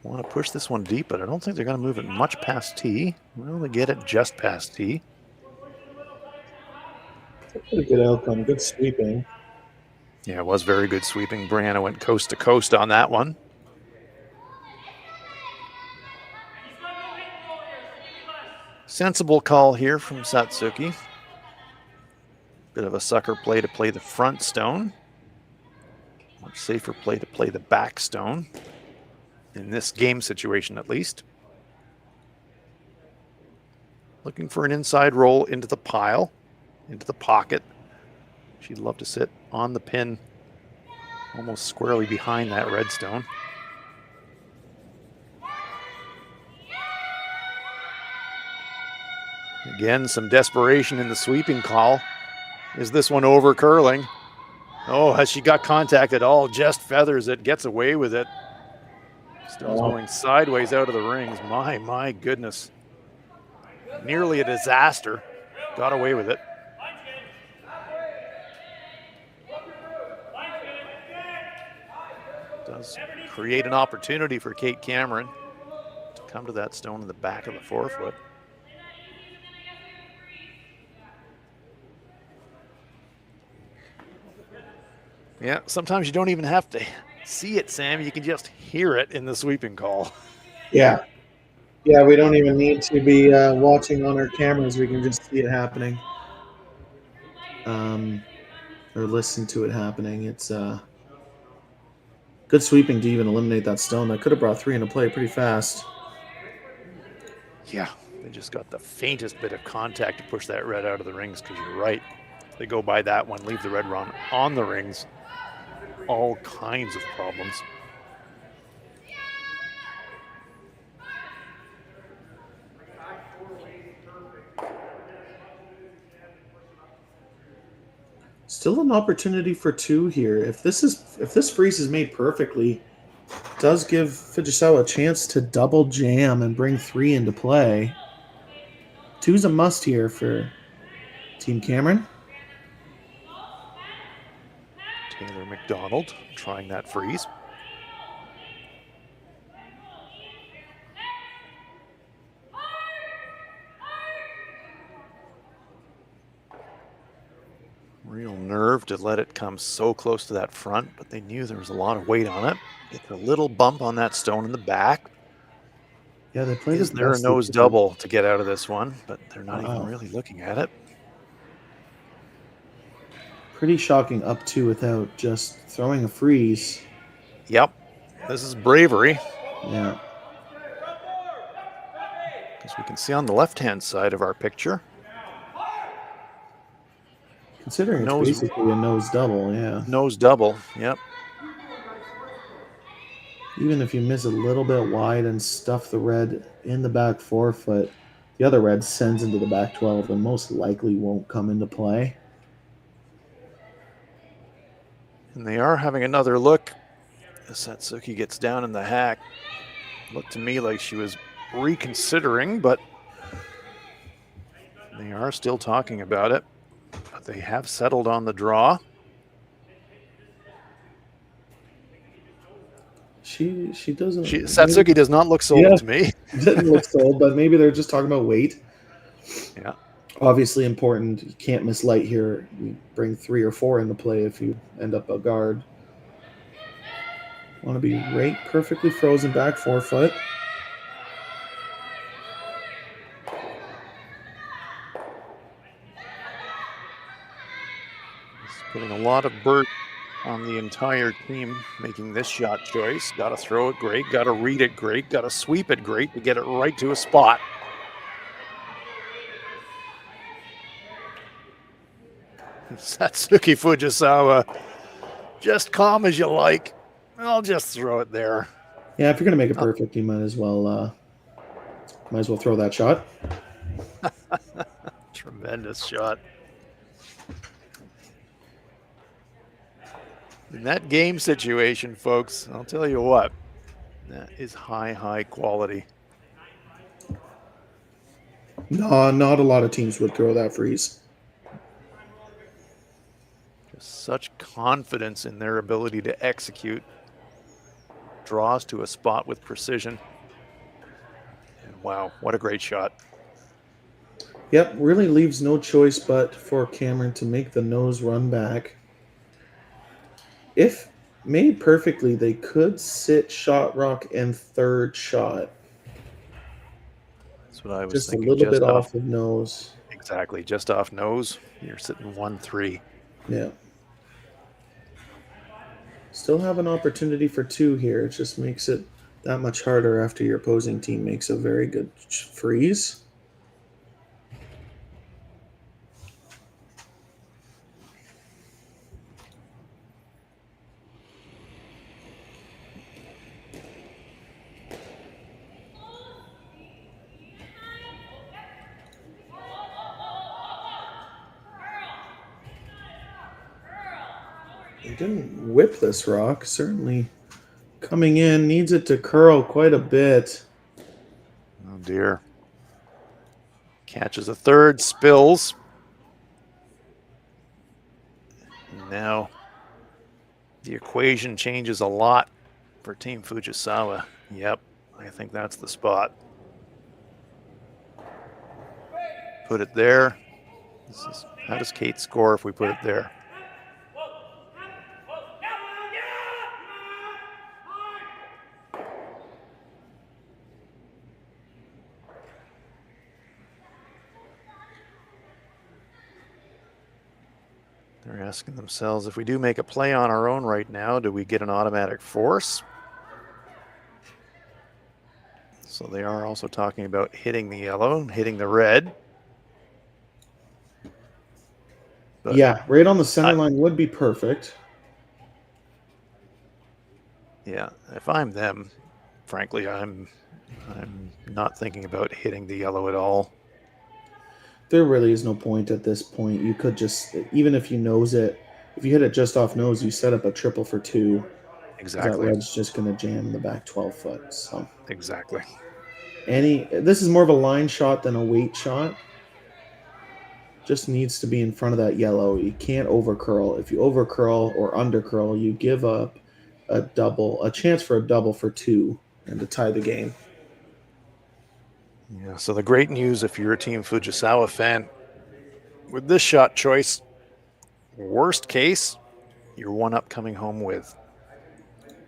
Want to push this one deep, but I don't think they're going to move it much past tee. Well, they get it just past tee. Pretty good outcome, good sweeping. Yeah, it was very good sweeping. Brianna went coast to coast on that one. Sensible call here from Satsuki. Bit of a sucker play to play the front stone. Much safer play to play the back stone. In this game situation, at least. Looking for an inside roll into the pile, into the pocket. She'd love to sit on the pin, almost squarely behind that red stone. Again, some desperation in the sweeping call. Is this one over curling? Oh, has she got contact at all? Just feathers it, gets away with it. Stone's going sideways out of the rings. My goodness. Nearly a disaster. Got away with it. Does create an opportunity for Kate Cameron to come to that stone in the back of the forefoot. Yeah, sometimes you don't even have to see it, Sam. You can just hear it in the sweeping call. Yeah. Yeah, we don't even need to be watching on our cameras. We can just see it happening. Or listen to it happening. It's good sweeping to even eliminate that stone. That could have brought 3 into play pretty fast. Yeah, they just got the faintest bit of contact to push that red out of the rings, because you're right. If they go by that one, leave the red run on the rings. All kinds of problems. Still an opportunity for 2 here. If this freeze is made perfectly, it does give Fujisawa a chance to double jam and bring 3 into play. 2's a must here for Team Cameron. Taylor McDonald trying that freeze. Real nerve to let it come so close to that front, but they knew there was a lot of weight on it. It's a little bump on that stone in the back. Yeah, they played. Is there a nose double to get out of this one? But they're not even really looking at it. Pretty shocking up two without just throwing a freeze. Yep. This is bravery. Yeah. As we can see on the left-hand side of our picture. Considering it's basically a nose double, yeah. Nose double, yep. Even if you miss a little bit wide and stuff the red in the back 4 foot, the other red sends into the back 12 and most likely won't come into play. And they are having another look as Satsuki gets down in the hack. Looked to me like she was reconsidering, but they are still talking about it. But they have settled on the draw. She doesn't. Satsuki does not look sold to me. Doesn't look sold, but maybe they're just talking about weight. Yeah. Obviously important. You can't miss light here. You bring 3 or 4 into play if you end up a guard. Want to be right perfectly frozen back 4 foot. Putting a lot of burden on the entire team making this shot choice. Got to throw it great, got to read it great, got to sweep it great to get it right to a spot. Satsuki Fujisawa, just calm as you like. I'll just throw it there. Yeah, if you're going to make it perfect, you might as well throw that shot. Tremendous shot. In that game situation, folks, I'll tell you what, that is high quality. No, not a lot of teams would throw that freeze. Just such confidence in their ability to execute. Draws to a spot with precision. And wow, what a great shot. Yep, really leaves no choice but for Cameron to make the nose run back. If made perfectly, they could sit shot rock and third shot. That's what I was just thinking. Just a little bit off of nose. Exactly, just off nose. You're sitting 1-3. Yeah. Still have an opportunity for 2 here. It just makes it that much harder after your opposing team makes a very good freeze. He didn't whip this rock. Certainly coming in, needs it to curl quite a bit. Oh dear. Catches a third, spills. And now the equation changes a lot for Team Fujisawa. Yep, I think that's the spot. Put it there. How does Kate score if we put it there? They're asking themselves, if we do make a play on our own right now, do we get an automatic force? So they are also talking about hitting the yellow and hitting the red. But yeah, right on the center line would be perfect. Yeah, if I'm them, frankly, I'm not thinking about hitting the yellow at all. There really is no point at this point. You could just, even if you nose it, if you hit it just off nose, you set up a triple for 2. Exactly. That red's just going to jam in the back 12 foot. So exactly. This is more of a line shot than a weight shot. Just needs to be in front of that yellow. You can't over curl. If you over curl or under curl, you give up a chance for a double for 2 and to tie the game. Yeah, so the great news if you're a Team Fujisawa fan, with this shot choice, Worst case, you're one up coming home with.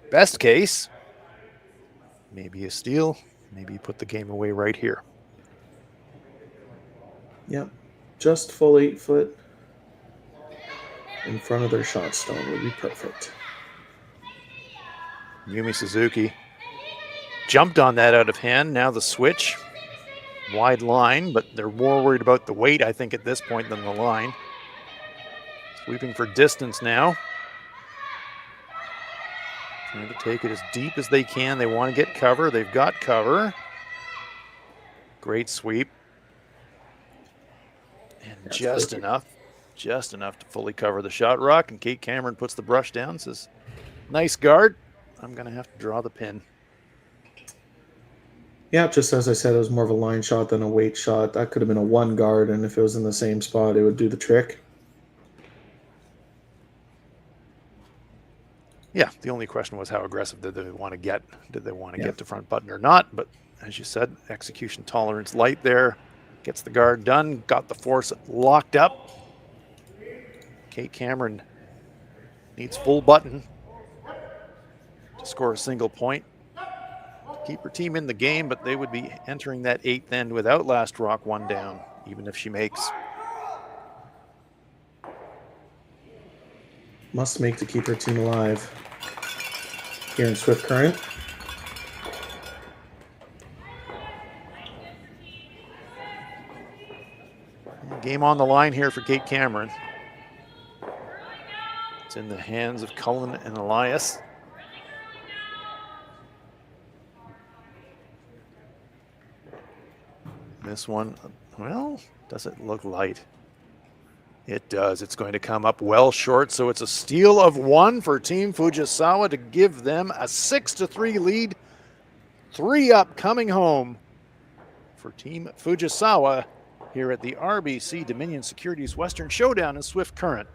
Best case, maybe a steal, maybe you put the game away right here. Yep. Just full 8 foot in front of their shot stone would be perfect. Yumi Suzuki jumped on that out of hand. Now the switch. Wide line, but they're more worried about the weight, I think, at this point than the line. Sweeping for distance now. Trying to take it as deep as they can. They want to get cover. They've got cover. Great sweep. And that's just enough to fully cover the shot rock. And Kate Cameron puts the brush down, says, nice guard. I'm going to have to draw the pin. Yeah, just as I said, it was more of a line shot than a weight shot. That could have been a 1 guard, and if it was in the same spot, it would do the trick. Yeah, the only question was how aggressive did they want to get? Did they want to get to front button or not? But as you said, execution tolerance light there. Gets the guard done, got the force locked up. Kate Cameron needs full button to score a single point. Keep her team in the game, but they would be entering that 8th end without last rock 1 down, even if she makes. Must make to keep her team alive here in Swift Current. Game on the line here for Kate Cameron. It's in the hands of Cullen and Elias. This one, well, does it look light? It does. It's going to come up well short, so it's a steal of 1 for Team Fujisawa to give them a 6-3 lead. 3 up coming home for Team Fujisawa here at the RBC Dominion Securities Western Showdown in Swift Current.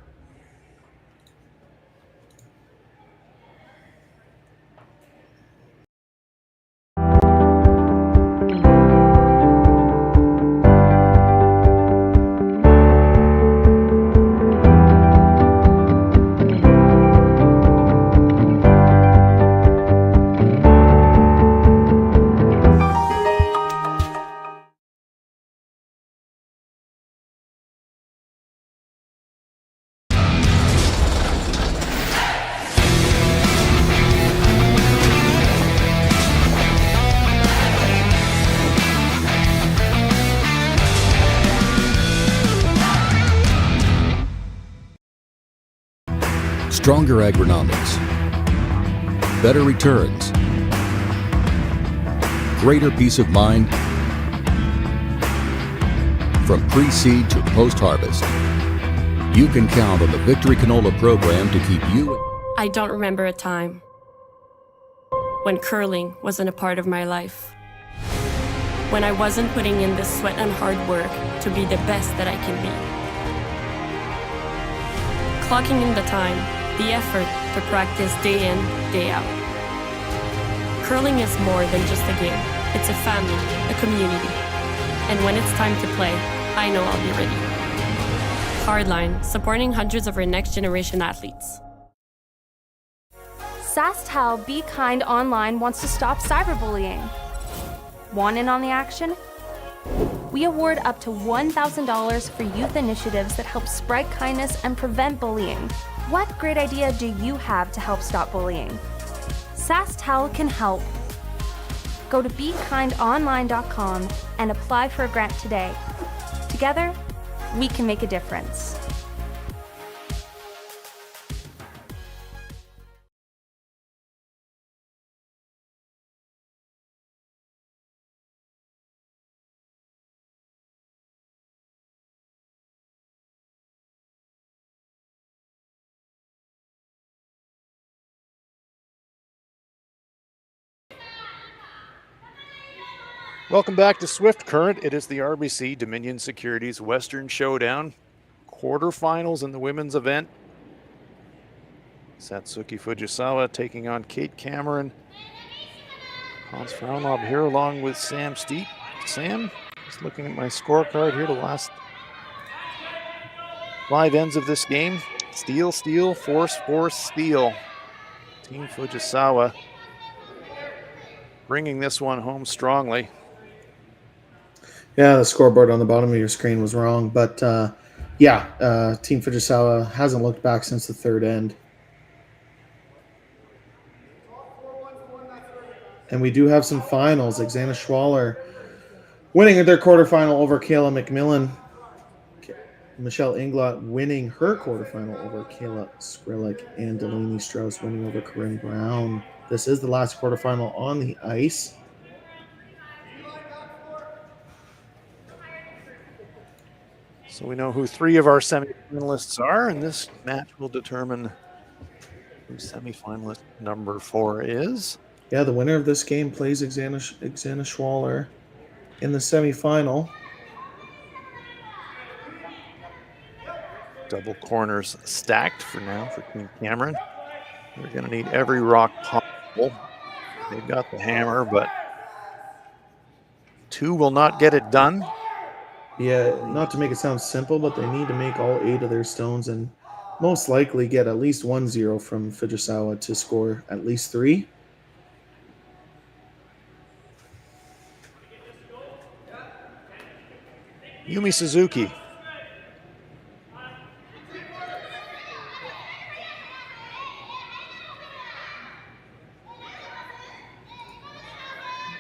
Stronger agronomics, better returns, greater peace of mind from pre-seed to post-harvest. You can count on the Victory Canola program to keep you. I don't remember a time when curling wasn't a part of my life. When I wasn't putting in the sweat and hard work to be the best that I can be. Clocking in the time, the effort to practice day in, day out. Curling is more than just a game. It's a family, a community. And when it's time to play, I know I'll be ready. Hardline, supporting hundreds of our next generation athletes. Sasktel Be Kind Online wants to stop cyberbullying. Want in on the action? We award up to $1,000 for youth initiatives that help spread kindness and prevent bullying. What great idea do you have to help stop bullying? Sasktel can help. Go to BeKindOnline.com and apply for a grant today. Together, we can make a difference. Welcome back to Swift Current. It is the RBC Dominion Securities Western Showdown. Quarterfinals in the women's event. Satsuki Fujisawa taking on Kate Cameron. Hans Frauenlob here along with Sam Steep. Sam, just looking at my scorecard here, the last 5 ends of this game. Steal, steal, force, force, steal. Team Fujisawa bringing this one home strongly. Yeah, the scoreboard on the bottom of your screen was wrong, but Team Fujisawa hasn't looked back since the third end. And we do have some finals. Xana Schwaller winning their quarterfinal over Kayla McMillan. Michelle Inglot winning her quarterfinal over Kayla Skrillik, and Delaney Strauss winning over Corinne Brown. This is the last quarterfinal on the ice. So we know who 3 of our semifinalists are, and this match will determine who semifinalist number 4 is. Yeah, the winner of this game plays Xana Schwaller in the semifinal. Double corners stacked for now for Team Cameron. They're going to need every rock possible. They've got the hammer, but 2 will not get it done. Yeah, not to make it sound simple, but they need to make all 8 of their stones and most likely get at least 1-0 from Fujisawa to score at least 3. Yumi Suzuki.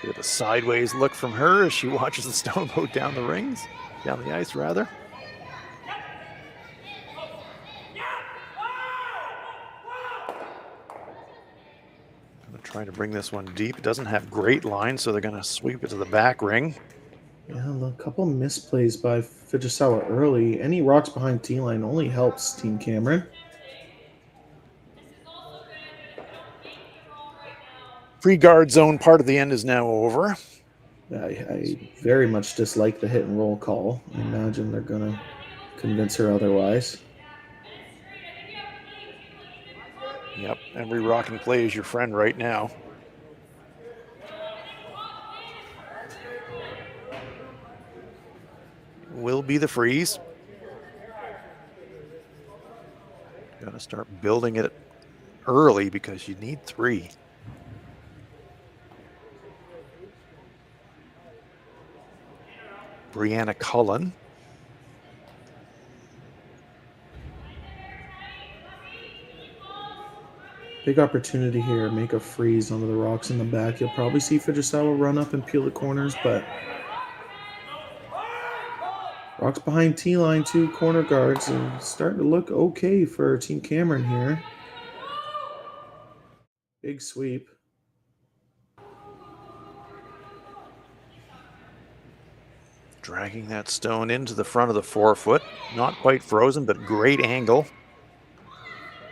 Bit of a sideways look from her as she watches the stone go down the rings, down the ice rather. Gonna try to bring this one deep. It doesn't have great lines, so they're gonna sweep it to the back ring. Yeah, a couple misplays by Fujisawa early. Any rocks behind T-line only helps Team Cameron. Free guard zone part of the end is now over. I very much dislike the hit and roll call. I imagine they're going to convince her otherwise. Yep, every rock and play is your friend right now. Will be the freeze. Got to start building it early because you need 3. Brianna Cullen. Big opportunity here. Make a freeze onto the rocks in the back. You'll probably see Fujisawa run up and peel the corners, but rocks behind T-line, 2 corner guards, and starting to look okay for Team Cameron here. Big sweep. Dragging that stone into the front of the 4-foot. Not quite frozen, but great angle.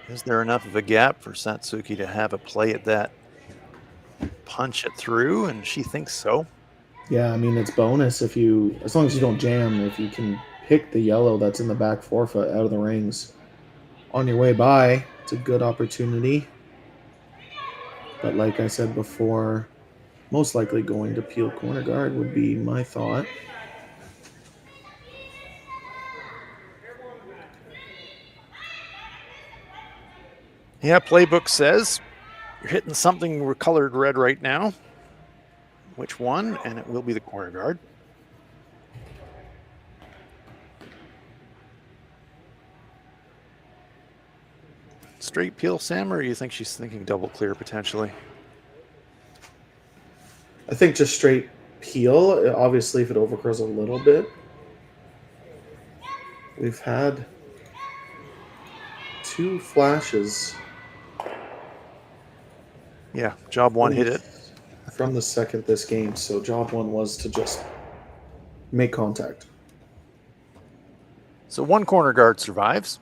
Is there enough of a gap for Satsuki to have a play at that? Punch it through, and she thinks so. Yeah, I mean, it's bonus if you, as long as you don't jam, if you can pick the yellow that's in the back 4-foot out of the rings on your way by, it's a good opportunity. But like I said before, most likely going to peel corner guard would be my thought. Yeah, playbook says you're hitting something colored red right now. Which one? And it will be the corner guard. Straight peel, Sam, or do you think she's thinking double clear potentially? I think just straight peel. Obviously, if it overcurls a little bit. We've had 2 flashes. Yeah, job 1 hit it. From the second this game, so job 1 was to just make contact. So 1 corner guard survives.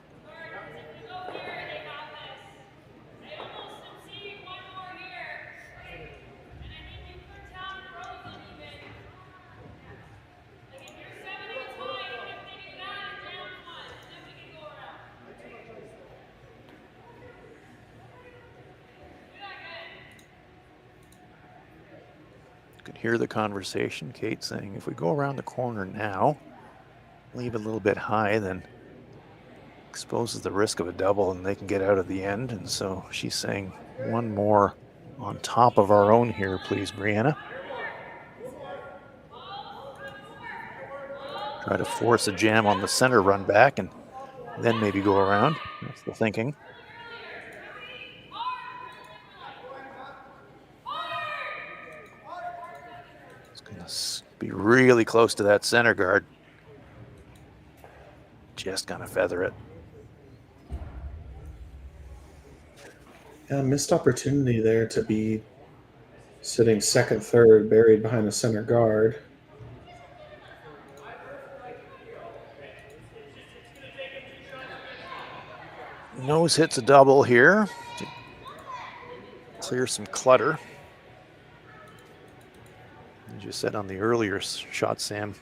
Could hear the conversation. Kate saying, if we go around the corner now, leave it a little bit high, then exposes the risk of a double and they can get out of the end. And so she's saying one more on top of our own here, please, Brianna. Try to force a jam on the center run back and then maybe go around. That's the thinking. It's going to be really close to that center guard. Just going to feather it. Yeah, missed opportunity there to be sitting second, third, buried behind the center guard. Nose hits a double here to clear some clutter. As you said on the earlier shot, Sam,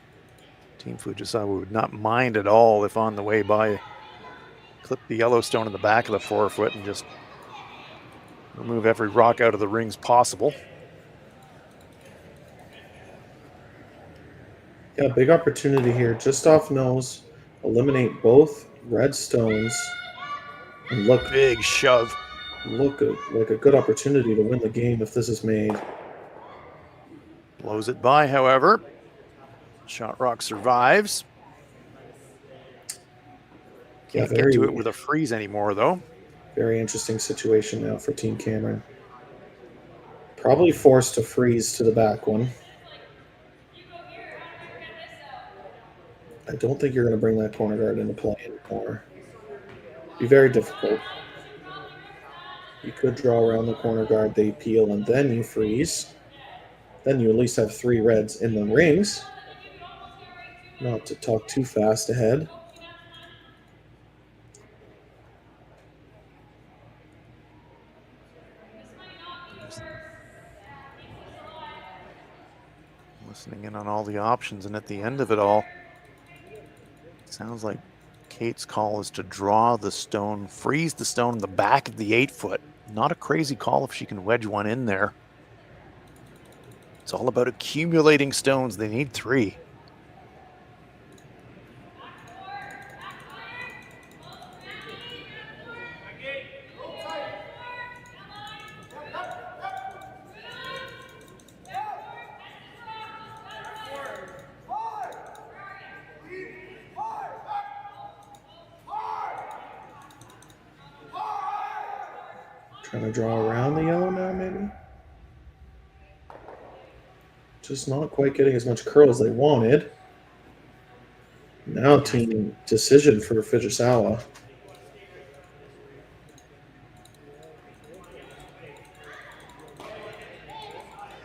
Team Fujisawa would not mind at all if on the way by, clip the Yellowstone in the back of the forefoot and just remove every rock out of the rings possible. Yeah, big opportunity here. Just off nose, eliminate both red stones, and look big shove. Look like a good opportunity to win the game if this is made. Blows it by, however. Shot rock survives. Can't get to it with a freeze anymore, though. Very interesting situation now for Team Cameron. Probably forced to freeze to the back one. I don't think you're going to bring that corner guard into play anymore. Be very difficult. You could draw around the corner guard, they peel, and then you freeze. Then you at least have 3 reds in the rings. Not to talk too fast ahead. Listening in on all the options, and at the end of it all, it sounds like Kate's call is to draw the stone, freeze the stone in the back of the 8-foot. Not a crazy call if she can wedge one in there. It's all about accumulating stones. They need 3. Trying to draw around the yellow now, maybe? Just not quite getting as much curl as they wanted. Now team decision for Fujisawa.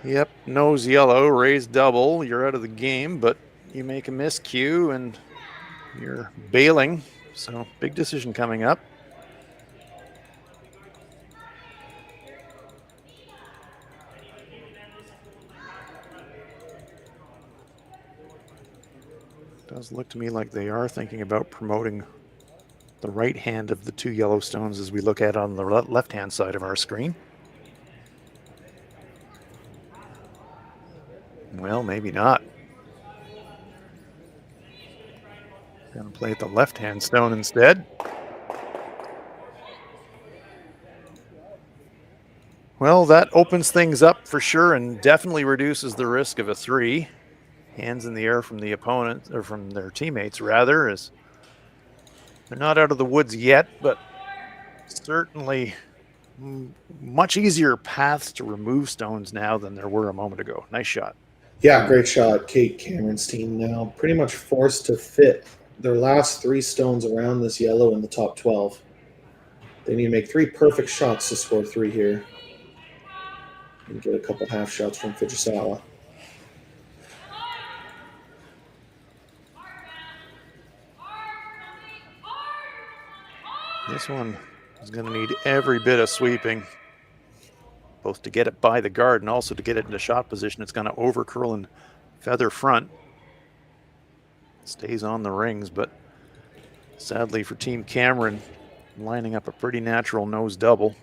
Yep, nose yellow, raised double. You're out of the game, but you make a miscue and you're bailing. So big decision coming up. Does look to me like they are thinking about promoting the right hand of the 2 Yellowstones as we look at on the left-hand side of our screen. Well, maybe not. Gonna play at the left-hand stone instead. Well, that opens things up for sure and definitely reduces the risk of a 3. Hands in the air from the opponent, or from their teammates rather, as they're not out of the woods yet, but certainly much easier paths to remove stones now than there were a moment ago. Nice shot. Yeah, great shot. Kate Cameron's team now pretty much forced to fit their last 3 stones around this yellow in the top 12. They need to make 3 perfect shots to score 3 here. And get a couple half shots from Fujisawa. This one is going to need every bit of sweeping, both to get it by the guard and also to get it into shot position. It's going to over curl and feather front. Stays on the rings, but sadly for Team Cameron, lining up a pretty natural nose double.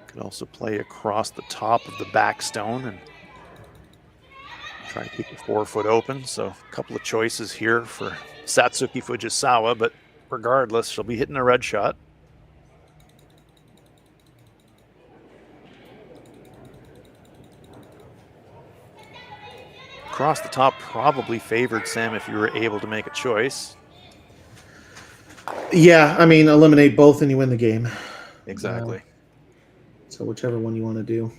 Could also play across the top of the back stone and Try to keep the 4-foot open. So a couple of choices here for Satsuki Fujisawa, but regardless, she'll be hitting a red shot. Across the top probably favored Sam if you were able to make a choice. Yeah, I mean, eliminate both and you win the game. Exactly. So whichever one you want to do.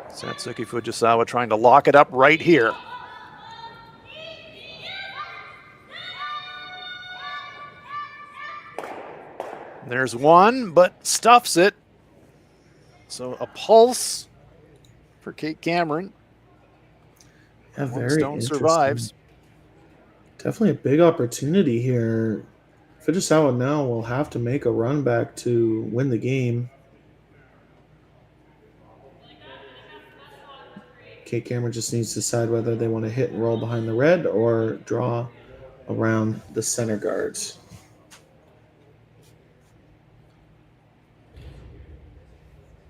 Satsuki Fujisawa trying to lock it up right here. There's one, but stuffs it. So a pulse for Kate Cameron. Yeah, One very stone interesting. survives. Definitely a big opportunity here. Fujisawa now will have to make a run back to win the game. Kate Cameron just needs to decide whether they want to hit and roll behind the red or draw around the center guards.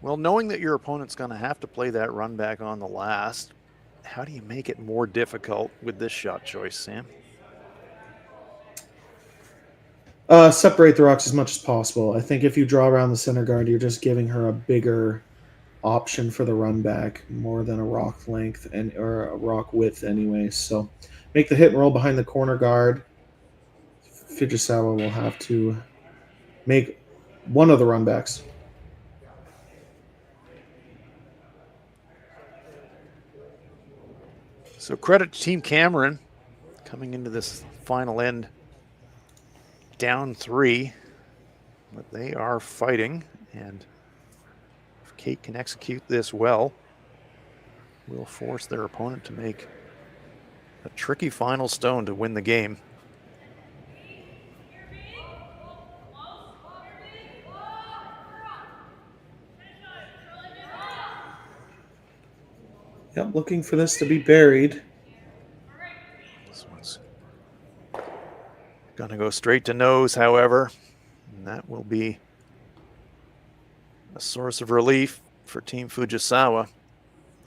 Well, knowing that your opponent's going to have to play that run back on the last, how do you make it more difficult with this shot choice, Sam? Separate the rocks as much as possible. I think if you draw around the center guard, you're just giving her a bigger option for the run back, more than a rock length or a rock width anyway. So make the hit and roll behind the corner guard. Fujisawa will have to make one of the run backs. So credit to Team Cameron coming into this final end down 3, but they are fighting, and if Kate can execute this well, will force their opponent to make a tricky final stone to win the game. Yep, looking for this to be buried. This one's going to go straight to nose, however, and that will be a source of relief for Team Fujisawa.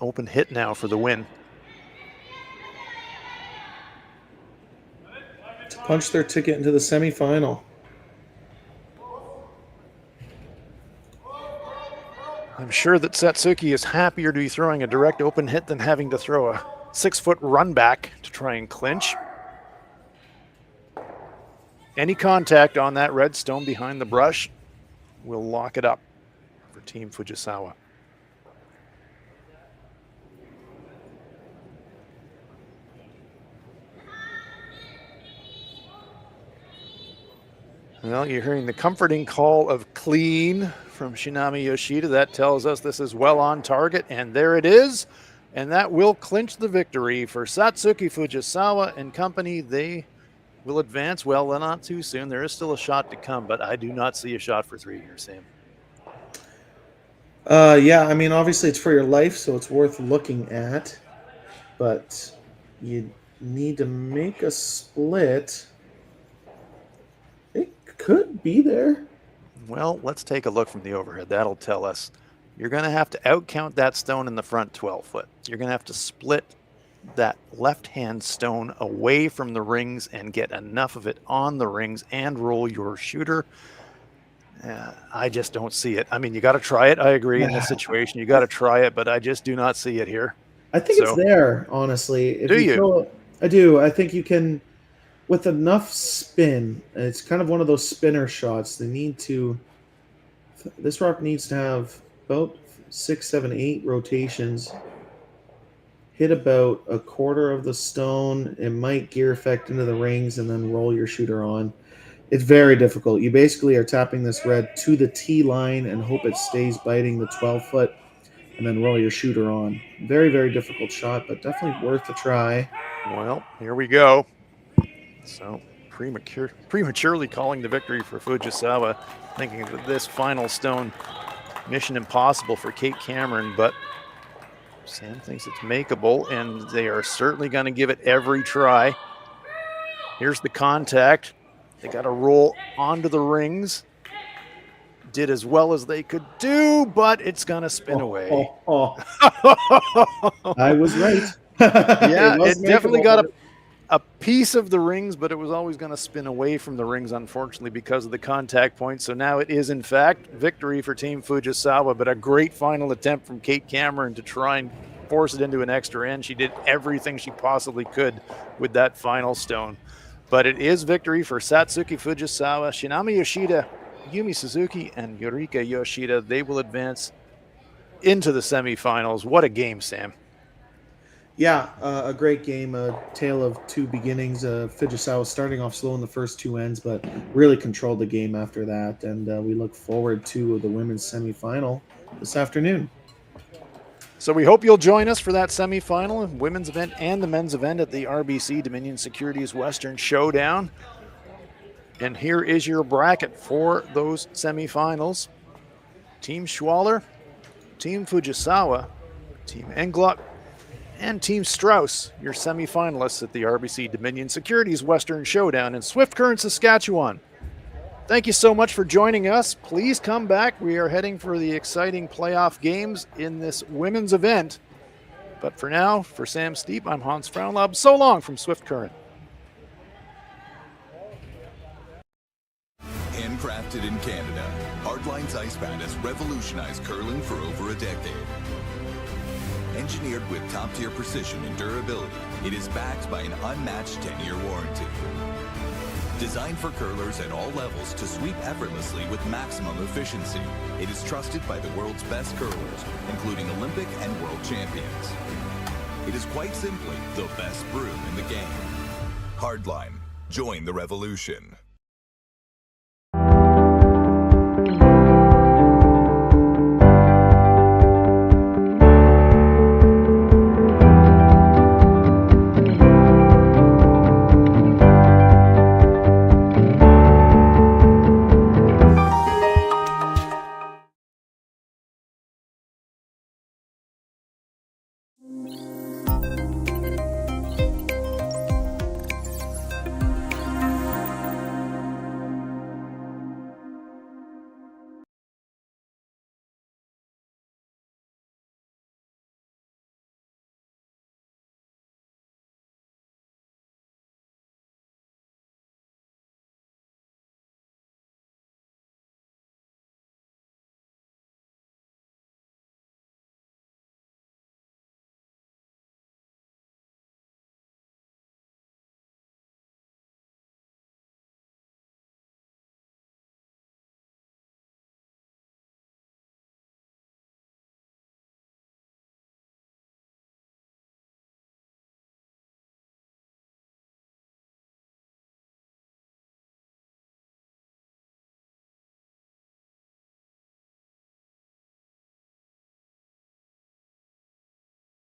Open hit now for the win. To punch their ticket into the semifinal. I'm sure that Satsuki is happier to be throwing a direct open hit than having to throw a 6-foot run back to try and clinch. Any contact on that red stone behind the brush will lock it up for Team Fujisawa. Well, you're hearing the comforting call of clean from Shinami Yoshida. That tells us this is well on target, and there it is. And that will clinch the victory for Satsuki Fujisawa and company. They will advance. Well, not too soon. There is still a shot to come, but I do not see a shot for 3 here, Sam. Yeah, I mean, obviously it's for your life, so it's worth looking at. But you need to make a split. It could be there. Well, let's take a look from the overhead. That'll tell us. You're going to have to outcount that stone in the front 12-foot. You're going to have to split that left-hand stone away from the rings and get enough of it on the rings and roll your shooter. I just don't see it. I mean, you got to try it. I agree in this situation. You got to try it, but I just do not see it here. I think it's there, honestly. If do you? I do. I think you can, with enough spin, it's kind of one of those spinner shots. This rock needs to have about 6, 7, 8 rotations. Hit about a quarter of the stone. It might gear effect into the rings and then roll your shooter on. It's very difficult. You basically are tapping this red to the T line and hope it stays biting the 12-foot and then roll your shooter on. Very, very difficult shot, but definitely worth a try. Well, here we go. So prematurely calling the victory for Fujisawa, thinking that this final stone, mission impossible for Kate Cameron, but Sam thinks it's makeable, and they are certainly going to give it every try. Here's the contact. They got to roll onto the rings. did as well as they could do, but it's going to spin away. I was right. Yeah, was it definitely makeable, got but a piece of the rings, but it was always going to spin away from the rings, unfortunately, because of the contact point. So now it is, in fact, victory for Team Fujisawa, but a great final attempt from Kate Cameron to try and force it into an extra end. She did everything she possibly could with that final stone. But it is victory for Satsuki Fujisawa, Shinami Yoshida, Yumi Suzuki, and Yurika Yoshida. They will advance into the semifinals. What a game, Sam. Yeah, a great game, a tale of two beginnings. Fujisawa starting off slow in the first two ends, but really controlled the game after that. And we look forward to the women's semifinal this afternoon. So we hope you'll join us for that semifinal, women's event and the men's event at the RBC Dominion Securities Western Showdown. And here is your bracket for those semifinals. Team Schwaller, Team Fujisawa, Team Englock, and Team Strauss, your semifinalists at the RBC Dominion Securities Western Showdown in Swift Current, Saskatchewan. Thank you so much for joining us. Please come back. We are heading for the exciting playoff games in this women's event. But for now, for Sam Steep, I'm Hans Frauenlob. So long from Swift Current. Handcrafted in Canada, Hardline's Ice Pad has revolutionized curling for over a decade. Engineered with top-tier precision and durability, it is backed by an unmatched 10-year warranty. Designed for curlers at all levels to sweep effortlessly with maximum efficiency, it is trusted by the world's best curlers, including Olympic and world champions. It is quite simply the best broom in the game. Hardline. Join the revolution.